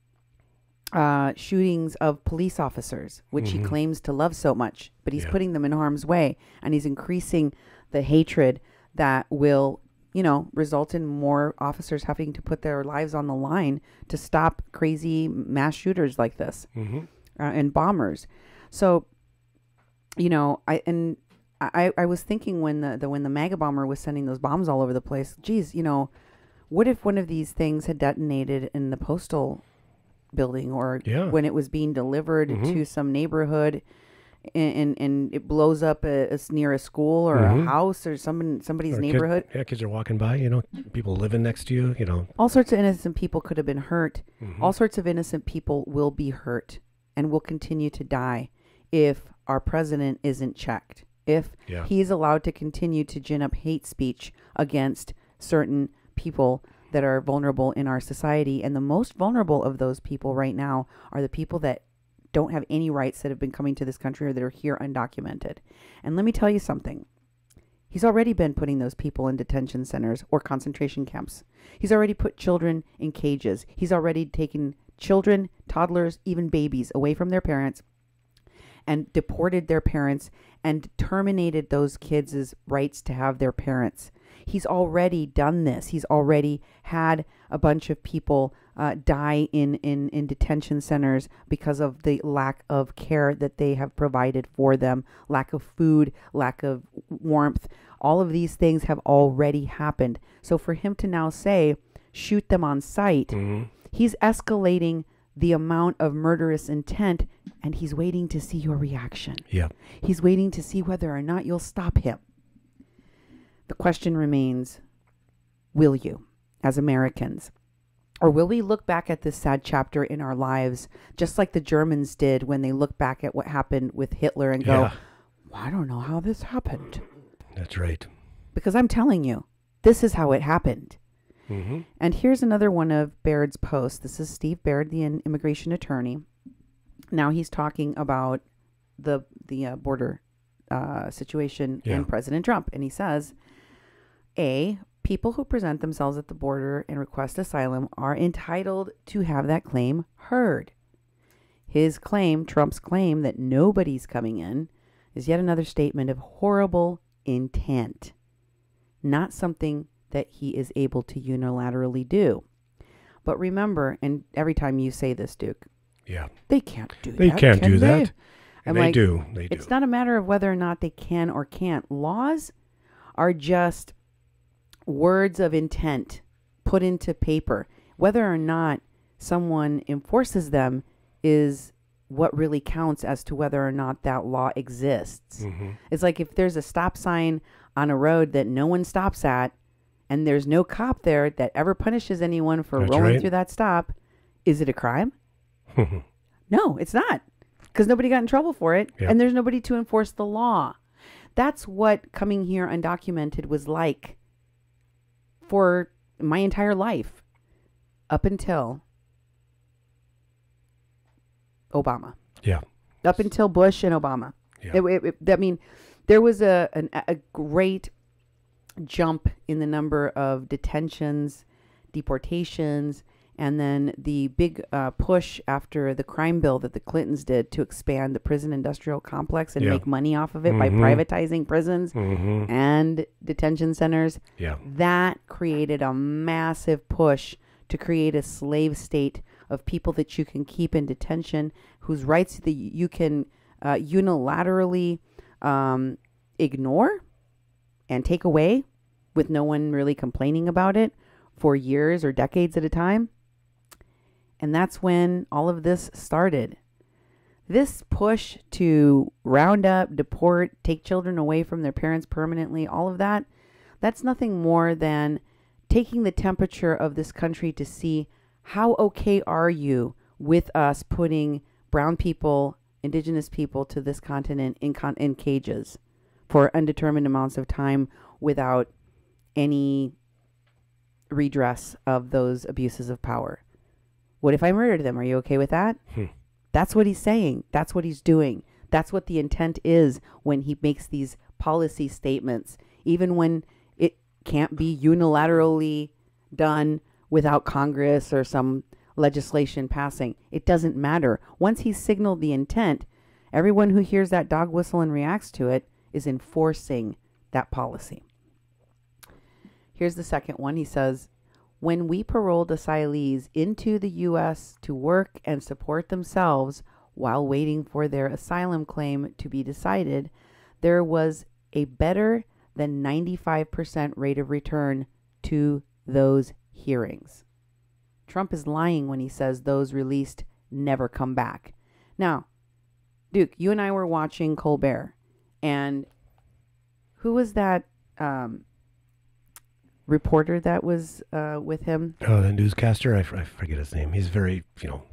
shootings of police officers, which he claims to love so much, but he's putting them in harm's way, and he's increasing the hatred that will, result in more officers having to put their lives on the line to stop crazy mass shooters like this and bombers. So, I was thinking when the MAGA bomber was sending those bombs all over the place, geez, what if one of these things had detonated in the postal building, or when it was being delivered to some neighborhood and it blows up near a school or a house or somebody's neighborhood. Kids are walking by, people living next to you, All sorts of innocent people could have been hurt. All sorts of innocent people will be hurt and will continue to die if our president isn't checked. If he's allowed to continue to gin up hate speech against certain people that are vulnerable in our society. And the most vulnerable of those people right now are the people that don't have any rights, that have been coming to this country or that are here undocumented. And let me tell you something. He's already been putting those people in detention centers or concentration camps. He's already put children in cages. He's already taken children, toddlers, even babies away from their parents and deported their parents and terminated those kids' rights to have their parents. He's already done this. He's already had a bunch of people die in detention centers because of the lack of care that they have provided for them, lack of food, lack of warmth. All of these things have already happened. So for him to now say, shoot them on sight, he's escalating the amount of murderous intent, and he's waiting to see your reaction. He's waiting to see whether or not you'll stop him. The question remains, will you, as Americans? Or will we look back at this sad chapter in our lives, just like the Germans did when they look back at what happened with Hitler and go, well, I don't know how this happened. That's right. Because I'm telling you, this is how it happened. And here's another one of Baird's posts. This is Steve Baird, the immigration attorney. Now he's talking about the border situation and President Trump. And he says, people who present themselves at the border and request asylum are entitled to have that claim heard. His claim, Trump's claim, that nobody's coming in is yet another statement of horrible intent, not something that he is able to unilaterally do. But remember, and every time you say this, Duke, they can't do that. They can't do that. And they like, do. They do. It's not a matter of whether or not they can or can't. Laws are just words of intent put into paper. Whether or not someone enforces them is what really counts as to whether or not that law exists. It's like if there's a stop sign on a road that no one stops at, and there's no cop there that ever punishes anyone for rolling through that stop, is it a crime? No, it's not, because nobody got in trouble for it, and there's nobody to enforce the law. That's what coming here undocumented was like for my entire life, up until Obama. Up until Bush and Obama. I mean, there was a great jump in the number of detentions, deportations, and then the big push after the crime bill that the Clintons did to expand the prison industrial complex and make money off of it by privatizing prisons and detention centers. That created a massive push to create a slave state of people that you can keep in detention, whose rights that you can unilaterally ignore and take away with no one really complaining about it for years or decades at a time. And that's when all of this started. This push to round up, deport, take children away from their parents permanently, all of that, that's nothing more than taking the temperature of this country to see how okay are you with us putting brown people, indigenous people to this continent in cages for undetermined amounts of time without any redress of those abuses of power. What if I murdered them? Are you okay with that? That's what he's saying. That's what he's doing. That's what the intent is when he makes these policy statements, even when it can't be unilaterally done without Congress or some legislation passing. It doesn't matter. Once he's signaled the intent, everyone who hears that dog whistle and reacts to it is enforcing that policy. Here's the second one. He says, when we paroled asylees into the U.S. to work and support themselves while waiting for their asylum claim to be decided, there was a better than 95% rate of return to those hearings. Trump is lying when he says those released never come back. Now, Duke, you and I were watching Colbert, and who was that reporter that was with him? Oh, the newscaster. I forget his name. He's very,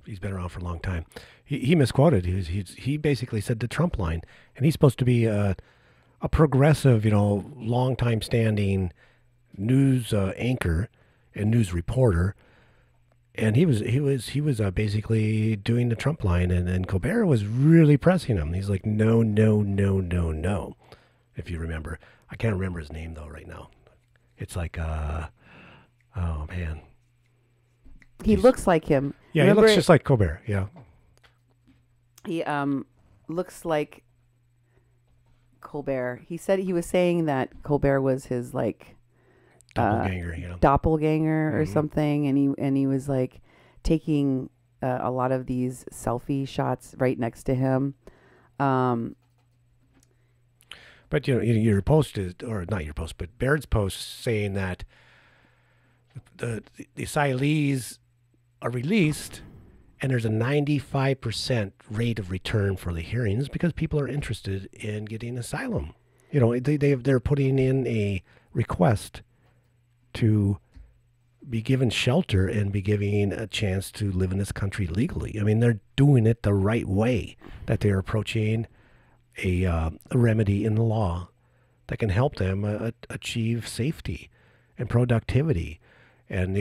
he's been around for a long time. He misquoted. He basically said the Trump line, and he's supposed to be a progressive, long time standing news anchor and news reporter. And he was basically doing the Trump line, and Colbert was really pressing him. He's like, no, no, no, no, no. If you remember, I can't remember his name though right now. It's like, oh man, he looks like him. Yeah, remember, he looks just like Colbert. Yeah, he looks like Colbert. He said he was saying that Colbert was his like doppelganger or something, and he was like taking a lot of these selfie shots right next to him. But your post is, or not your post, but Baird's post saying that the asylees are released and there's a 95% rate of return for the hearings because people are interested in getting asylum. They're putting in a request to be given shelter and be given a chance to live in this country legally. I mean, they're doing it the right way, that they're approaching a remedy in the law that can help them achieve safety and productivity. And,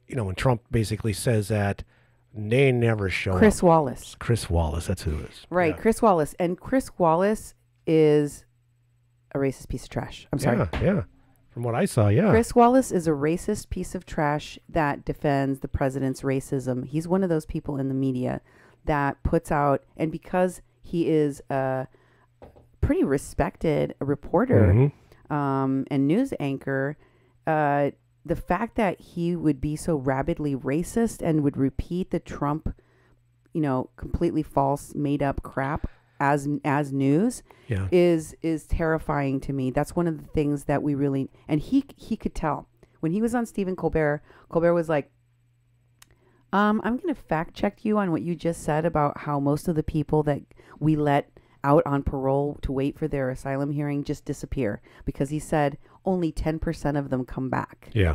when Trump basically says that, they never show up. Chris Wallace, that's who it is. Right, yeah. Chris Wallace. And Chris Wallace is a racist piece of trash. I'm sorry. Yeah. From what I saw, yeah. Chris Wallace is a racist piece of trash that defends the president's racism. He's one of those people in the media that puts out, and because he is a pretty respected reporter and news anchor, the fact that he would be so rabidly racist and would repeat the Trump, completely false, made up crap as news is terrifying to me. That's one of the things that we really, and he could tell when he was on Stephen Colbert. Colbert was like, I'm going to fact check you on what you just said about how most of the people that we let out on parole to wait for their asylum hearing just disappear, because he said only 10% of them come back. Yeah.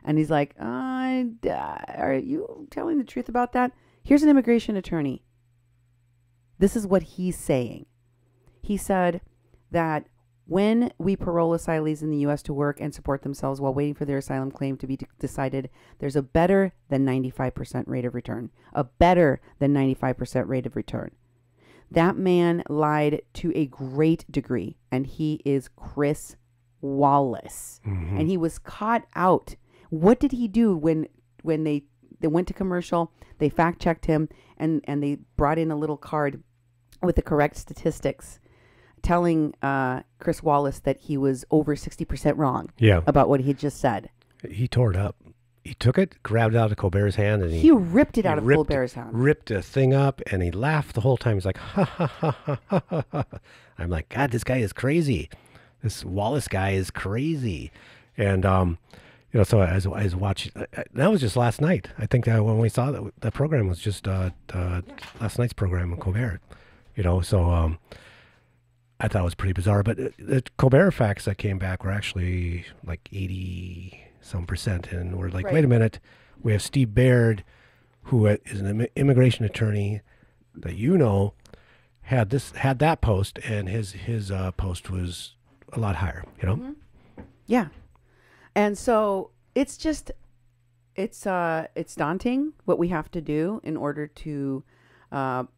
And he's like, are you telling the truth about that? Here's an immigration attorney. This is what he's saying. He said that when we parole asylees in the U.S. to work and support themselves while waiting for their asylum claim to be decided, there's a better than 95% rate of return. A better than 95% rate of return. That man lied to a great degree, and he is Chris Wallace. Mm-hmm. And he was caught out. What did he do when they went to commercial? They fact-checked him, and they brought in a little card with the correct statistics, telling Chris Wallace that he was over 60% wrong about what he had just said. He tore it up. he took it, grabbed it out of Colbert's hand, and he ripped it out of Colbert's hand. Ripped the thing up, and he laughed the whole time. He's like, ha, ha, ha, ha, ha, ha, ha. I'm like, God, this guy is crazy. This Wallace guy is crazy. And, you know, so I was watching, that was just last night. I think that when we saw that program was just last night's program on Colbert, you know, so I thought it was pretty bizarre. But the Colbert facts that came back were actually like 80-some%. And we're like, wait a minute, we have Steve Baird, who is an immigration attorney that you know, had that post, and his post was a lot higher, you know? Mm-hmm. Yeah. And so it's just, it's daunting what we have to do in order to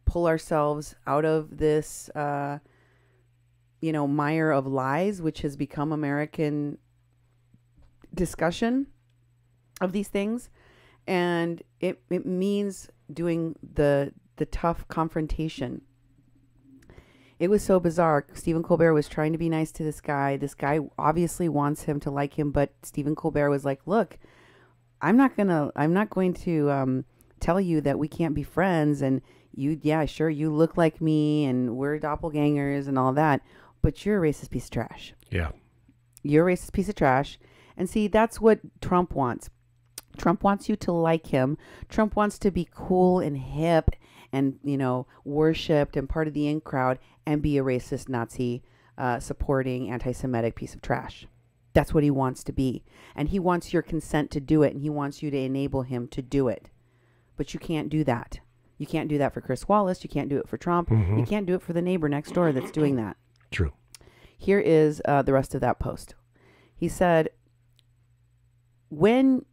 pull ourselves out of this, you know, mire of lies, which has become American discussion of these things. And it means doing the tough confrontation. It was so bizarre. Stephen Colbert was trying to be nice to this guy. This guy obviously wants him to like him, but Stephen Colbert was like, look, I'm not going to tell you that we can't be friends. And yeah, sure, you look like me and we're doppelgangers and all that, but you're a racist piece of trash. Yeah. You're a racist piece of trash. And see, that's what Trump wants. Trump wants you to like him. Trump wants to be cool and hip and, you know, worshipped and part of the in crowd and be a racist, Nazi, supporting anti-Semitic piece of trash. That's what he wants to be. And he wants your consent to do it, and he wants you to enable him to do it. But you can't do that. You can't do that for Chris Wallace. You can't do it for Trump. Mm-hmm. You can't do it for the neighbor next door that's doing that. True. Here is the rest of that post. He said, when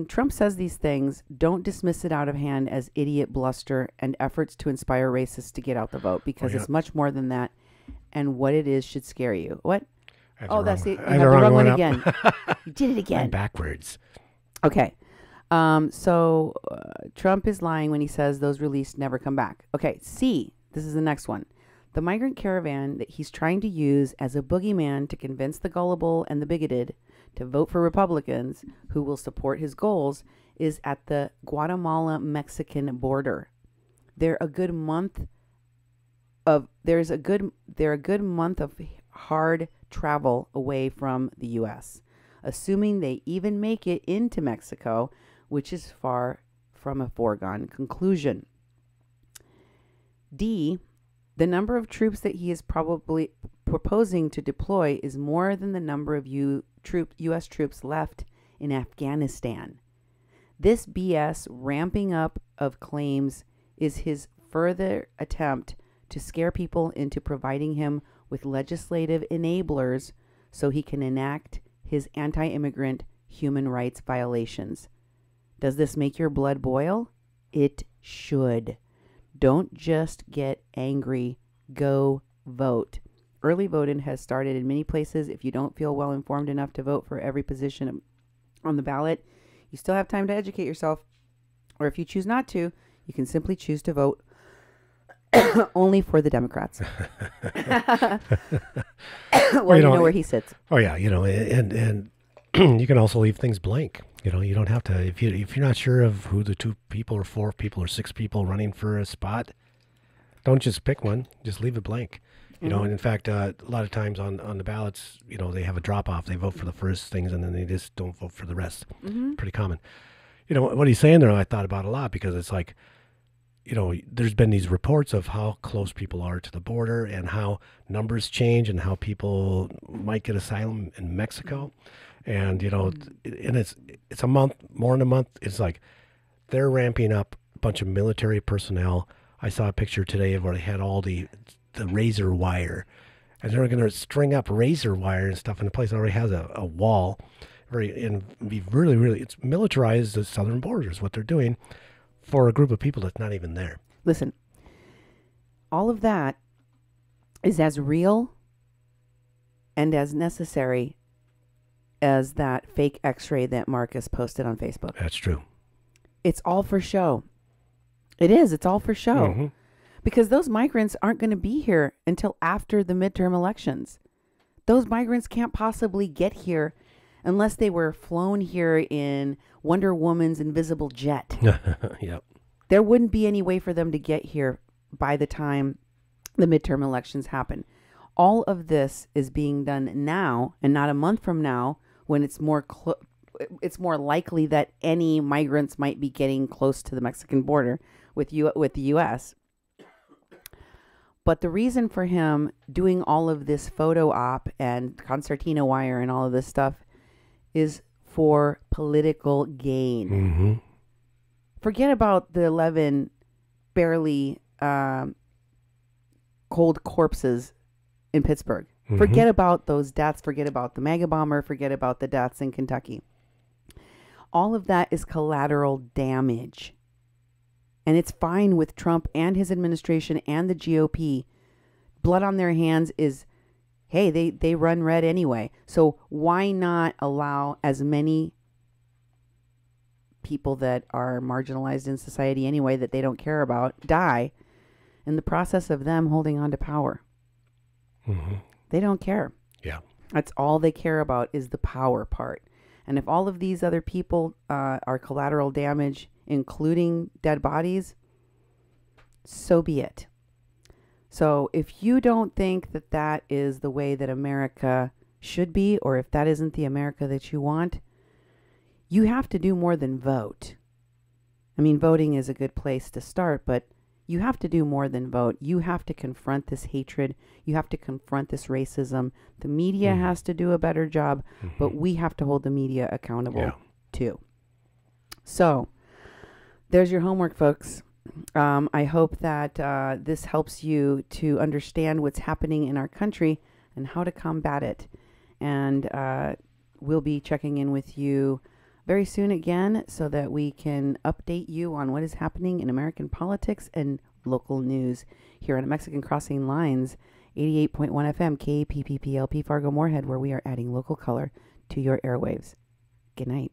Trump says these things, don't dismiss it out of hand as idiot bluster and efforts to inspire racists to get out the vote, because it's much more than that. And what it is should scare you. What? Oh, that's it. You have the wrong one again. You did it again. I'm backwards. Okay. So Trump is lying when he says those released never come back. Okay. C, this is the next one. The migrant caravan that he's trying to use as a boogeyman to convince the gullible and the bigoted to vote for Republicans who will support his goals is at the Guatemala-Mexican border. They're a good month of hard travel away from the U.S., assuming they even make it into Mexico, which is far from a foregone conclusion. D, the number of troops that he is probably proposing to deploy is more than the number of U.S. troops left in Afghanistan. This BS ramping up of claims is his further attempt to scare people into providing him with legislative enablers so he can enact his anti-immigrant human rights violations. Does this make your blood boil? It should. Don't just get angry. Go vote. Early voting has started in many places. If you don't feel well informed enough to vote for every position on the ballot, you still have time to educate yourself. Or if you choose not to, you can simply choose to vote only for the Democrats. Well, you know where he sits. Oh yeah, you know, and you can also leave things blank. You know, you don't have to, if you're not sure of who the 2 people or 4 people or 6 people running for a spot, don't just pick one. Just leave it blank. You know, and in fact, a lot of times on the ballots, you know, they have a drop off. They vote for the first things and then they just don't vote for the rest. Pretty common. You know, what he's saying there, I thought about a lot, because it's like, you know, there's been these reports of how close people are to the border and how numbers change and how people might get asylum in Mexico. And, you know, and it's a month, more than a month. It's like they're ramping up a bunch of military personnel. I saw a picture today of where they had all the razor wire, and they're going to string up razor wire and stuff in a place that already has a wall. Be really, it's militarized the southern borders, what they're doing for a group of people that's not even there. Listen, all of that is as real and as necessary as that fake x-ray that Marcus posted on Facebook. That's true. It's all for show. It is. It's all for show. Because those migrants aren't going to be here until after the midterm elections. Those migrants can't possibly get here unless they were flown here in Wonder Woman's invisible jet. Yep. There wouldn't be any way for them to get here by the time the midterm elections happen. All of this is being done now and not a month from now, when it's more likely that any migrants might be getting close to the Mexican border with the U.S. But the reason for him doing all of this photo op and concertina wire and all of this stuff is for political gain. Mm-hmm. Forget about the 11 barely cold corpses in Pittsburgh. Mm-hmm. Forget about those deaths. Forget about the mega bomber. Forget about the deaths in Kentucky. All of that is collateral damage. And it's fine with Trump and his administration and the GOP. Blood on their hands is, hey, they run red anyway. So why not allow as many people that are marginalized in society anyway that they don't care about die in the process of them holding on to power? Mm-hmm. They don't care. Yeah. That's all they care about is the power part. And if all of these other people are collateral damage, including dead bodies, so be it. So if you don't think that that is the way that America should be, or if that isn't the America that you want, you have to do more than vote. I mean, voting is a good place to start, but you have to do more than vote. You have to confront this hatred. You have to confront this racism. The media has to do a better job, but we have to hold the media accountable too. So there's your homework, folks. I hope that this helps you to understand what's happening in our country and how to combat it. And we'll be checking in with you very soon again so that we can update you on what is happening in American politics and local news here on Mexican Crossing Lines, 88.1 FM, KPPPLP Fargo Moorhead, where we are adding local color to your airwaves. Good night.